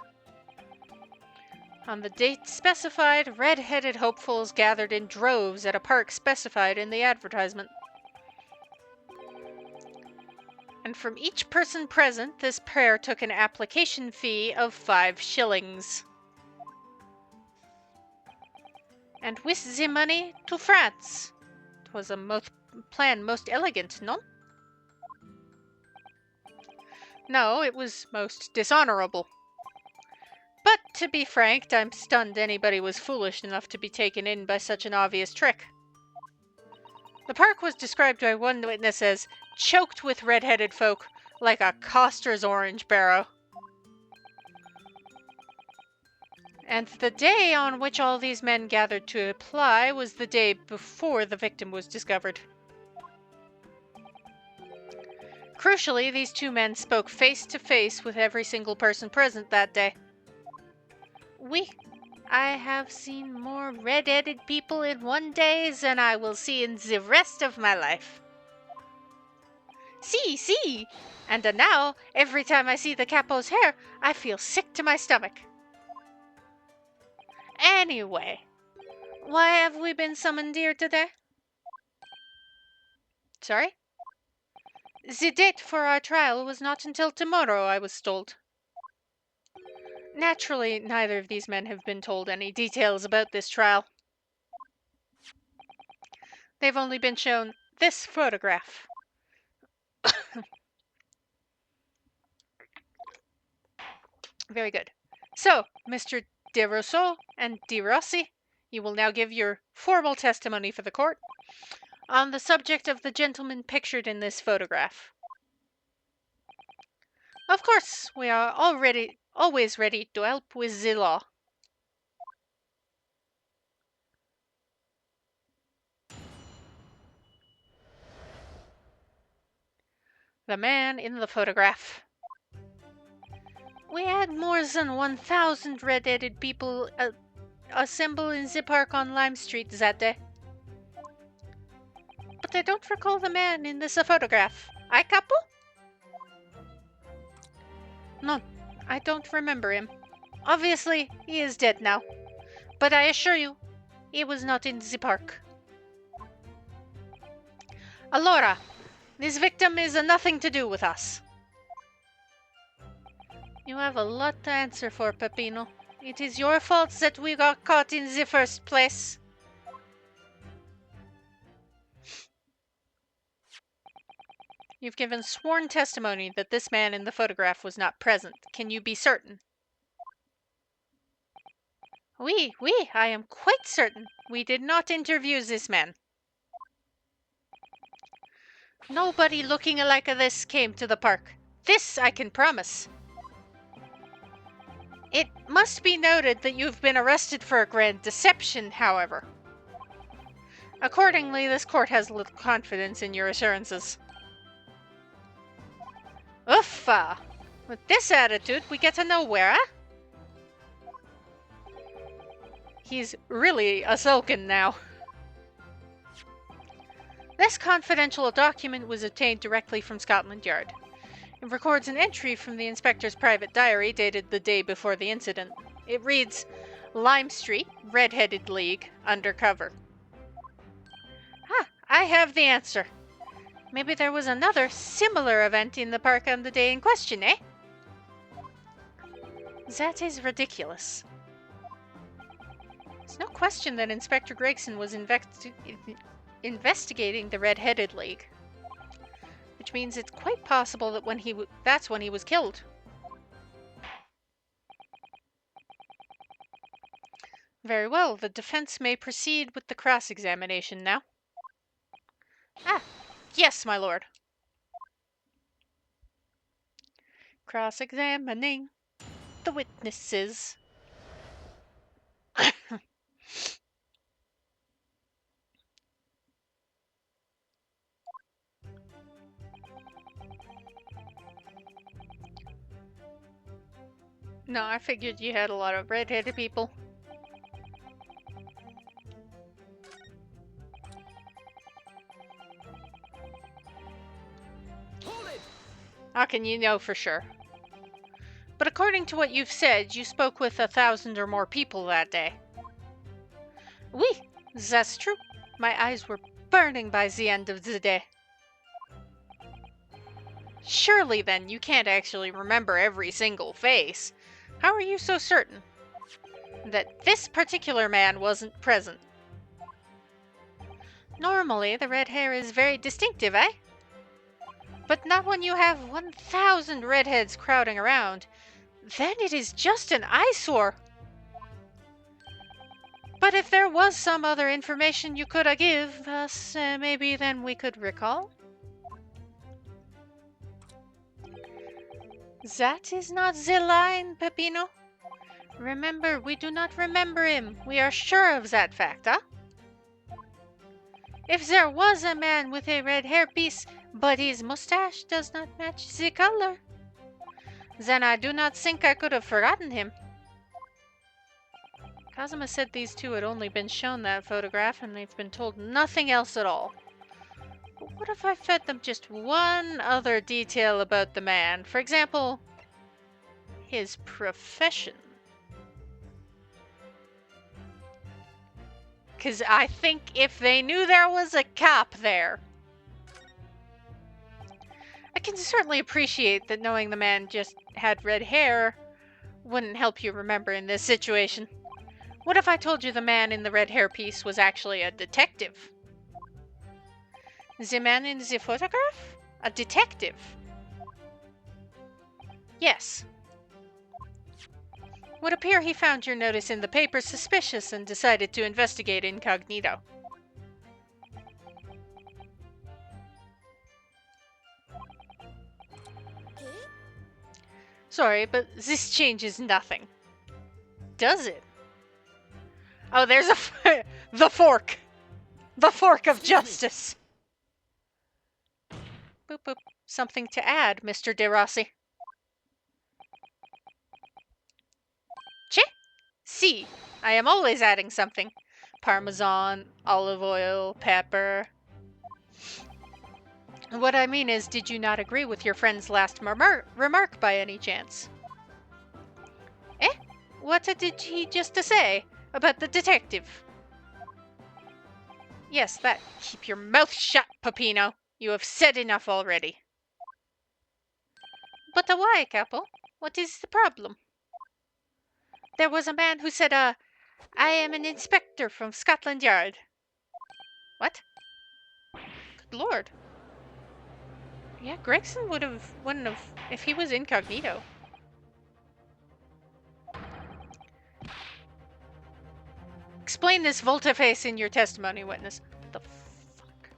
S1: On the date specified, red-headed hopefuls gathered in droves at a park specified in the advertisement. And from each person present, this pair took an application fee of 5 shillings. And with the money, to France. 'Twas a plan most elegant, no? No, it was most dishonorable. But, to be frank, I'm stunned anybody was foolish enough to be taken in by such an obvious trick. The park was described by one witness as choked with red-headed folk, like a coster's orange barrow. And the day on which all these men gathered to apply was the day before the victim was discovered. Crucially, these two men spoke face to face with every single person present that day. Oui, I have seen more red-headed people in one day than I will see in the rest of my life. See, and now, every time I see the Capo's hair, I feel sick to my stomach. Anyway, why have we been summoned here today? Sorry? The date for our trial was not until tomorrow, I was told. Naturally, neither of these men have been told any details about this trial. They've only been shown this photograph. Very good. So, Mr. De Rousseau and De Rossi, you will now give your formal testimony for the court on the subject of the gentleman pictured in this photograph. Of course, we are always ready to help with the law. The man in the photograph. We had more than 1,000 red-headed people assemble in the park on Lime Street that day. But I don't recall the man in this photograph. I Capo? No, I don't remember him. Obviously, he is dead now. but I assure you, it was not in the park. Alora, this victim is nothing to do with us. You have a lot to answer for, Peppino. It is your fault that we got caught in the first place. You've given sworn testimony that this man in the photograph was not present. Can you be certain? Oui, I am quite certain. We did not interview this man. Nobody looking like this came to the park. This I can promise. It must be noted that you've been arrested for a grand deception, however. Accordingly, this court has little confidence in your assurances. Uffa! With this attitude, we get to nowhere, huh? He's really a sulkin now. This confidential document was obtained directly from Scotland Yard. It records an entry from the inspector's private diary dated the day before the incident. It reads, Lime Street, Red-Headed League, undercover. I have the answer. Maybe there was another similar event in the park on the day in question, eh? That is ridiculous. There's no question that Inspector Gregson was investigating the Red-Headed League, which means it's quite possible that that's when he was killed. Very well, the defense may proceed with the cross-examination now. Yes, my lord. Cross-examining the witnesses. No, I figured you had a lot of red-headed people.
S2: Hold it!
S1: How can you know for sure? But according to what you've said, you spoke with 1,000 or more people that day. Oui, that's true. My eyes were burning by the end of the day. Surely then you can't actually remember every single face. How are you so certain that this particular man wasn't present? Normally, the red hair is very distinctive, eh? But not when you have 1,000 redheads crowding around. Then it is just an eyesore. But if there was some other information you could give us, maybe then we could recall? That is not the line, Peppino. Remember, we do not remember him. We are sure of that fact, huh? If there was a man with a red hairpiece, but his mustache does not match the color, then I do not think I could have forgotten him. Kazuma said these two had only been shown that photograph and they've been told nothing else at all. But what if I fed them just one other detail about the man? For example, his profession. Because I think if they knew there was a cop there... I can certainly appreciate that knowing the man just had red hair wouldn't help you remember in this situation. What if I told you the man in the red hairpiece was actually a detective? The man in the photograph? A detective? Yes. Would appear he found your notice in the paper suspicious and decided to investigate incognito. Sorry, but this changes nothing. Does it? Oh, there's the fork! The fork of justice! Boop boop. Something to add, Mr. De Rossi. Che? Si. I am always adding something. Parmesan, olive oil, pepper. What I mean is, did you not agree with your friend's last remark by any chance? Eh? What did he just say? about the detective. Yes, that. Keep your mouth shut, Peppino. You have said enough already. But why, Capo? What is the problem? There was a man who said, I am an inspector from Scotland Yard. What? Good lord. Yeah, Gregson wouldn't have, if he was incognito. Explain this volte-face in your testimony, witness. What the fuck?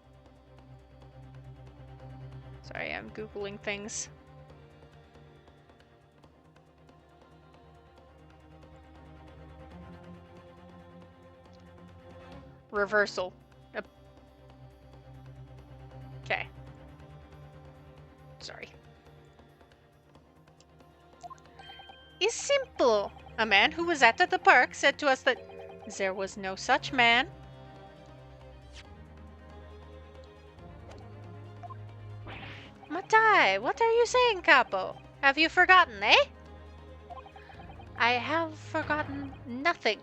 S1: Sorry, I'm Googling things. Reversal. Okay. Sorry. Is simple. A man who was at the park said to us that there was no such man. Matai, what are you saying, Capo? Have you forgotten, eh? I have forgotten nothing.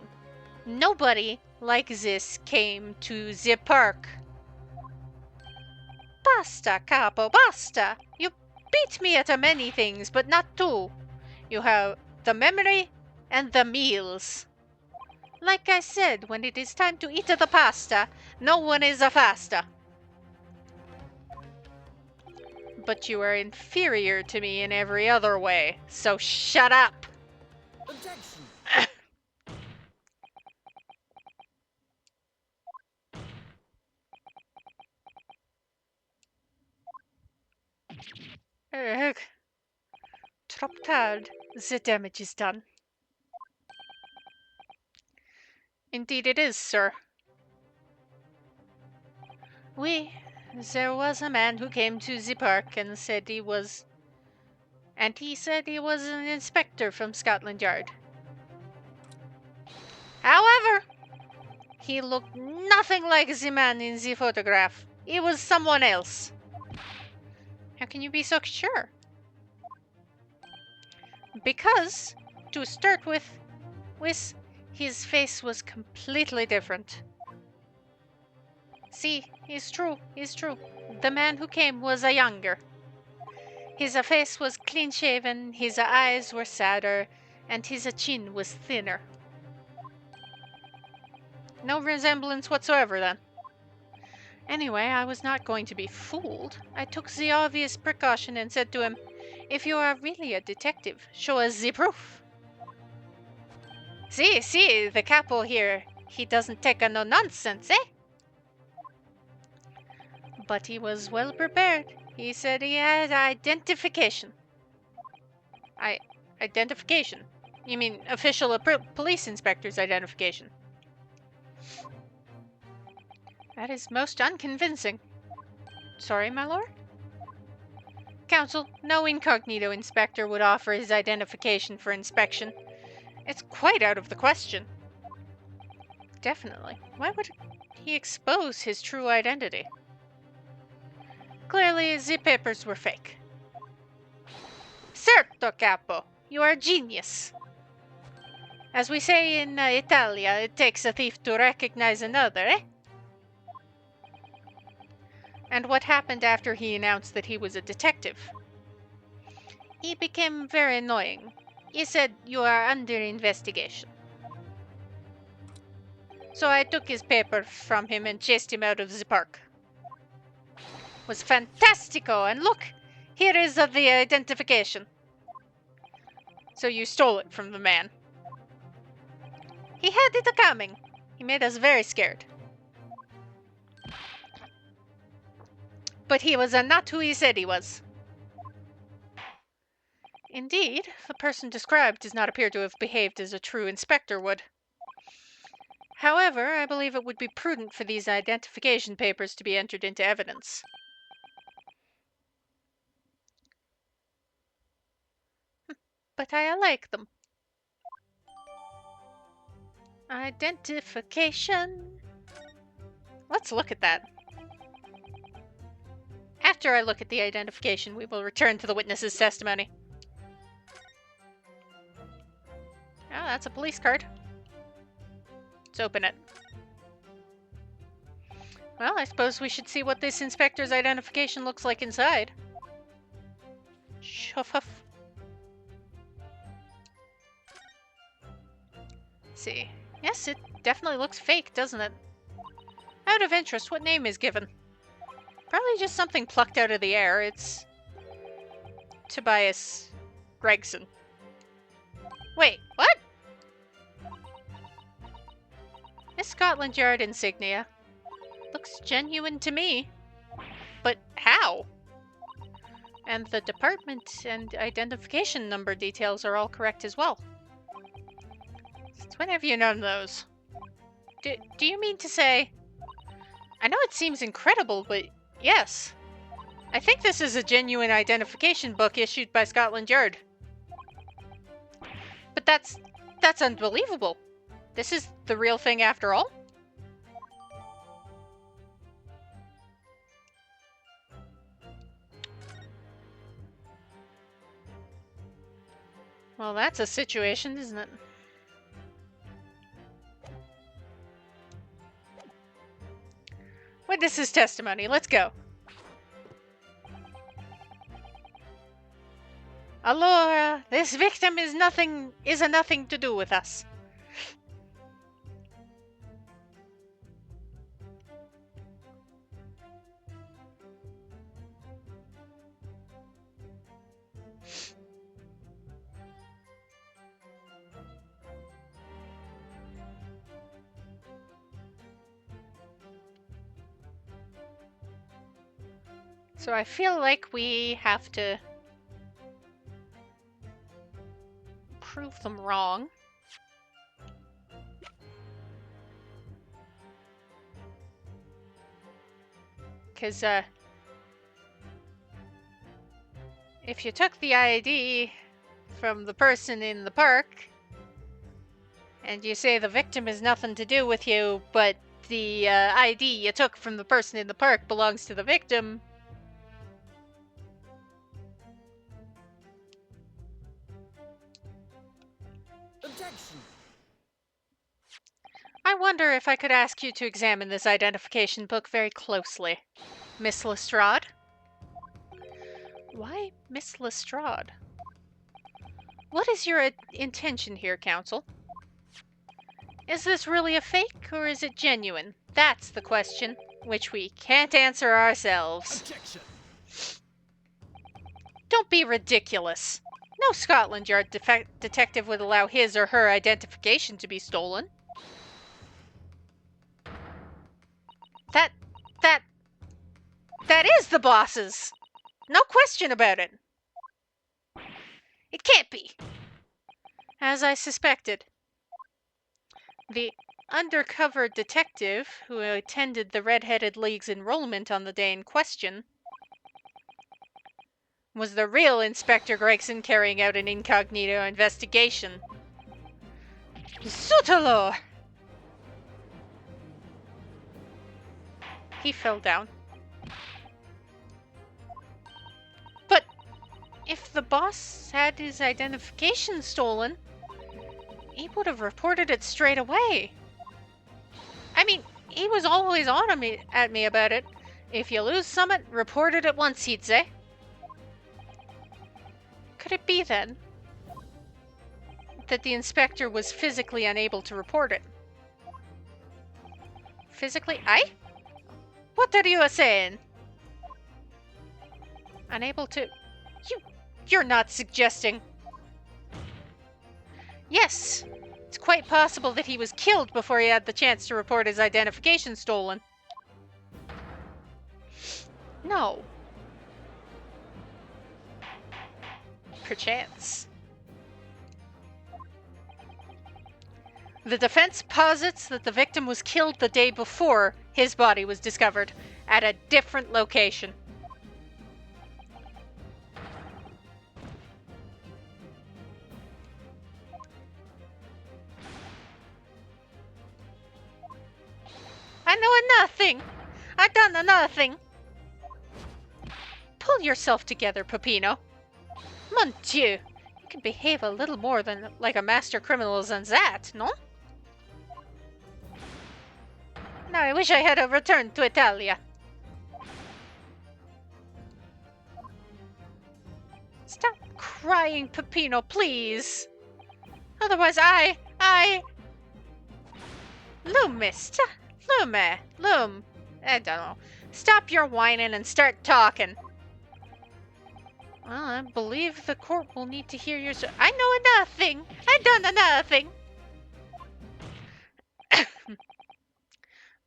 S1: Nobody like this came to the park. Basta, Capo, basta! You beat me at many things, but not two. You have the memory and the meals. Like I said, when it is time to eat the pasta, no one is a faster. But you are inferior to me in every other way, so shut up!
S2: Objection!
S1: Trop-tard, the damage is done. Indeed it is, sir. There was a man who came to the park and said he was... And he said he was an inspector from Scotland Yard. However, he looked nothing like the man in the photograph. He was someone else. How can you be so sure? Because, to start with, his face was completely different. See, it's true. The man who came was a younger. His face was clean-shaven, his eyes were sadder, and his chin was thinner. No resemblance whatsoever, then. Anyway, I was not going to be fooled. I took the obvious precaution and said to him, if you are really a detective, show us the proof. See, the capo here, he doesn't take no nonsense, eh? But he was well prepared. He said he had identification. Identification? You mean official police inspector's identification? That is most unconvincing. Sorry, my lord? Counsel, no incognito inspector would offer his identification for inspection. It's quite out of the question. Definitely. Why would he expose his true identity? Clearly, the papers were fake. Certo, capo. You are a genius. As we say in Italia, it takes a thief to recognize another, eh? And what happened after he announced that he was a detective? He became very annoying. He said, you are under investigation. So I took his paper from him and chased him out of the park. It was fantastico, and look, here is the identification. So you stole it from the man. He had it coming. He made us very scared. But he was not who he said he was. Indeed, the person described does not appear to have behaved as a true inspector would. However, I believe it would be prudent for these identification papers to be entered into evidence. But I like them. Identification. Let's look at that. After I look at the identification, we will return to the witness's testimony. Oh, that's a police card. Let's open it. Well, I suppose we should see what this inspector's identification looks like inside. Shuff. See. Yes, it definitely looks fake, doesn't it? Out of interest, what name is given? Probably just something plucked out of the air. It's Tobias Gregson. Wait, what? This Scotland Yard insignia looks genuine to me. But how? And the department and identification number details are all correct as well. Since when have you known those? Do you mean to say... I know it seems incredible, but yes. I think this is a genuine identification book issued by Scotland Yard. But that's unbelievable. This is the real thing after all? Well, that's a situation, isn't it? Witness's testimony. Let's go. Allora, this victim is a nothing to do with us. So I feel like we have to prove them wrong. Because, if you took the ID from the person in the park, and you say the victim has nothing to do with you, but the ID you took from the person in the park belongs to the victim...
S2: Objection.
S1: I wonder if I could ask you to examine this identification book very closely, Miss Lestrade. Why Miss Lestrade? What is your intention here, Counsel? Is this really a fake, or is it genuine? That's the question, which we can't answer ourselves.
S2: Objection.
S1: Don't be ridiculous. No Scotland Yard detective would allow his or her identification to be stolen. That is the boss's. No question about it. It can't be. As I suspected. The undercover detective who attended the Red-Headed League's enrollment on the day in question was the real Inspector Gregson carrying out an incognito investigation. Zutalo! He fell down. But if the boss had his identification stolen, he would have reported it straight away. I mean, he was always at me about it. If you lose something, report it at once, he'd say. Could it be, then, that the inspector was physically unable to report it? Physically? Aye? What are you saying? Unable to... You're not suggesting... Yes, it's quite possible that he was killed before he had the chance to report his identification stolen. No. Perchance. The defense posits that the victim was killed the day before his body was discovered, at a different location. I know nothing. I done nothing. Pull yourself together, Peppino. Mon Dieu, you can behave a little more than like a master criminal than that, no? Now I wish I had returned to Italia. Stop crying, Peppino, please. Otherwise Lume, I don't know. Stop your whining and start talking. Well, I believe the court will need to hear your... I know nothing. I done nothing.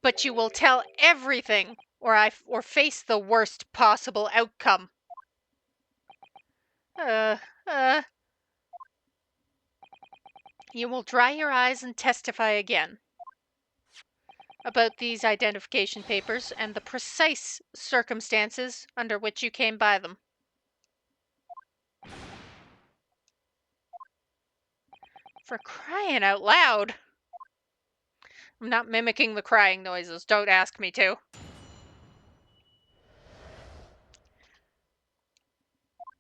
S1: But you will tell everything, or face the worst possible outcome. You will dry your eyes and testify again about these identification papers and the precise circumstances under which you came by them. For crying out loud! I'm not mimicking the crying noises. Don't ask me to.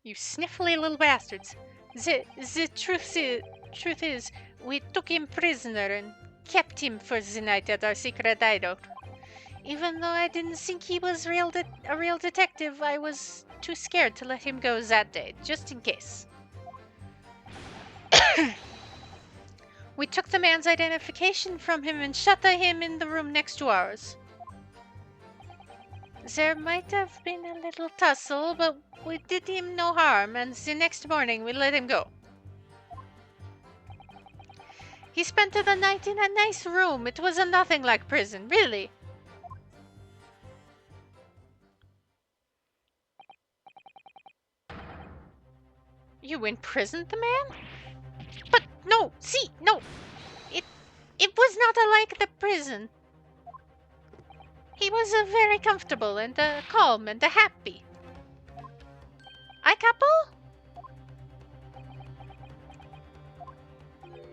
S1: You sniffly little bastards. The truth is, we took him prisoner and kept him for the night at our secret hideout. Even though I didn't think he was a real detective, I was too scared to let him go that day, just in case. We took the man's identification from him and shut him in the room next to ours. There might have been a little tussle, but we did him no harm, and the next morning we let him go. He spent the night in a nice room. It was nothing like prison, really. You imprisoned the man? But no, see, no. It was not like the prison. He was very comfortable and calm and happy. I couple?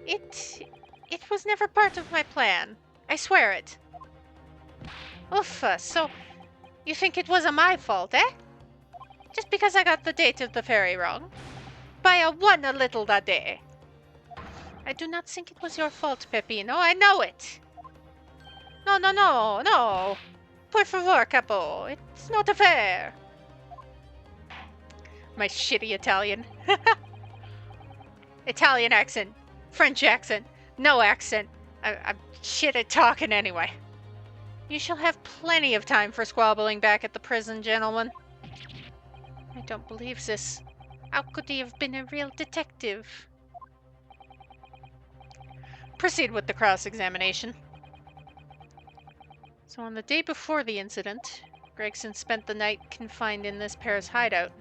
S1: It was never part of my plan. I swear it. Oof, so you think it was my fault, eh? Just because I got the date of the ferry wrong? By a little day. I do not think it was your fault, Peppino. I know it. No. Por favor, capo. It's not fair. My shitty Italian. Italian accent. French accent. No accent. I'm shit at talking anyway. You shall have plenty of time for squabbling back at the prison, gentlemen. I don't believe this. How could he have been a real detective? Proceed with the cross-examination. So on the day before the incident, Gregson spent the night confined in this pair's hideout.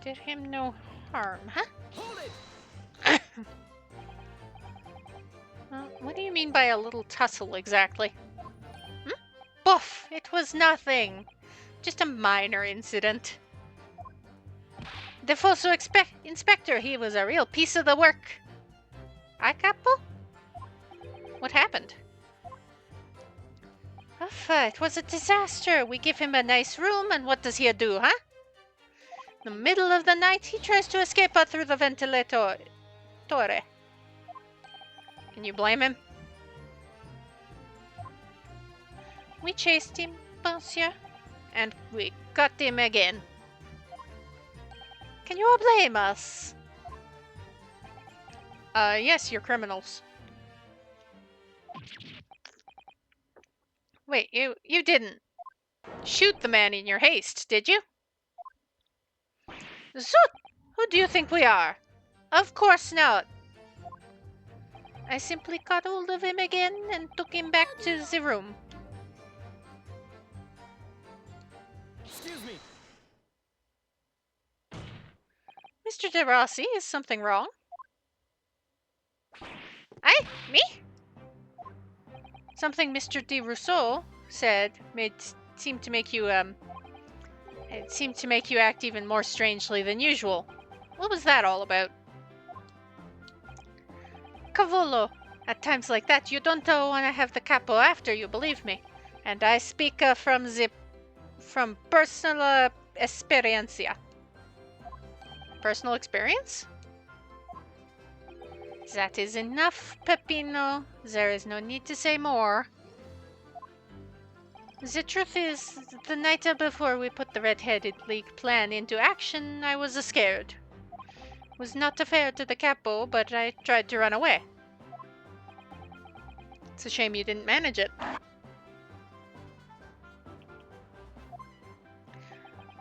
S1: Did him no harm, huh?
S2: Hold it!
S1: What do you mean by a little tussle, exactly? Boof! It was nothing. Just a minor incident. The Fosso Inspector, he was a real piece of the work. I capo? What happened? It was a disaster. We give him a nice room, and what does he do, huh? In the middle of the night, he tries to escape out through the ventilator. Can you blame him? We chased him, monsieur, and we got him again. Can you blame us? Yes, you're criminals. Wait, you didn't shoot the man in your haste, did you? Zoot! Who do you think we are? Of course not. I simply caught hold of him again and took him back to the room.
S2: Excuse me.
S1: Mr. De Rossi, is something wrong? Aye? Me? Something Mr. De Rousseau said seemed to make you, It seemed to make you act even more strangely than usual. What was that all about? Cavolo, at times like that, you don't want to have the capo after you, believe me. And I speak from personal experiencia. Personal experience? That is enough, Peppino. There is no need to say more. The truth is, the night before we put the Red-Headed League plan into action, I was scared. It was not fair to the capo, but I tried to run away. It's a shame you didn't manage it.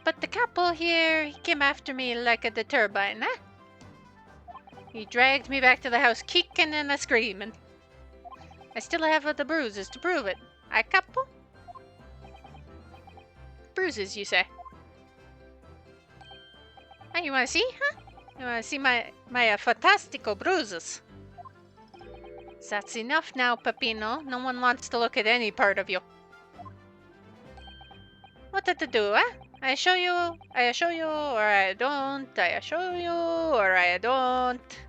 S1: But the capo here, he came after me like the turbine, eh? He dragged me back to the house kicking and screaming. I still have the bruises to prove it. I capo? Bruises, you say? Oh, you wanna see, huh? You wanna see my fantastico bruises? That's enough now, Peppino. No one wants to look at any part of you. What did it do, eh? I show you, or I don't. I show you, or I don't.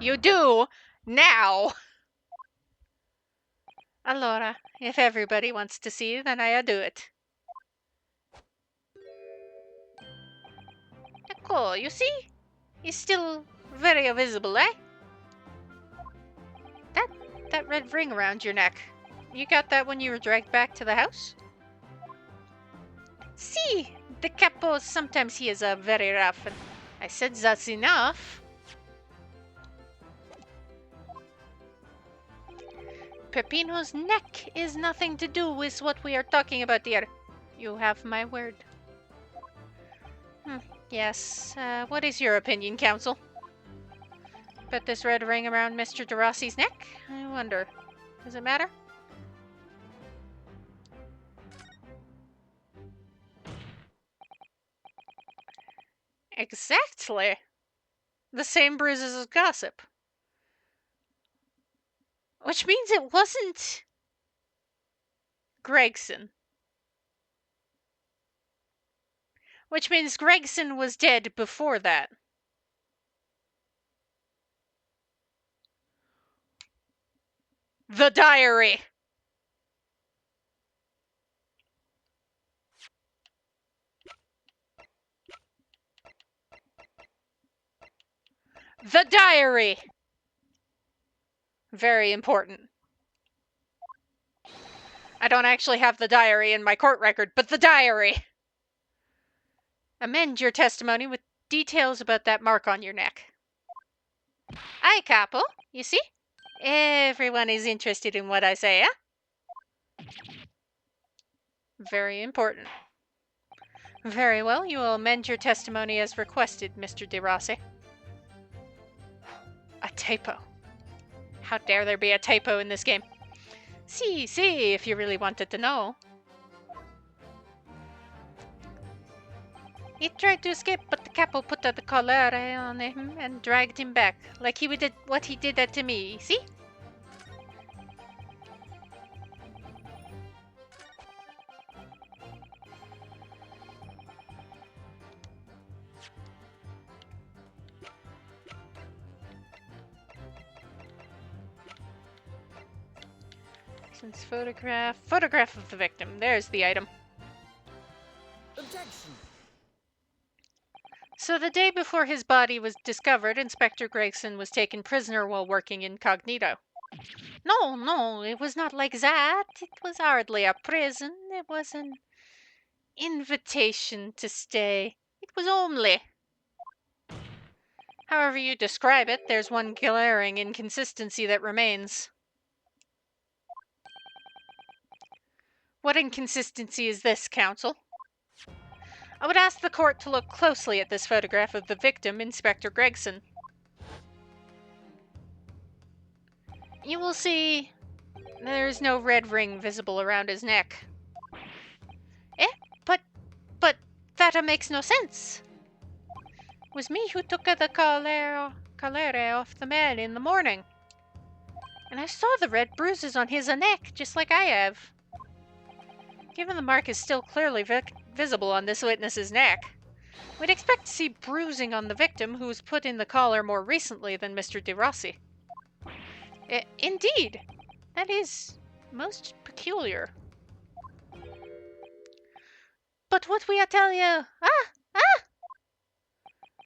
S1: You do! Now! Allora, if everybody wants to see, then I do it. Ecco, you see? He's still very visible, eh? That red ring around your neck. You got that when you were dragged back to the house? See, the capo, sometimes he is very rough, and I said that's enough. Peppino's neck is nothing to do with what we are talking about here. You have my word. Yes, what is your opinion, Counsel? Put this red ring around Mr. DeRossi's neck? I wonder. Does it matter? Exactly. The same bruises as gossip. Which means it wasn't Gregson. Which means Gregson was dead before that. The diary! The diary! Very important. I don't actually have the diary in my court record, but the diary! Amend your testimony with details about that mark on your neck. Aye, capo. You see? Everyone is interested in what I say, eh? Very important. Very well, you will amend your testimony as requested, Mr. De Rossi. A typo. How dare there be a typo in this game? See, if you really wanted to know. He tried to escape, but the capo put the collar on him and dragged him back, like he did what he did that to me, see? Since photograph of the victim. There's the item.
S2: Objection.
S1: So the day before his body was discovered, Inspector Gregson was taken prisoner while working incognito. No, it was not like that. It was hardly a prison. It was an invitation to stay. It was only. However you describe it, there's one glaring inconsistency that remains. What inconsistency is this, Counsel? I would ask the court to look closely at this photograph of the victim, Inspector Gregson. You will see there is no red ring visible around his neck. Eh? But that makes no sense. It was me who took the collar off the man in the morning. And I saw the red bruises on his neck, just like I have. Given the mark is still clearly visible on this witness's neck, we'd expect to see bruising on the victim who was put in the collar more recently than Mr. De Rossi. Indeed, that is most peculiar. But what we tell you,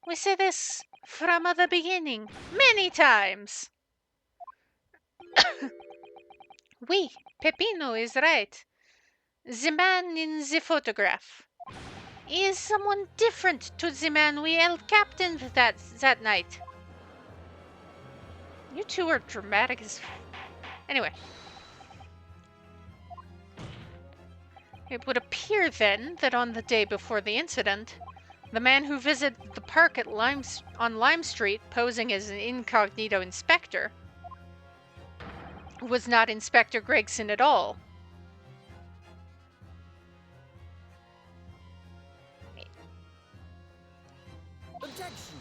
S1: we say this from the beginning, many times. Oui, Peppino is right. The man in the photograph is someone different to the man we held captain that night. You two are dramatic as... Anyway. It would appear then that on the day before the incident, the man who visited the park at on Lime Street posing as an incognito inspector was not Inspector Gregson at all.
S2: Objection.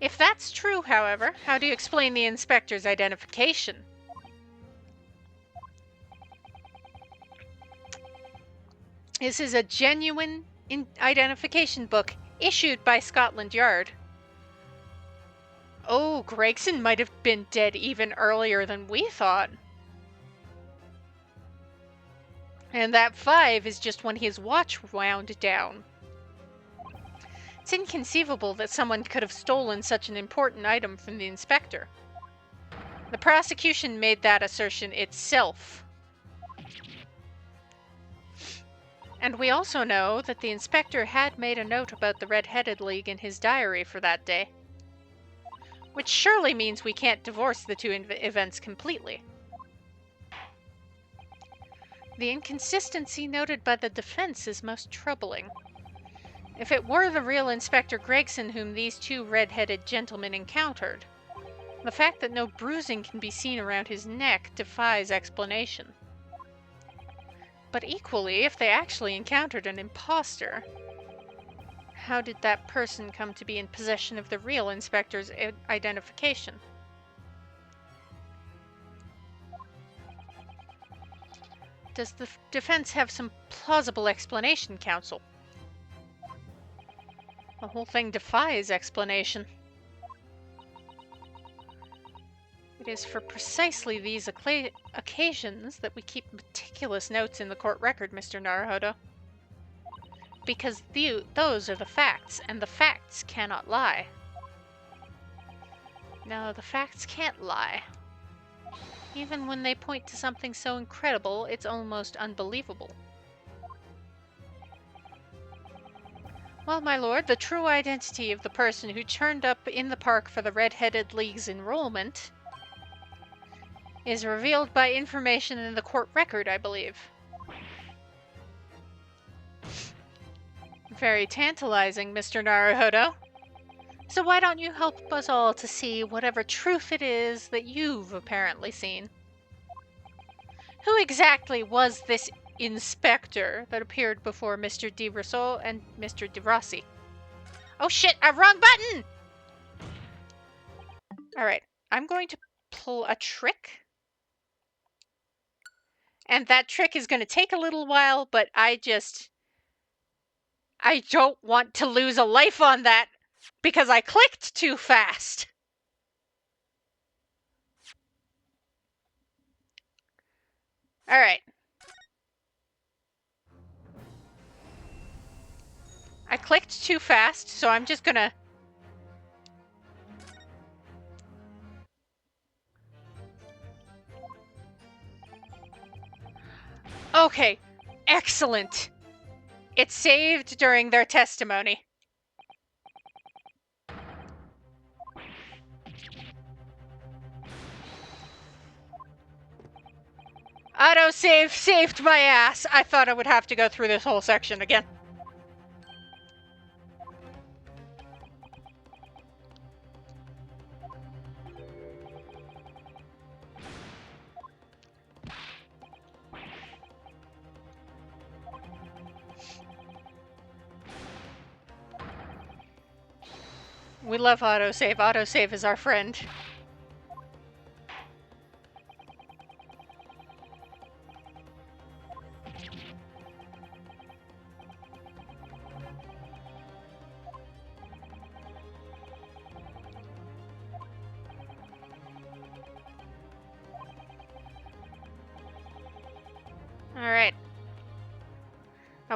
S1: If that's true, however, how do you explain the inspector's identification? This is a genuine identification book issued by Scotland Yard. Oh, Gregson might have been dead even earlier than we thought. And that 5 is just when his watch wound down. It's inconceivable that someone could have stolen such an important item from the inspector. The prosecution made that assertion itself. And we also know that the inspector had made a note about the Red-Headed League in his diary for that day. Which surely means we can't divorce the two events completely. The inconsistency noted by the defense is most troubling. If it were the real Inspector Gregson whom these two red-headed gentlemen encountered, the fact that no bruising can be seen around his neck defies explanation. But equally, if they actually encountered an imposter, how did that person come to be in possession of the real inspector's identification? Does the defense have some plausible explanation, counsel? The whole thing defies explanation. It is for precisely these occasions that we keep meticulous notes in the court record, Mr. Naruhodo. Because those are the facts, and the facts cannot lie. No, the facts can't lie. Even when they point to something so incredible, it's almost unbelievable. Well, my lord, the true identity of the person who turned up in the park for the Red-Headed League's enrollment is revealed by information in the court record, I believe. Very tantalizing, Mr. Naruhodo. So why don't you help us all to see whatever truth it is that you've apparently seen? Who exactly was this inspector that appeared before Mr. De Rousseau and Mr. De Rossi? Oh shit, wrong button! Alright, I'm going to pull a trick. And that trick is going to take a little while, but I don't want to lose a life on that because I clicked too fast. Alright. I clicked too fast, so I'm just gonna... Okay, excellent. It saved during their testimony. Autosave saved my ass. I thought I would have to go through this whole section again. We love autosave. Autosave is our friend. .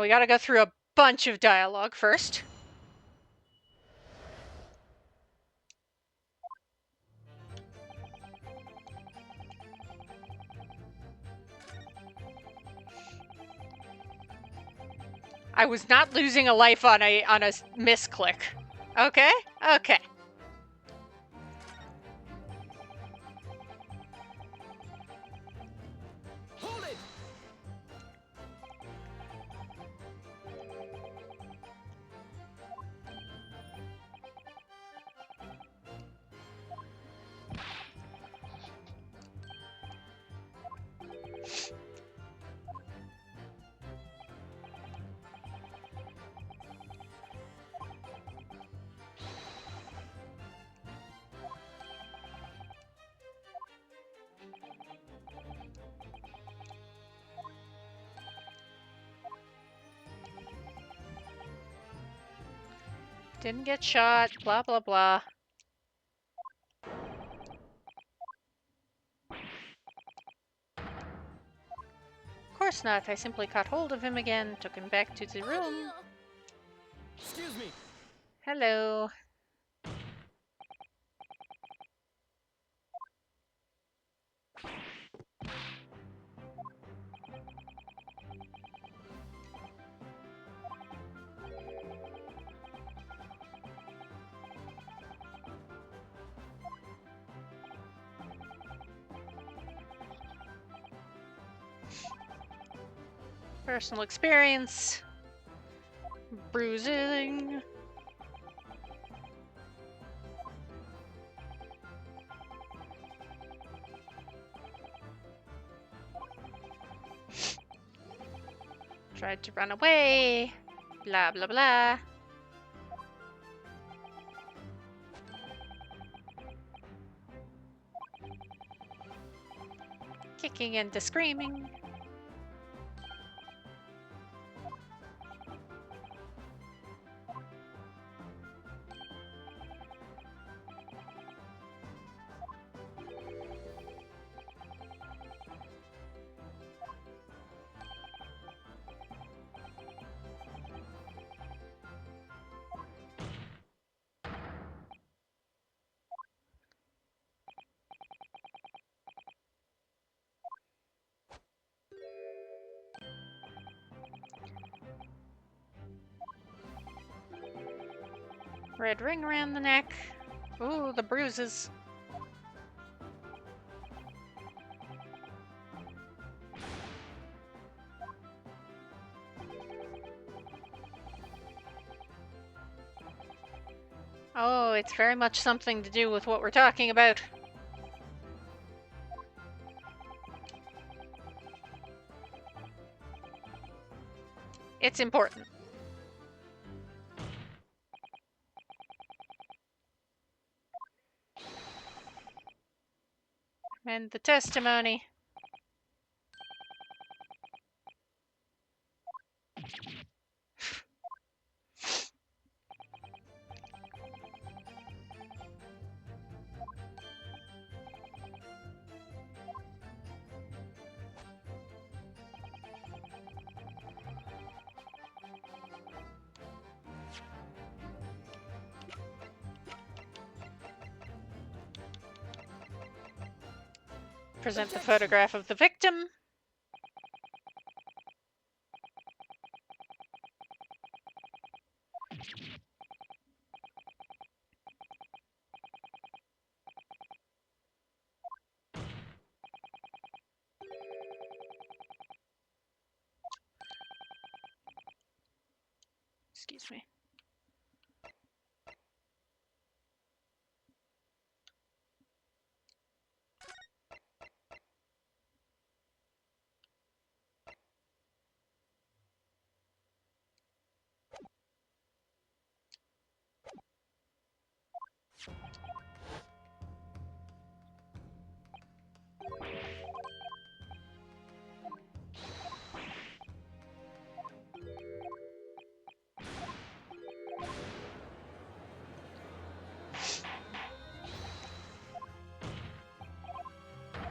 S1: we gotta go through a bunch of dialogue first. I was not losing a life on a misclick. Okay? Okay.
S2: Hold it!
S1: Didn't get shot, blah blah blah. Of course not. I simply caught hold of him again, took him back to the room.
S2: Excuse me.
S1: Hello. Personal experience. Bruising. Tried to run away. Blah blah blah. Kicking and screaming. Red ring around the neck. Ooh, the bruises. Oh, it's very much something to do with what we're talking about. It's important. And the testimony. Present the photograph of the victim. Excuse me.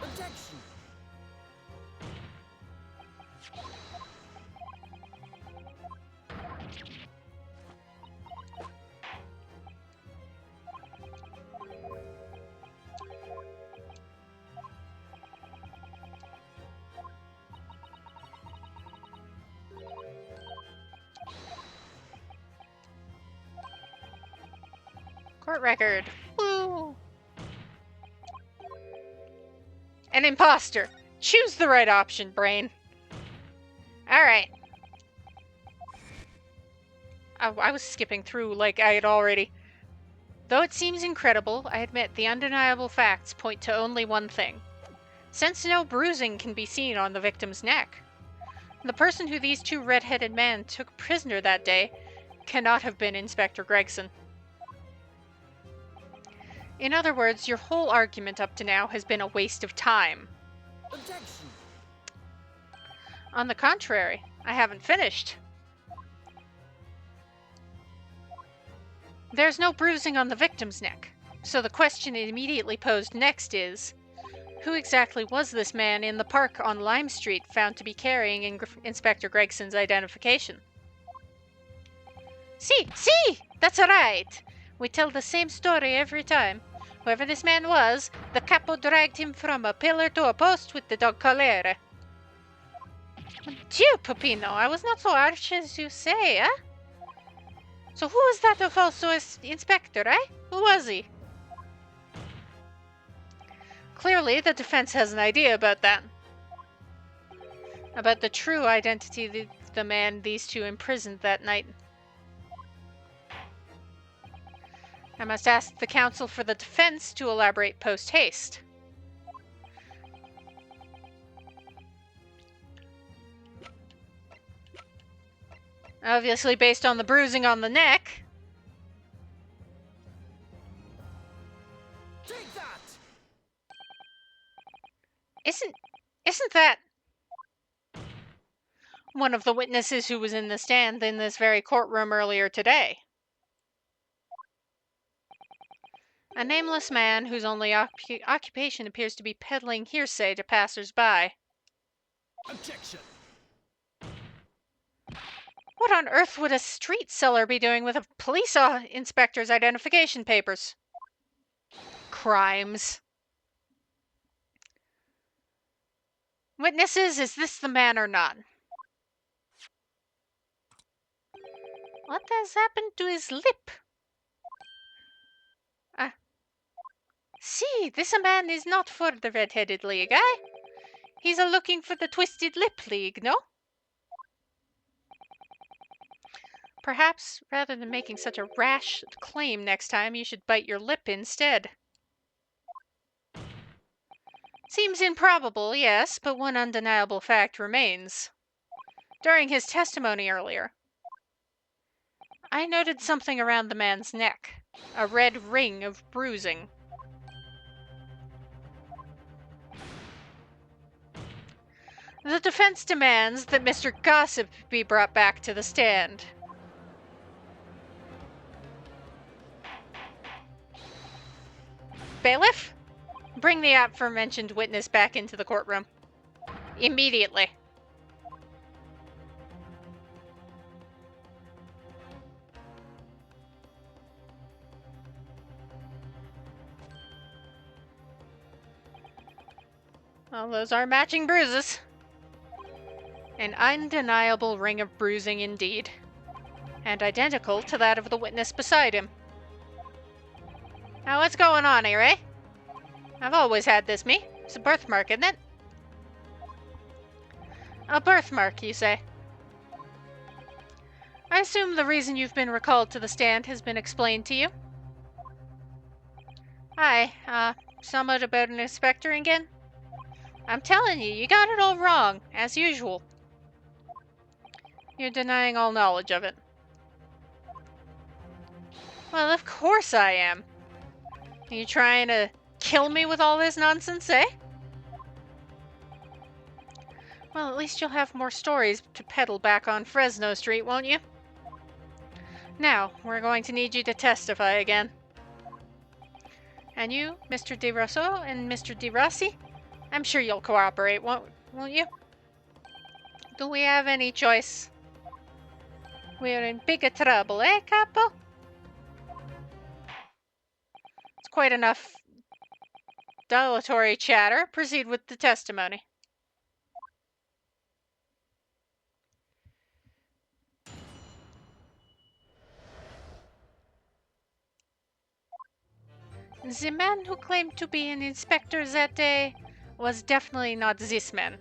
S2: Objection.
S1: Court record. Woo! An imposter. Choose the right option, brain. Alright. I was skipping through like I had already. Though it seems incredible, I admit the undeniable facts point to only one thing. Since no bruising can be seen on the victim's neck, the person who these two red-headed men took prisoner that day cannot have been Inspector Gregson. In other words, your whole argument up to now has been a waste of time.
S2: Objection.
S1: On the contrary, I haven't finished. There's no bruising on the victim's neck, so the question immediately posed next is, who exactly was this man in the park on Lime Street found to be carrying Inspector Gregson's identification? See, that's right. We tell the same story every time. Whoever this man was, the capo dragged him from a pillar to a post with the dog Calere. Dieu, Peppino, I was not so harsh as you say, eh? So who was that falso inspector, eh? Who was he? Clearly, the defense has an idea about that. About the true identity of the man these two imprisoned that night. I must ask the counsel for the defense to elaborate post-haste. Obviously based on the bruising on the neck.
S2: Take that!
S1: Isn't that one of the witnesses who was in the stand in this very courtroom earlier today? A nameless man whose only occupation appears to be peddling hearsay to passers-by.
S2: Objection.
S1: What on earth would a street seller be doing with a police inspector's identification papers? Crimes. Witnesses, is this the man or not? What has happened to his lip? See, this man is not for the Red-Headed League, eh? He's looking for the Twisted Lip League, no? Perhaps, rather than making such a rash claim next time, you should bite your lip instead. Seems improbable, yes, but one undeniable fact remains. During his testimony earlier, I noted something around the man's neck. A red ring of bruising. The defense demands that Mr. Gossip be brought back to the stand. Bailiff, bring the aforementioned witness back into the courtroom. Immediately. Well, those are matching bruises. An undeniable ring of bruising indeed. And identical to that of the witness beside him. Now what's going on here, eh? I've always had this, me. It's a birthmark, isn't it? A birthmark, you say? I assume the reason you've been recalled to the stand has been explained to you? Aye, somewhat about an inspector again? I'm telling you, you got it all wrong, as usual. You're denying all knowledge of it. Well, of course I am. Are you trying to kill me with all this nonsense, eh? Well, at least you'll have more stories to peddle back on Fresno Street, won't you? Now, we're going to need you to testify again. And you, Mr. De Rosso and Mr. De Rossi? I'm sure you'll cooperate, won't you? Do we have any choice? We're in big trouble, eh, Capo? It's quite enough dilatory chatter. Proceed with the testimony. The man who claimed to be an inspector that day was definitely not this man.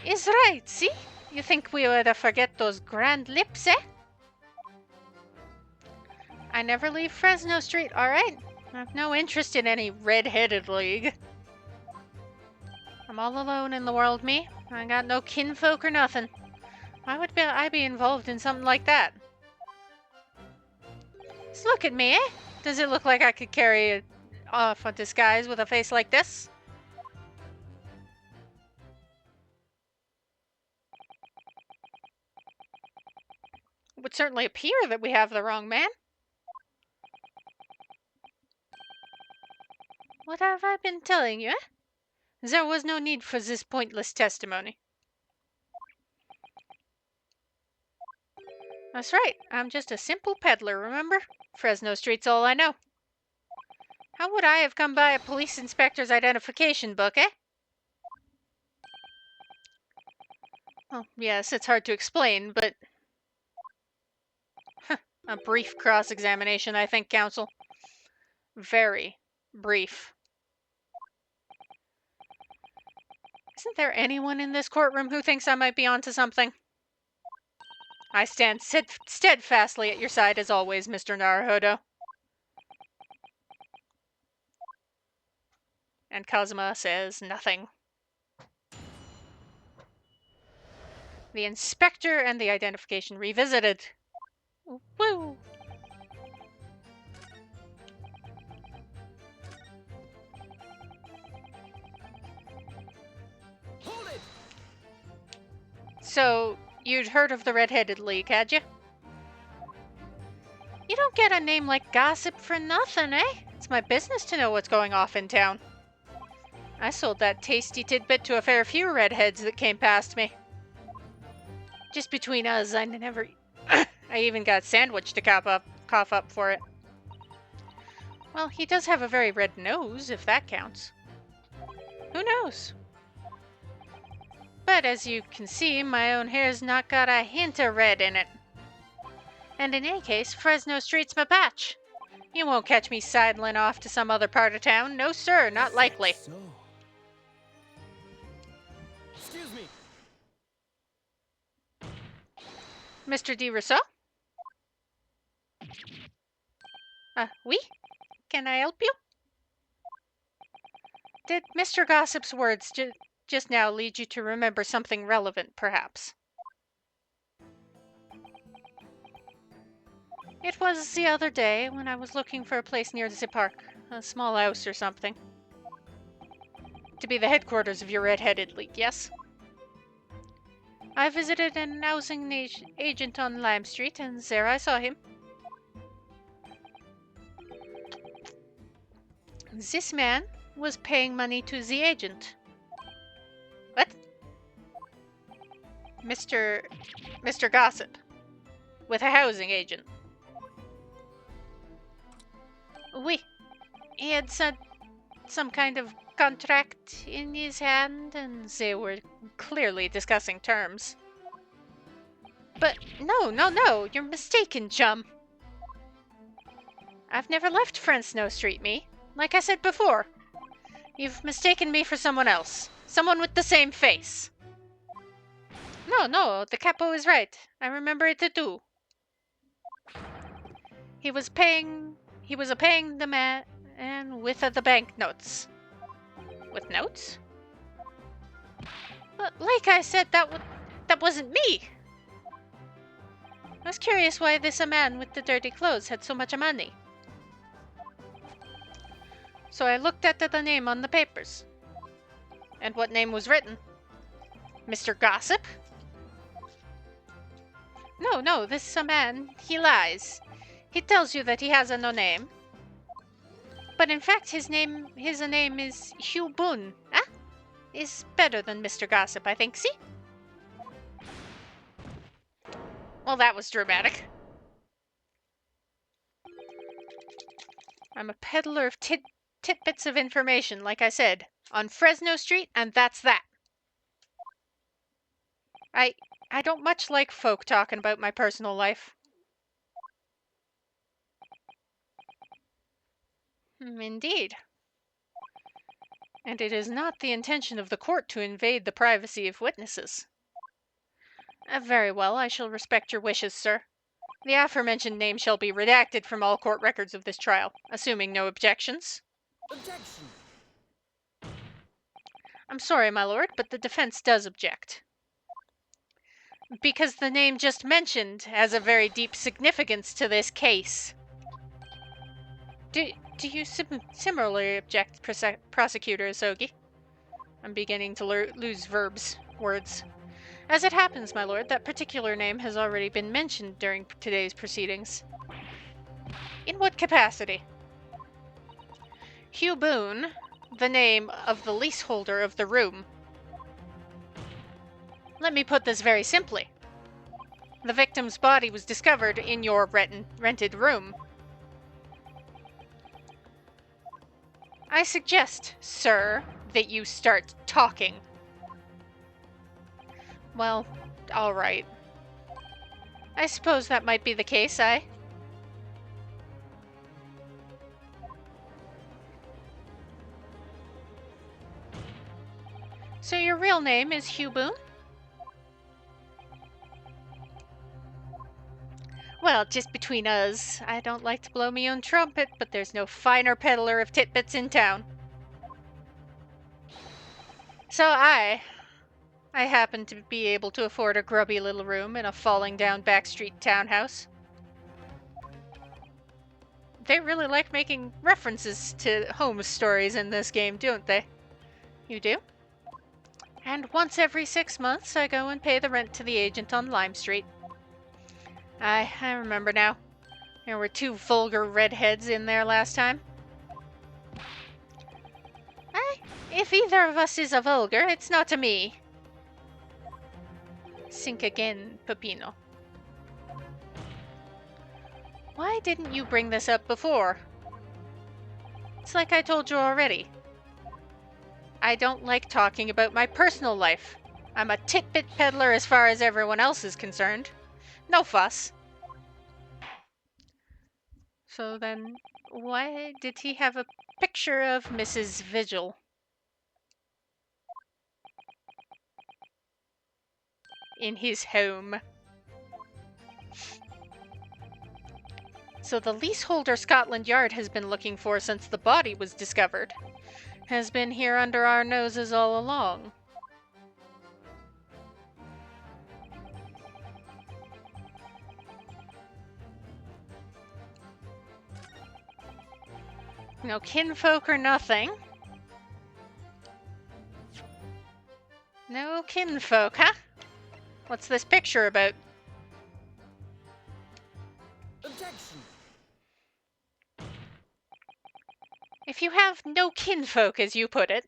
S1: Is right, see? You think we would forget those grand lips, eh? I never leave Fresno Street, alright? I've no interest in any red-headed league. I'm all alone in the world, me. I got no kinfolk or nothing. Why would I be involved in something like that? Just look at me, eh? Does it look like I could carry off a disguise with a face like this? It would certainly appear that we have the wrong man. What have I been telling you, eh? There was no need for this pointless testimony. That's right, I'm just a simple peddler, remember? Fresno Street's all I know. How would I have come by a police inspector's identification book, eh? Well, yes, it's hard to explain, but... a brief cross-examination, I think, counsel. Very brief. Isn't there anyone in this courtroom who thinks I might be onto something? I stand steadfastly at your side as always, Mr. Naruhodo. And Kazuma says nothing. The inspector and the identification revisited. Woo!
S2: Hold it!
S1: So, you'd heard of the Red-Headed League, had you? You don't get a name like Gossip for nothing, eh? It's my business to know what's going off in town. I sold that tasty tidbit to a fair few redheads that came past me. Just between us, I never... I even got sandwich to cough up for it. Well, he does have a very red nose, if that counts. Who knows? But as you can see, my own hair's not got a hint of red in it. And in any case, Fresno Street's my patch. You won't catch me sidling off to some other part of town. No, sir, not likely.
S2: So. Excuse me.
S1: Mr. de Rousseau? Oui? Can I help you? Did Mr. Gossip's words just now lead you to remember something relevant, perhaps? It was the other day when I was looking for a place near the park, a small house or something. To be the headquarters of your Red-Headed League, yes? I visited an housing agent on Lime Street, and there I saw him. This man was paying money to the agent. What? Mr. Gossip. With a housing agent. Oui. He had some kind of contract in his hand, and they were clearly discussing terms. But no, you're mistaken, chum. I've never left Fresno Street, me. Like I said before. You've mistaken me for someone else. Someone with the same face. No, the capo is right. I remember it too. He was paying the man with the banknotes. With notes? But like I said, that wasn't me. I was curious why this man with the dirty clothes had so much money. So I looked at the name on the papers. And what name was written? Mr. Gossip? No, this man, he lies. He tells you that he has no name. But in fact, his name is Hugh Boone. Ah? Is better than Mr. Gossip, I think, see? Well, that was dramatic. I'm a peddler of tidbits of information, like I said, on Fresno Street, and that's that. I don't much like folk talking about my personal life. Indeed. And it is not the intention of the court to invade the privacy of witnesses. Very well, I shall respect your wishes, sir. The aforementioned name shall be redacted from all court records of this trial, assuming no objections.
S2: Objection!
S1: I'm sorry, my lord, but the defense does object. Because the name just mentioned has a very deep significance to this case. Do you similarly object, Prosecutor Asogi? I'm beginning to lose words. As it happens, my lord, that particular name has already been mentioned during today's proceedings. In what capacity? Hugh Boone, the name of the leaseholder of the room. Let me put this very simply. The victim's body was discovered in your rented room. I suggest, sir, that you start talking. Well, all right. I suppose that might be the case, So your real name is Hugh Boone? Well, just between us, I don't like to blow me own trumpet, but there's no finer peddler of titbits in town. So I happen to be able to afford a grubby little room in a falling down backstreet townhouse. They really like making references to home stories in this game, don't they? You do? And once every 6 months, I go and pay the rent to the agent on Lime Street. I remember now. There were 2 vulgar redheads in there last time. If either of us is a vulgar, it's not to me. Sink again, Peppino. Why didn't you bring this up before? It's like I told you already. I don't like talking about my personal life. I'm a titbit peddler as far as everyone else is concerned. No fuss. So then, why did he have a picture of Mrs. Vigil in his home? So the leaseholder Scotland Yard has been looking for since the body was discovered has been here under our noses all along. No kinfolk or nothing. No kinfolk, huh? What's this picture about?
S2: Objection!
S1: If you have no kinfolk, as you put it,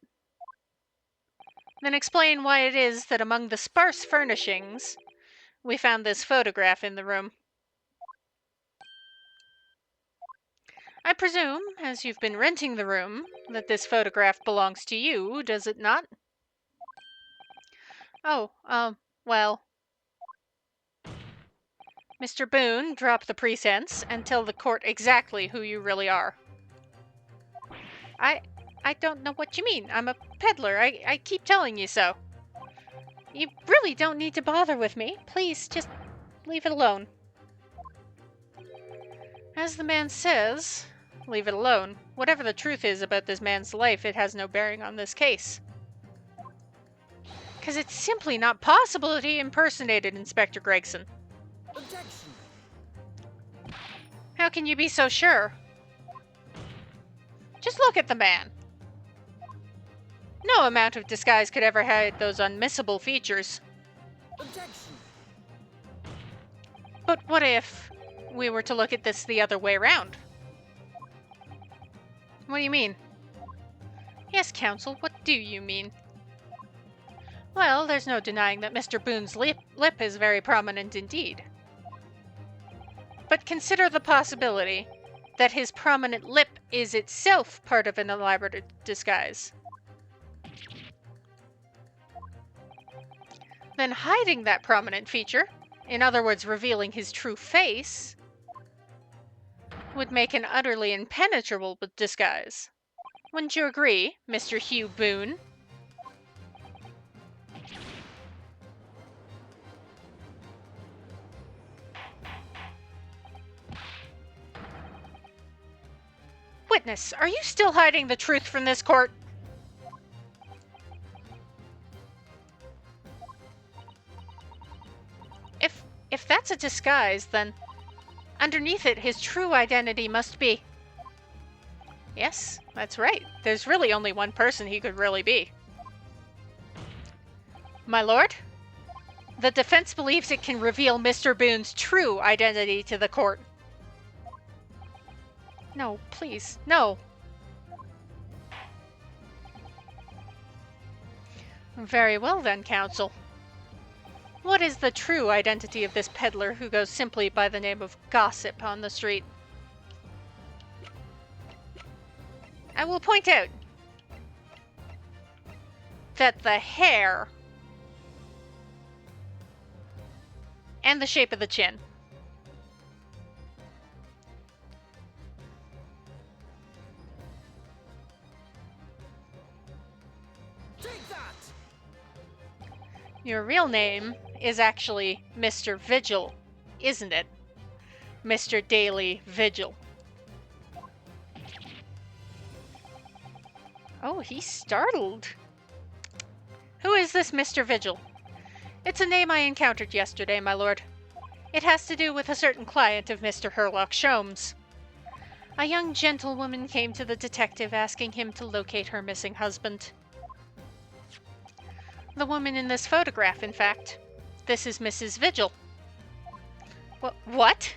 S1: then explain why it is that among the sparse furnishings, we found this photograph in the room. I presume, as you've been renting the room, that this photograph belongs to you, does it not? Oh, well. Mr. Boone, drop the pretense and tell the court exactly who you really are. I don't know what you mean. I'm a peddler. I keep telling you so. You really don't need to bother with me. Please, just leave it alone. As the man says, leave it alone. Whatever the truth is about this man's life, it has no bearing on this case. Because it's simply not possible that he impersonated Inspector Gregson.
S2: Objection!
S1: How can you be so sure? Just look at the man. No amount of disguise could ever hide those unmissable features.
S2: Objection!
S1: But what if we were to look at this the other way around? What do you mean? Yes, counsel, what do you mean? Well, there's no denying that Mr. Boone's lip is very prominent indeed. But consider the possibility that his prominent lip is itself part of an elaborate disguise. Then hiding that prominent feature, in other words, revealing his true face, would make an utterly impenetrable disguise. Wouldn't you agree, Mr. Hugh Boone? Witness, are you still hiding the truth from this court? If that's a disguise, then underneath it his true identity must be. Yes, that's right. There's really only one person he could really be. My lord, the defense believes it can reveal Mr. Boone's true identity to the court. No, please, no. Very well then, counsel. What is the true identity of this peddler who goes simply by the name of Gossip on the street? I will point out that the hair and the shape of the chin
S2: Take that!
S1: Your real name is actually Mr. Vigil, isn't it? Mr. Daily Vigil. Oh, he's startled. Who is this Mr. Vigil? It's a name I encountered yesterday, my lord. It has to do with a certain client of Mr. Herlock Sholmes. A young gentlewoman came to the detective asking him to locate her missing husband. The woman in this photograph, in fact. This is Mrs. Vigil. What?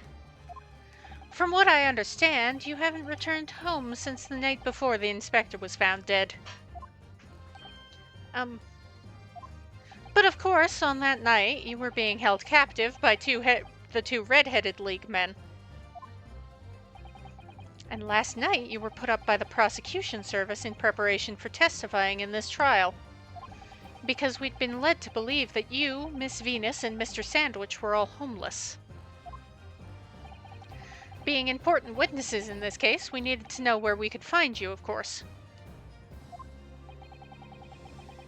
S1: From what I understand, you haven't returned home since the night before the inspector was found dead. But of course, on that night, you were being held captive by the two red-headed League men. And last night, you were put up by the prosecution service in preparation for testifying in this trial. Because we'd been led to believe that you, Miss Venus, and Mr. Sandwich were all homeless. Being important witnesses in this case, we needed to know where we could find you, of course.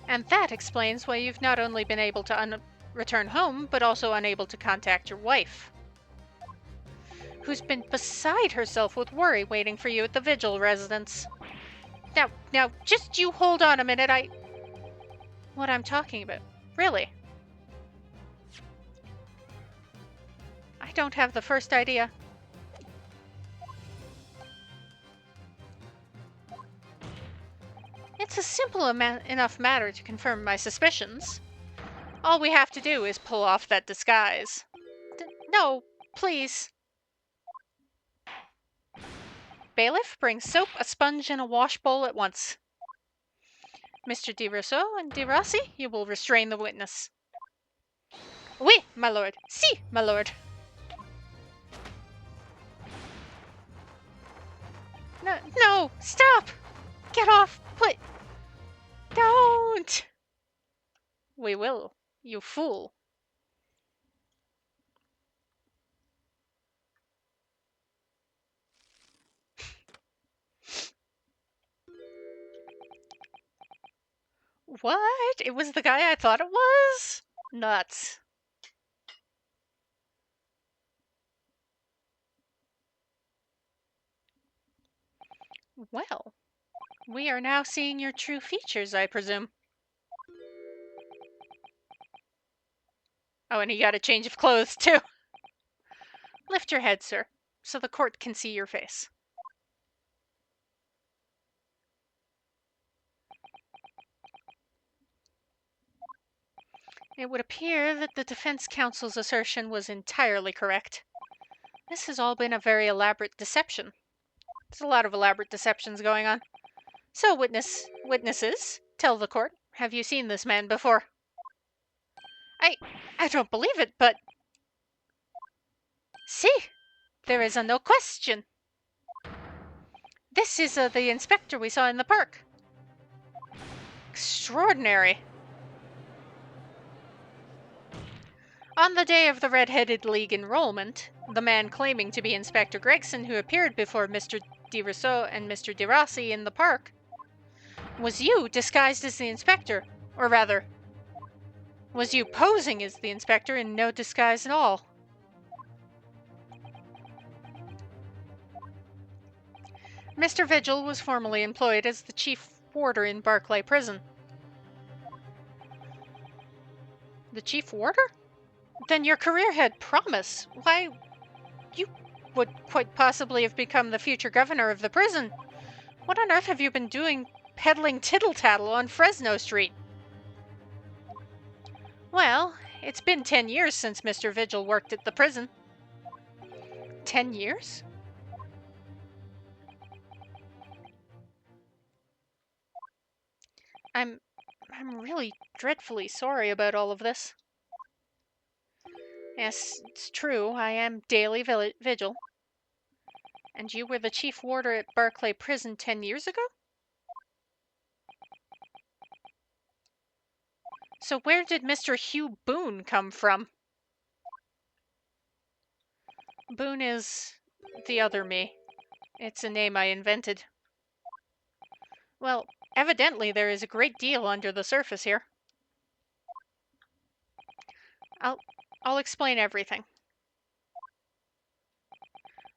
S1: And that explains why you've not only been able to return home, but also unable to contact your wife, who's been beside herself with worry waiting for you at the Vigil residence. Now, just you hold on a minute, What I'm talking about. Really? I don't have the first idea. It's a simple enough matter to confirm my suspicions. All we have to do is pull off that disguise. No, please. Bailiff, bring soap, a sponge, and a wash bowl at once. Mr. de Rousseau and de Rossi, you will restrain the witness. Oui, my lord. Si, my lord. No, stop! Get off, please. Don't! We will, you fool. What? It was the guy I thought it was? Nuts. Well, we are now seeing your true features, I presume. Oh, and he got a change of clothes, too. Lift your head, sir, so the court can see your face. It would appear that the defense counsel's assertion was entirely correct. This has all been a very elaborate deception. There's a lot of elaborate deceptions going on. So, witnesses, tell the court, have you seen this man before? I don't believe it, but... See, there is no question. This is the inspector we saw in the park. Extraordinary. On the day of the Red-Headed League enrollment, the man claiming to be Inspector Gregson who appeared before Mr. de Rousseau and Mr. de Rossi in the park was you disguised as the inspector, or rather, was you posing as the inspector in no disguise at all. Mr. Vigil was formerly employed as the chief warder in Barclay Prison. The chief warder? Then your career had promise. Why, you would quite possibly have become the future governor of the prison. What on earth have you been doing peddling tittle-tattle on Fresno Street? Well, it's been 10 years since Mr. Vigil worked at the prison. 10 years? I'm really dreadfully sorry about all of this. Yes, it's true, I am daily vigil. And you were the chief warder at Barclay Prison 10 years ago? So where did Mr. Hugh Boone come from? Boone is the other me. It's a name I invented. Well, evidently there is a great deal under the surface here. I'll explain everything.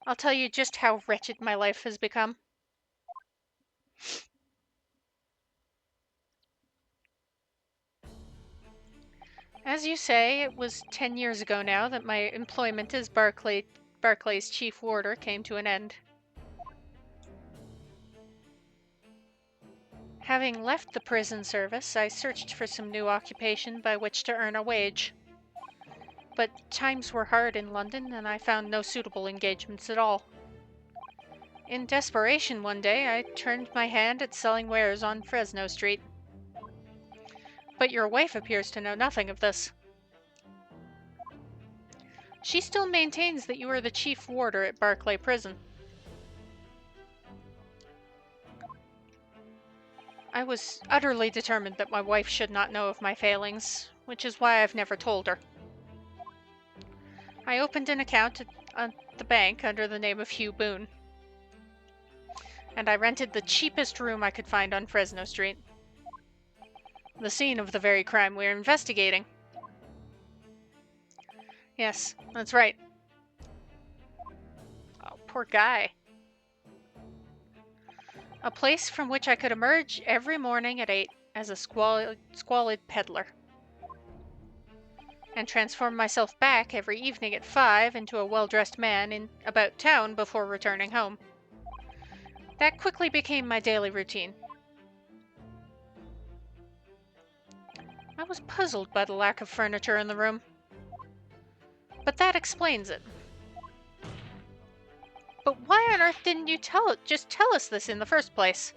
S1: I'll tell you just how wretched my life has become. As you say, it was 10 years ago now that my employment as Barclay's chief warder came to an end. Having left the prison service, I searched for some new occupation by which to earn a wage. But times were hard in London, and I found no suitable engagements at all. In desperation one day, I turned my hand at selling wares on Fresno Street. But your wife appears to know nothing of this. She still maintains that you are the chief warder at Barclay Prison. I was utterly determined that my wife should not know of my failings, which is why I've never told her. I opened an account at the bank under the name of Hugh Boone. And I rented the cheapest room I could find on Fresno Street. The scene of the very crime we're investigating. Yes, that's right. Oh, poor guy. A place from which I could emerge every morning at 8 as a squalid peddler. And transform myself back every evening at 5 into a well-dressed man in about town before returning home. That quickly became my daily routine. I was puzzled by the lack of furniture in the room. But that explains it. But why on earth didn't you just tell us this in the first place?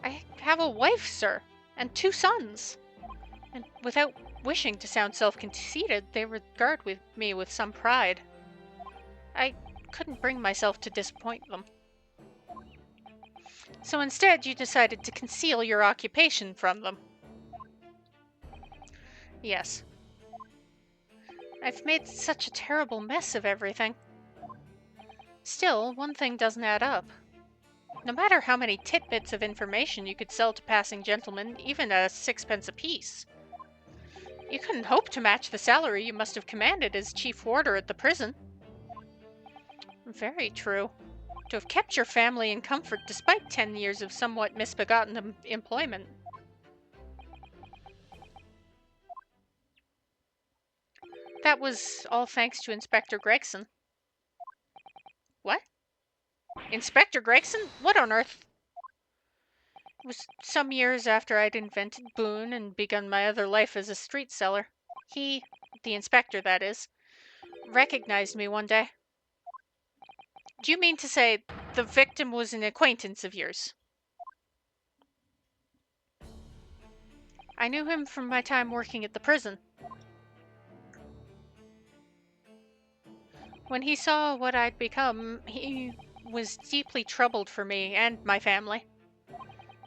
S1: I have a wife, sir, and 2 sons. And without wishing to sound self-conceited, they regard me with some pride. I couldn't bring myself to disappoint them. So instead, you decided to conceal your occupation from them. Yes. I've made such a terrible mess of everything. Still, one thing doesn't add up. No matter how many tidbits of information you could sell to passing gentlemen, even at 6 pence apiece, you couldn't hope to match the salary you must have commanded as chief warder at the prison. Very true. To have kept your family in comfort despite 10 years of somewhat misbegotten employment. That was all thanks to Inspector Gregson. What? Inspector Gregson? What on earth? It was some years after I'd invented Boone and begun my other life as a street seller. He, the inspector that is, recognized me one day. Do you mean to say the victim was an acquaintance of yours? I knew him from my time working at the prison. When he saw what I'd become, he was deeply troubled for me and my family.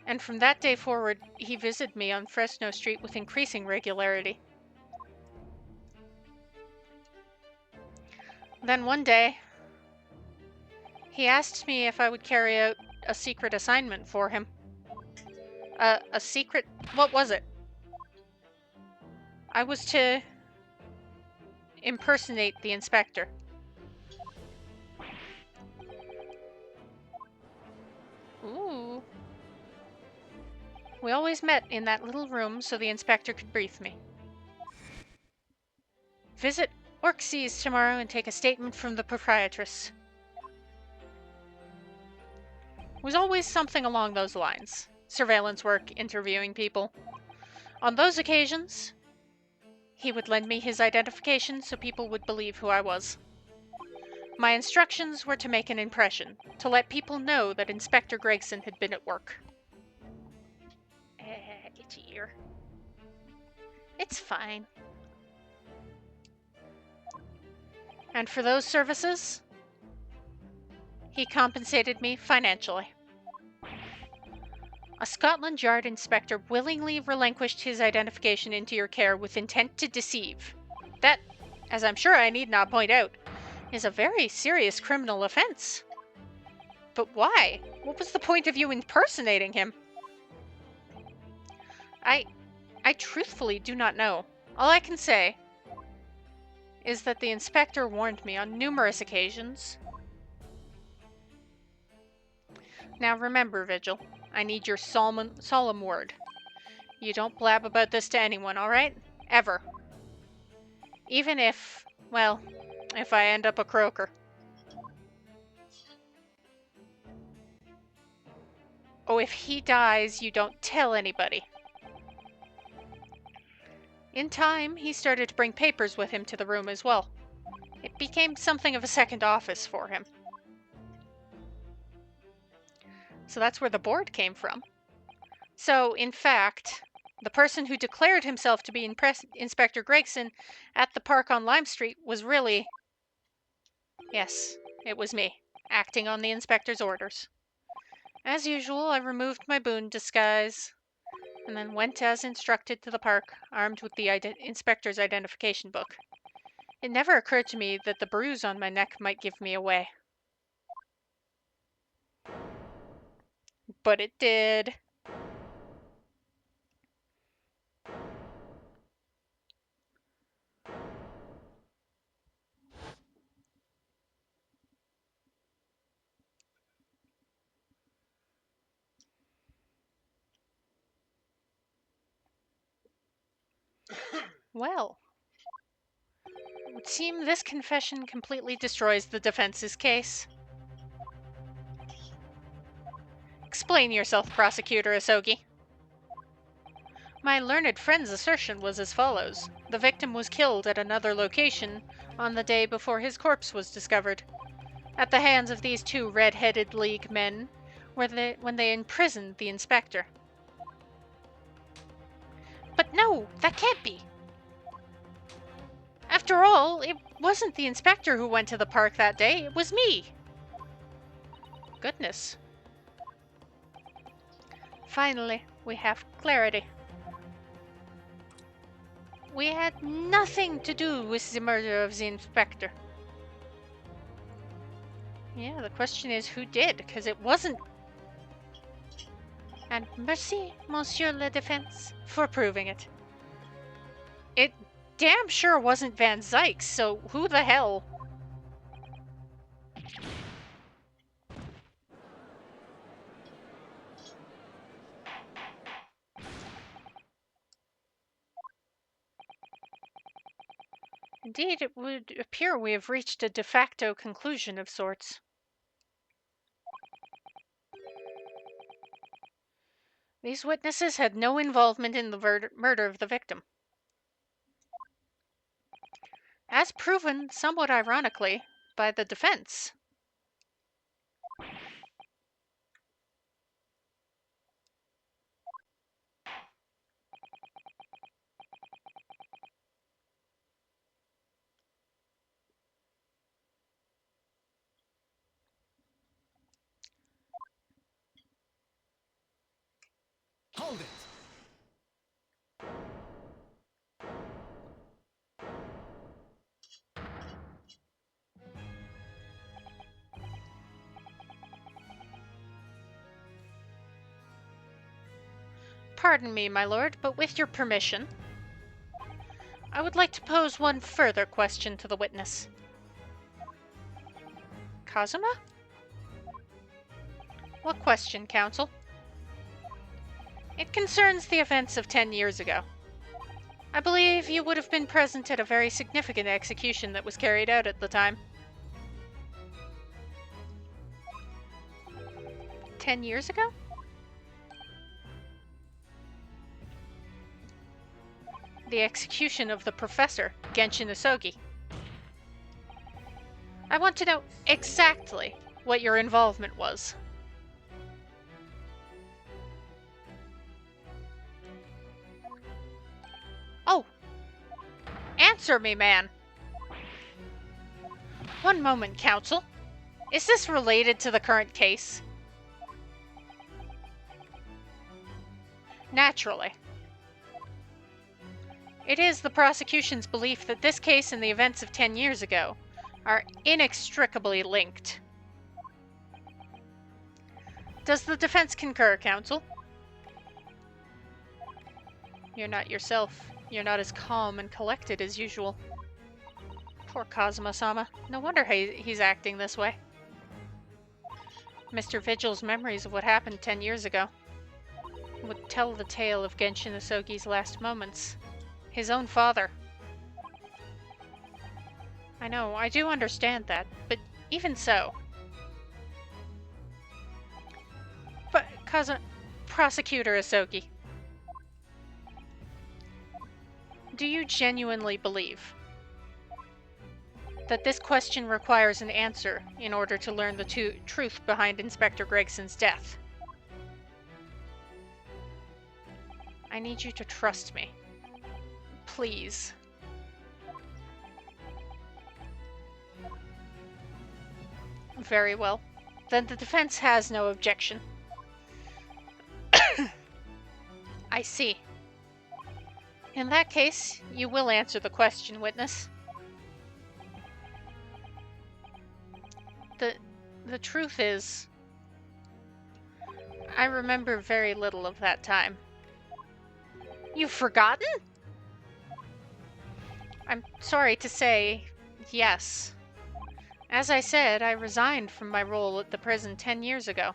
S1: and from that day forward, he visited me on Fresno Street with increasing regularity. Then one day, he asked me if I would carry out a secret assignment for him. A secret? What was it? I was to impersonate the inspector. Ooh. We always met in that little room so the inspector could brief me. Visit Orxes tomorrow and take a statement from the proprietress. It was always something along those lines. Surveillance work, interviewing people. On those occasions, he would lend me his identification so people would believe who I was. My instructions were to make an impression, to let people know that Inspector Gregson had been at work. Itchy ear. It's fine. And for those services, he compensated me financially. A Scotland Yard inspector willingly relinquished his identification into your care with intent to deceive. That, as I'm sure I need not point out, is a very serious criminal offense. But why? What was the point of you impersonating him? I truthfully do not know. All I can say is that the inspector warned me on numerous occasions. Now remember, Vigil, I need your solemn word. You don't blab about this to anyone, alright? Ever. Even if, well, if I end up a croaker. Oh, if he dies, you don't tell anybody. In time, he started to bring papers with him to the room as well. It became something of a second office for him. So that's where the board came from. So, in fact, the person who declared himself to be Inspector Gregson at the park on Lime Street was really... Yes, it was me, acting on the inspector's orders. As usual, I removed my boon disguise, and then went as instructed to the park, armed with the inspector's identification book. It never occurred to me that the bruise on my neck might give me away. But it did. Well, it would seem this confession completely destroys the defense's case. Explain yourself, Prosecutor Asogi. My learned friend's assertion was as follows. The victim was killed at another location on the day before his corpse was discovered, at the hands of these two red-headed League men when they imprisoned the inspector. But no, that can't be. After all, it wasn't the inspector who went to the park that day, it was me. Goodness. Finally, we have clarity. We had nothing to do with the murder of the inspector. Yeah, the question is who did, because it wasn't... And merci, Monsieur le Defense, for proving it. It damn sure wasn't Van Zykes, so who the hell? Indeed, it would appear we have reached a de facto conclusion of sorts. These witnesses had no involvement in the murder of the victim. As proven, somewhat ironically, by the defense.
S2: Hold it!
S1: Pardon me, my lord, but with your permission, I would like to pose one further question to the witness. Kazuma? What question, counsel? It concerns the events of 10 years ago. I believe you would have been present at a very significant execution that was carried out at the time. 10 years ago? The execution of the professor, Genshin Isogi. I want to know exactly what your involvement was. Oh! Answer me, man! One moment, counsel. Is this related to the current case? Naturally. It is the prosecution's belief that this case and the events of 10 years ago are inextricably linked. Does the defense concur, counsel? You're not yourself. You're not as calm and collected as usual. Poor Kazuma-sama. No wonder he's acting this way. Mr. Vigil's memories of what happened 10 years ago would tell the tale of Genshin Isogi's last moments. His own father. I know, I do understand that, but even so. But, Prosecutor Isogi, do you genuinely believe that this question requires an answer in order to learn the truth behind Inspector Gregson's death? I need you to trust me. Please. Very well. Then the defense has no objection. I see. In that case, you will answer the question, witness. The truth is, I remember very little of that time. You've forgotten? I'm sorry to say, yes. As I said, I resigned from my role at the prison 10 years ago.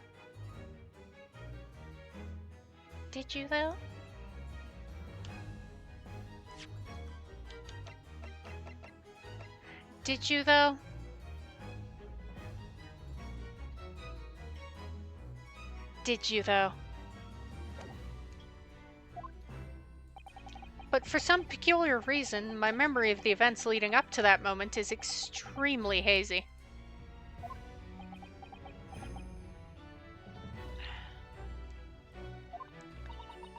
S1: Did you, though? Did you, though? Did you, though? But for some peculiar reason, my memory of the events leading up to that moment is extremely hazy.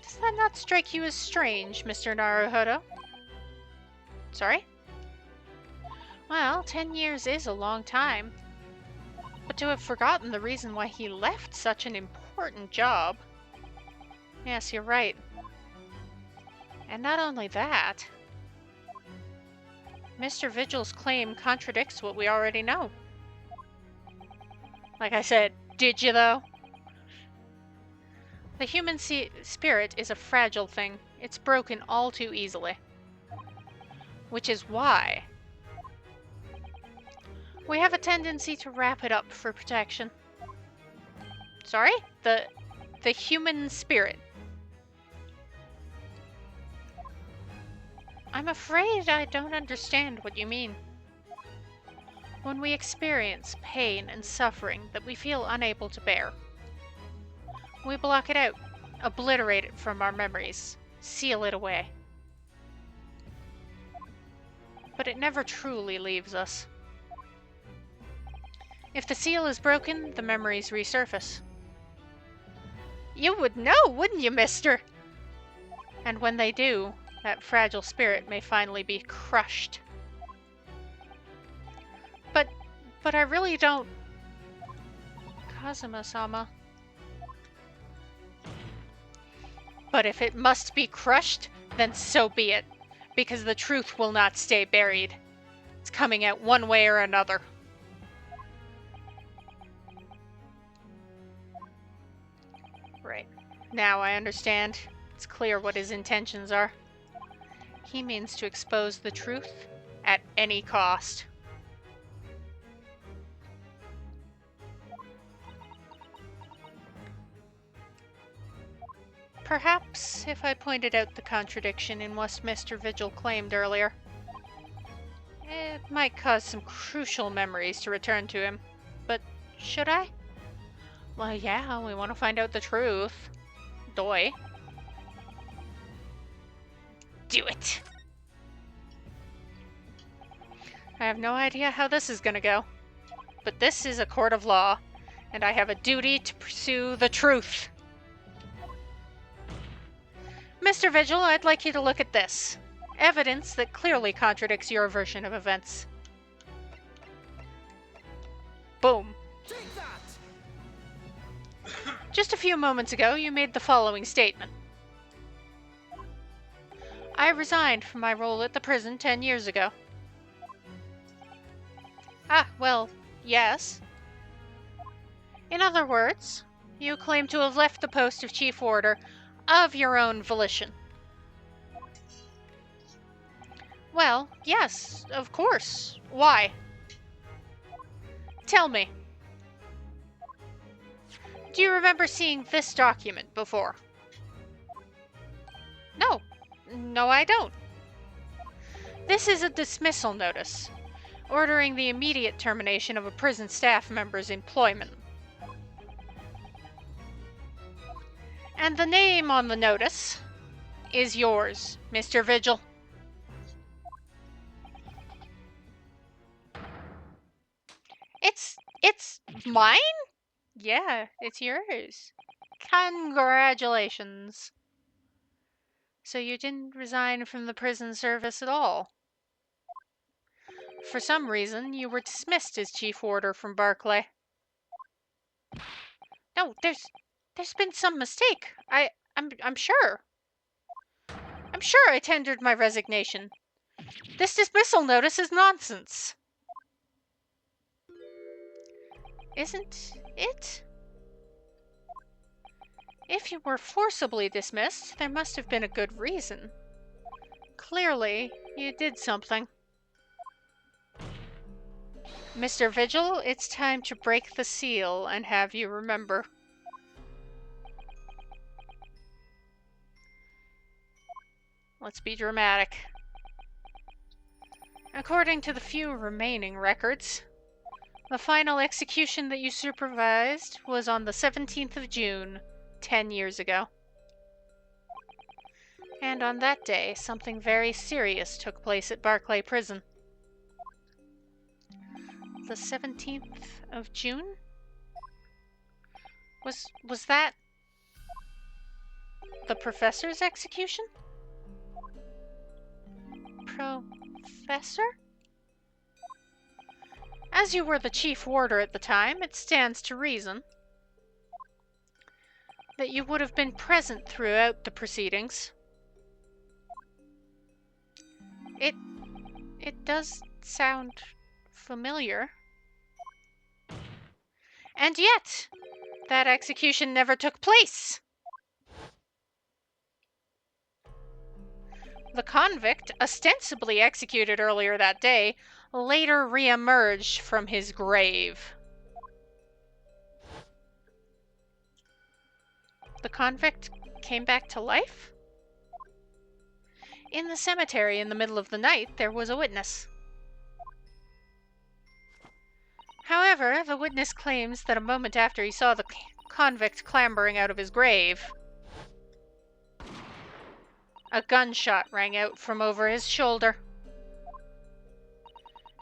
S1: Does that not strike you as strange, Mr. Naruhodo? Sorry? Well, 10 years is a long time. But to have forgotten the reason why he left such an important job... Yes, you're right. And not only that, Mr. Vigil's claim contradicts what we already know. Like I said, did you though? The human spirit is a fragile thing. It's broken all too easily. Which is why we have a tendency to wrap it up for protection. Sorry? The human spirit. I'm afraid I don't understand what you mean. When we experience pain and suffering that we feel unable to bear, we block it out, obliterate it from our memories, seal it away. But it never truly leaves us. If the seal is broken, the memories resurface. You would know, wouldn't you, mister? And when they do, that fragile spirit may finally be crushed. But I really don't... Kazuma-sama. But if it must be crushed, then so be it, because the truth will not stay buried. It's coming out one way or another. Right. Now I understand. It's clear what his intentions are. He means to expose the truth at any cost. Perhaps if I pointed out the contradiction in what Mr. Vigil claimed earlier, it might cause some crucial memories to return to him. But should I? Well, yeah, we want to find out the truth. Doy. Do it! I have no idea how this is gonna go. But this is a court of law, and I have a duty to pursue the truth. Mr. Vigil, I'd like you to look at this. Evidence that clearly contradicts your version of events. Boom.
S2: Take that!
S1: Just a few moments ago, you made the following statement. I resigned from my role at the prison 10 years ago. Ah, well, yes. In other words, you claim to have left the post of Chief Warder of your own volition. Well, yes, of course. Why? Tell me. Do you remember seeing this document before? No. No, I don't. This is a dismissal notice, ordering the immediate termination of a prison staff member's employment. And the name on the notice is yours, Mr. Vigil. It's mine? Yeah, it's yours. Congratulations. So you didn't resign from the prison service at all? For some reason, you were dismissed as chief warder from Barclay. No, there's been some mistake. I'm sure. I'm sure I tendered my resignation. This dismissal notice is nonsense. Isn't it? If you were forcibly dismissed, there must have been a good reason. Clearly, you did something. Mr. Vigil, it's time to break the seal and have you remember. Let's be dramatic. According to the few remaining records, the final execution that you supervised was on the 17th of June, 10 years ago. And on that day, something very serious took place at Barclay Prison. The 17th of June? Was that the professor's execution? Professor? As you were the chief warder at the time, it stands to reason that you would have been present throughout the proceedings. It does sound familiar. And yet, that execution never took place. The convict, ostensibly executed earlier that day, later re-emerged from his grave. The convict came back to life? In the cemetery in the middle of the night, there was a witness. However, the witness claims that a moment after he saw the convict clambering out of his grave, a gunshot rang out from over his shoulder,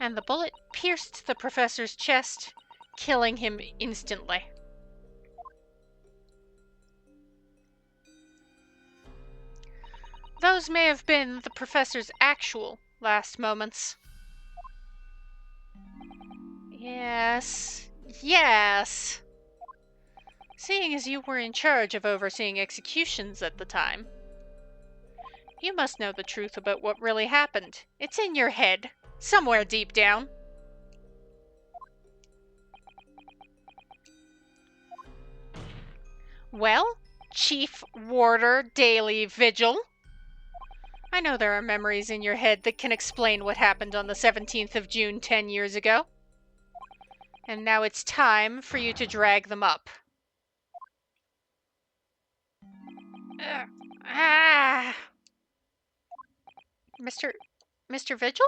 S1: and the bullet pierced the professor's chest, killing him instantly. Those may have been the professor's actual last moments. Yes. Seeing as you were in charge of overseeing executions at the time, you must know the truth about what really happened. It's in your head, somewhere deep down. Well, Chief Warder Daily Vigil, I know there are memories in your head that can explain what happened on the 17th of June 10 years ago. And now it's time for you to drag them up. Ah! Mr. Vigil?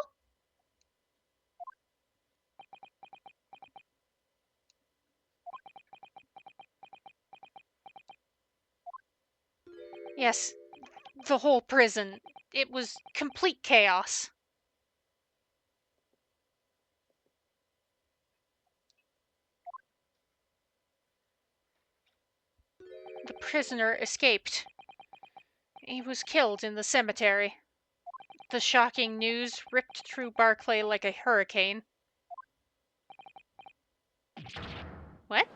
S1: Yes, the whole prison. It was complete chaos. The prisoner escaped. He was killed in the cemetery. The shocking news ripped through Barclay like a hurricane. What?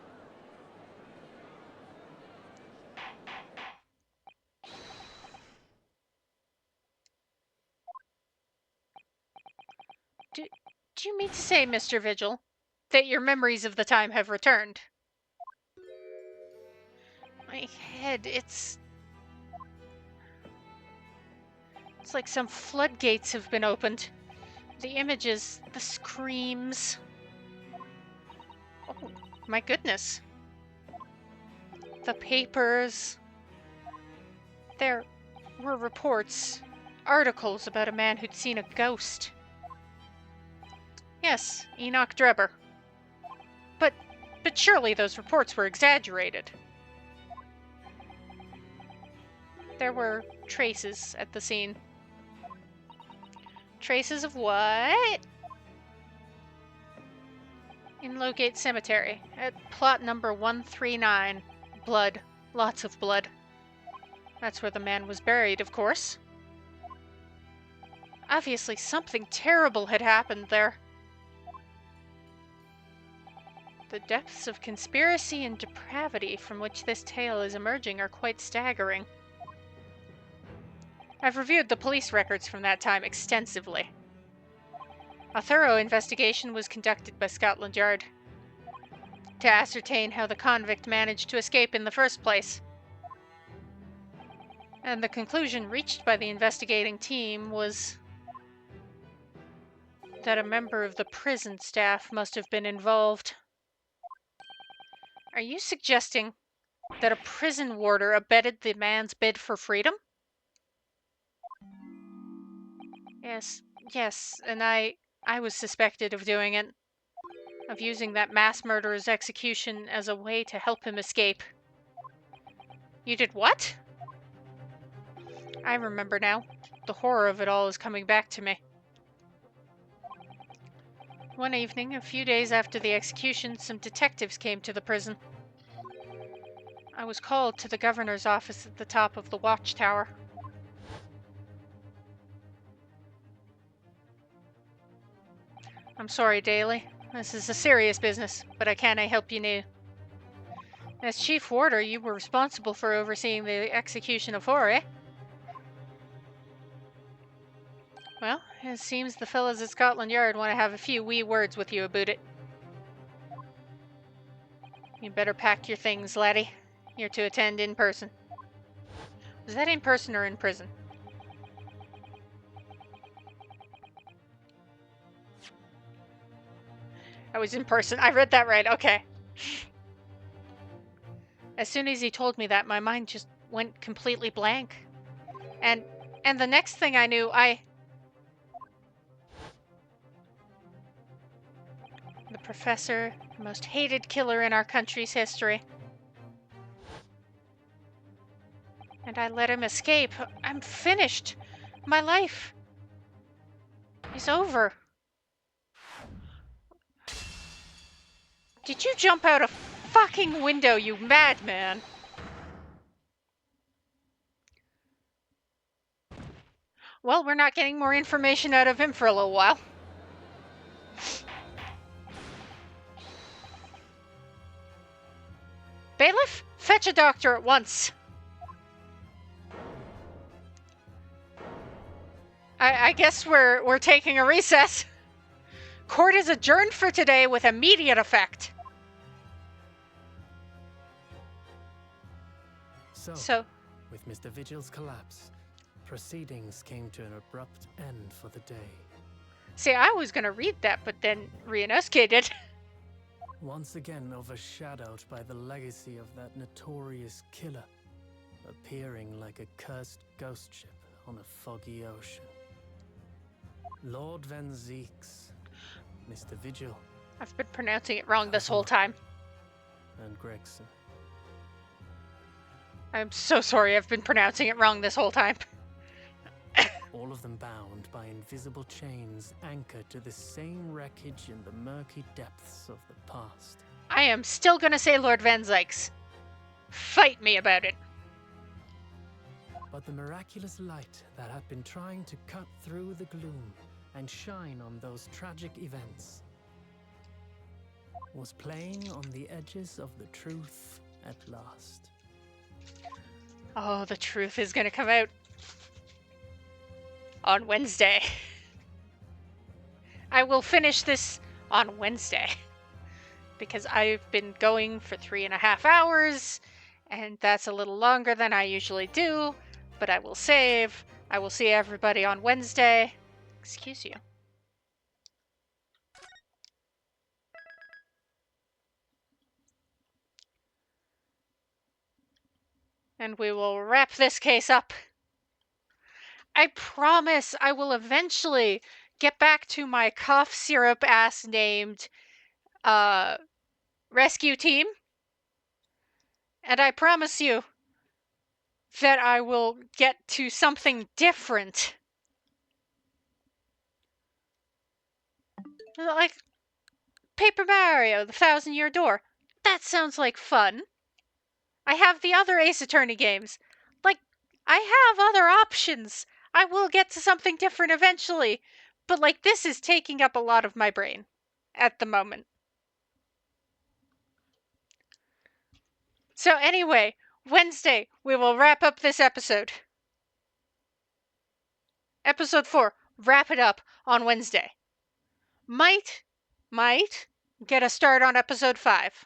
S1: Do you mean to say, Mr. Vigil, that your memories of the time have returned? My head, it's like some floodgates have been opened. The images, the screams. Oh, my goodness. The papers. There were reports, articles about a man who'd seen a ghost. Yes, Enoch Drebber. But surely those reports were exaggerated. There were traces at the scene. Traces of what? In Lowgate Cemetery, at plot number 139. Blood. Lots of blood. That's where the man was buried, of course. Obviously, something terrible had happened there. The depths of conspiracy and depravity from which this tale is emerging are quite staggering. I've reviewed the police records from that time extensively. A thorough investigation was conducted by Scotland Yard to ascertain how the convict managed to escape in the first place. And the conclusion reached by the investigating team was that a member of the prison staff must have been involved. Are you suggesting that a prison warder abetted the man's bid for freedom? Yes, and I was suspected of doing it. Of using that mass murderer's execution as a way to help him escape. You did what? I remember now. The horror of it all is coming back to me. One evening, a few days after the execution, some detectives came to the prison. I was called to the governor's office at the top of the watchtower. I'm sorry, Daly. This is a serious business, but I can't help you now. As chief warder, you were responsible for overseeing the execution of Hoare, eh? Well, it seems the fellows at Scotland Yard want to have a few wee words with you about it. You better pack your things, laddie. You're to attend in person. Was that in person or in prison? I was in person. I read that right. Okay. As soon as he told me that, my mind just went completely blank. And the next thing I knew, the professor, the most hated killer in our country's history. And I let him escape. I'm finished. My life is over. Did you jump out a fucking window, you madman? Well, we're not getting more information out of him for a little while. Bailiff, fetch a doctor at once. I guess we're taking a recess. Court is adjourned for today with immediate effect. So,
S3: with Mr. Vigil's collapse, proceedings came to an abrupt end for the day.
S1: See, I was gonna read that, but then Ryunosuke did.
S3: Once again overshadowed by the legacy of that notorious killer, appearing like a cursed ghost ship on a foggy ocean. Lord Van Zeeks, Mr. Vigil.
S1: I've been pronouncing it wrong this whole time.
S3: And Gregson.
S1: I'm so sorry I've been pronouncing it wrong this whole time.
S3: All of them bound by invisible chains anchored to the same wreckage in the murky depths of the past.
S1: I am still gonna say Lord Van Zykes. Fight me about it.
S3: But the miraculous light that had been trying to cut through the gloom and shine on those tragic events was playing on the edges of the truth at last.
S1: Oh, the truth is gonna come out on Wednesday. I will finish this on Wednesday because I've been going for 3.5 hours, and that's a little longer than I usually do, but I will save. I will see everybody on Wednesday. Excuse you. And we will wrap this case up. I promise I will eventually get back to my cough syrup ass named rescue team. And I promise you that I will get to something different. Like Paper Mario, the 1,000-Year Door. That sounds like fun. I have the other Ace Attorney games. Like, I have other options. I will get to something different eventually. But, like, this is taking up a lot of my brain at the moment. So anyway, Wednesday, we will wrap up this episode. Episode 4, wrap it up on Wednesday. Might get a start on episode 5.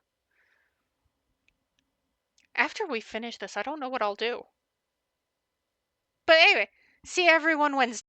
S1: After we finish this, I don't know what I'll do. But anyway, see everyone Wednesday.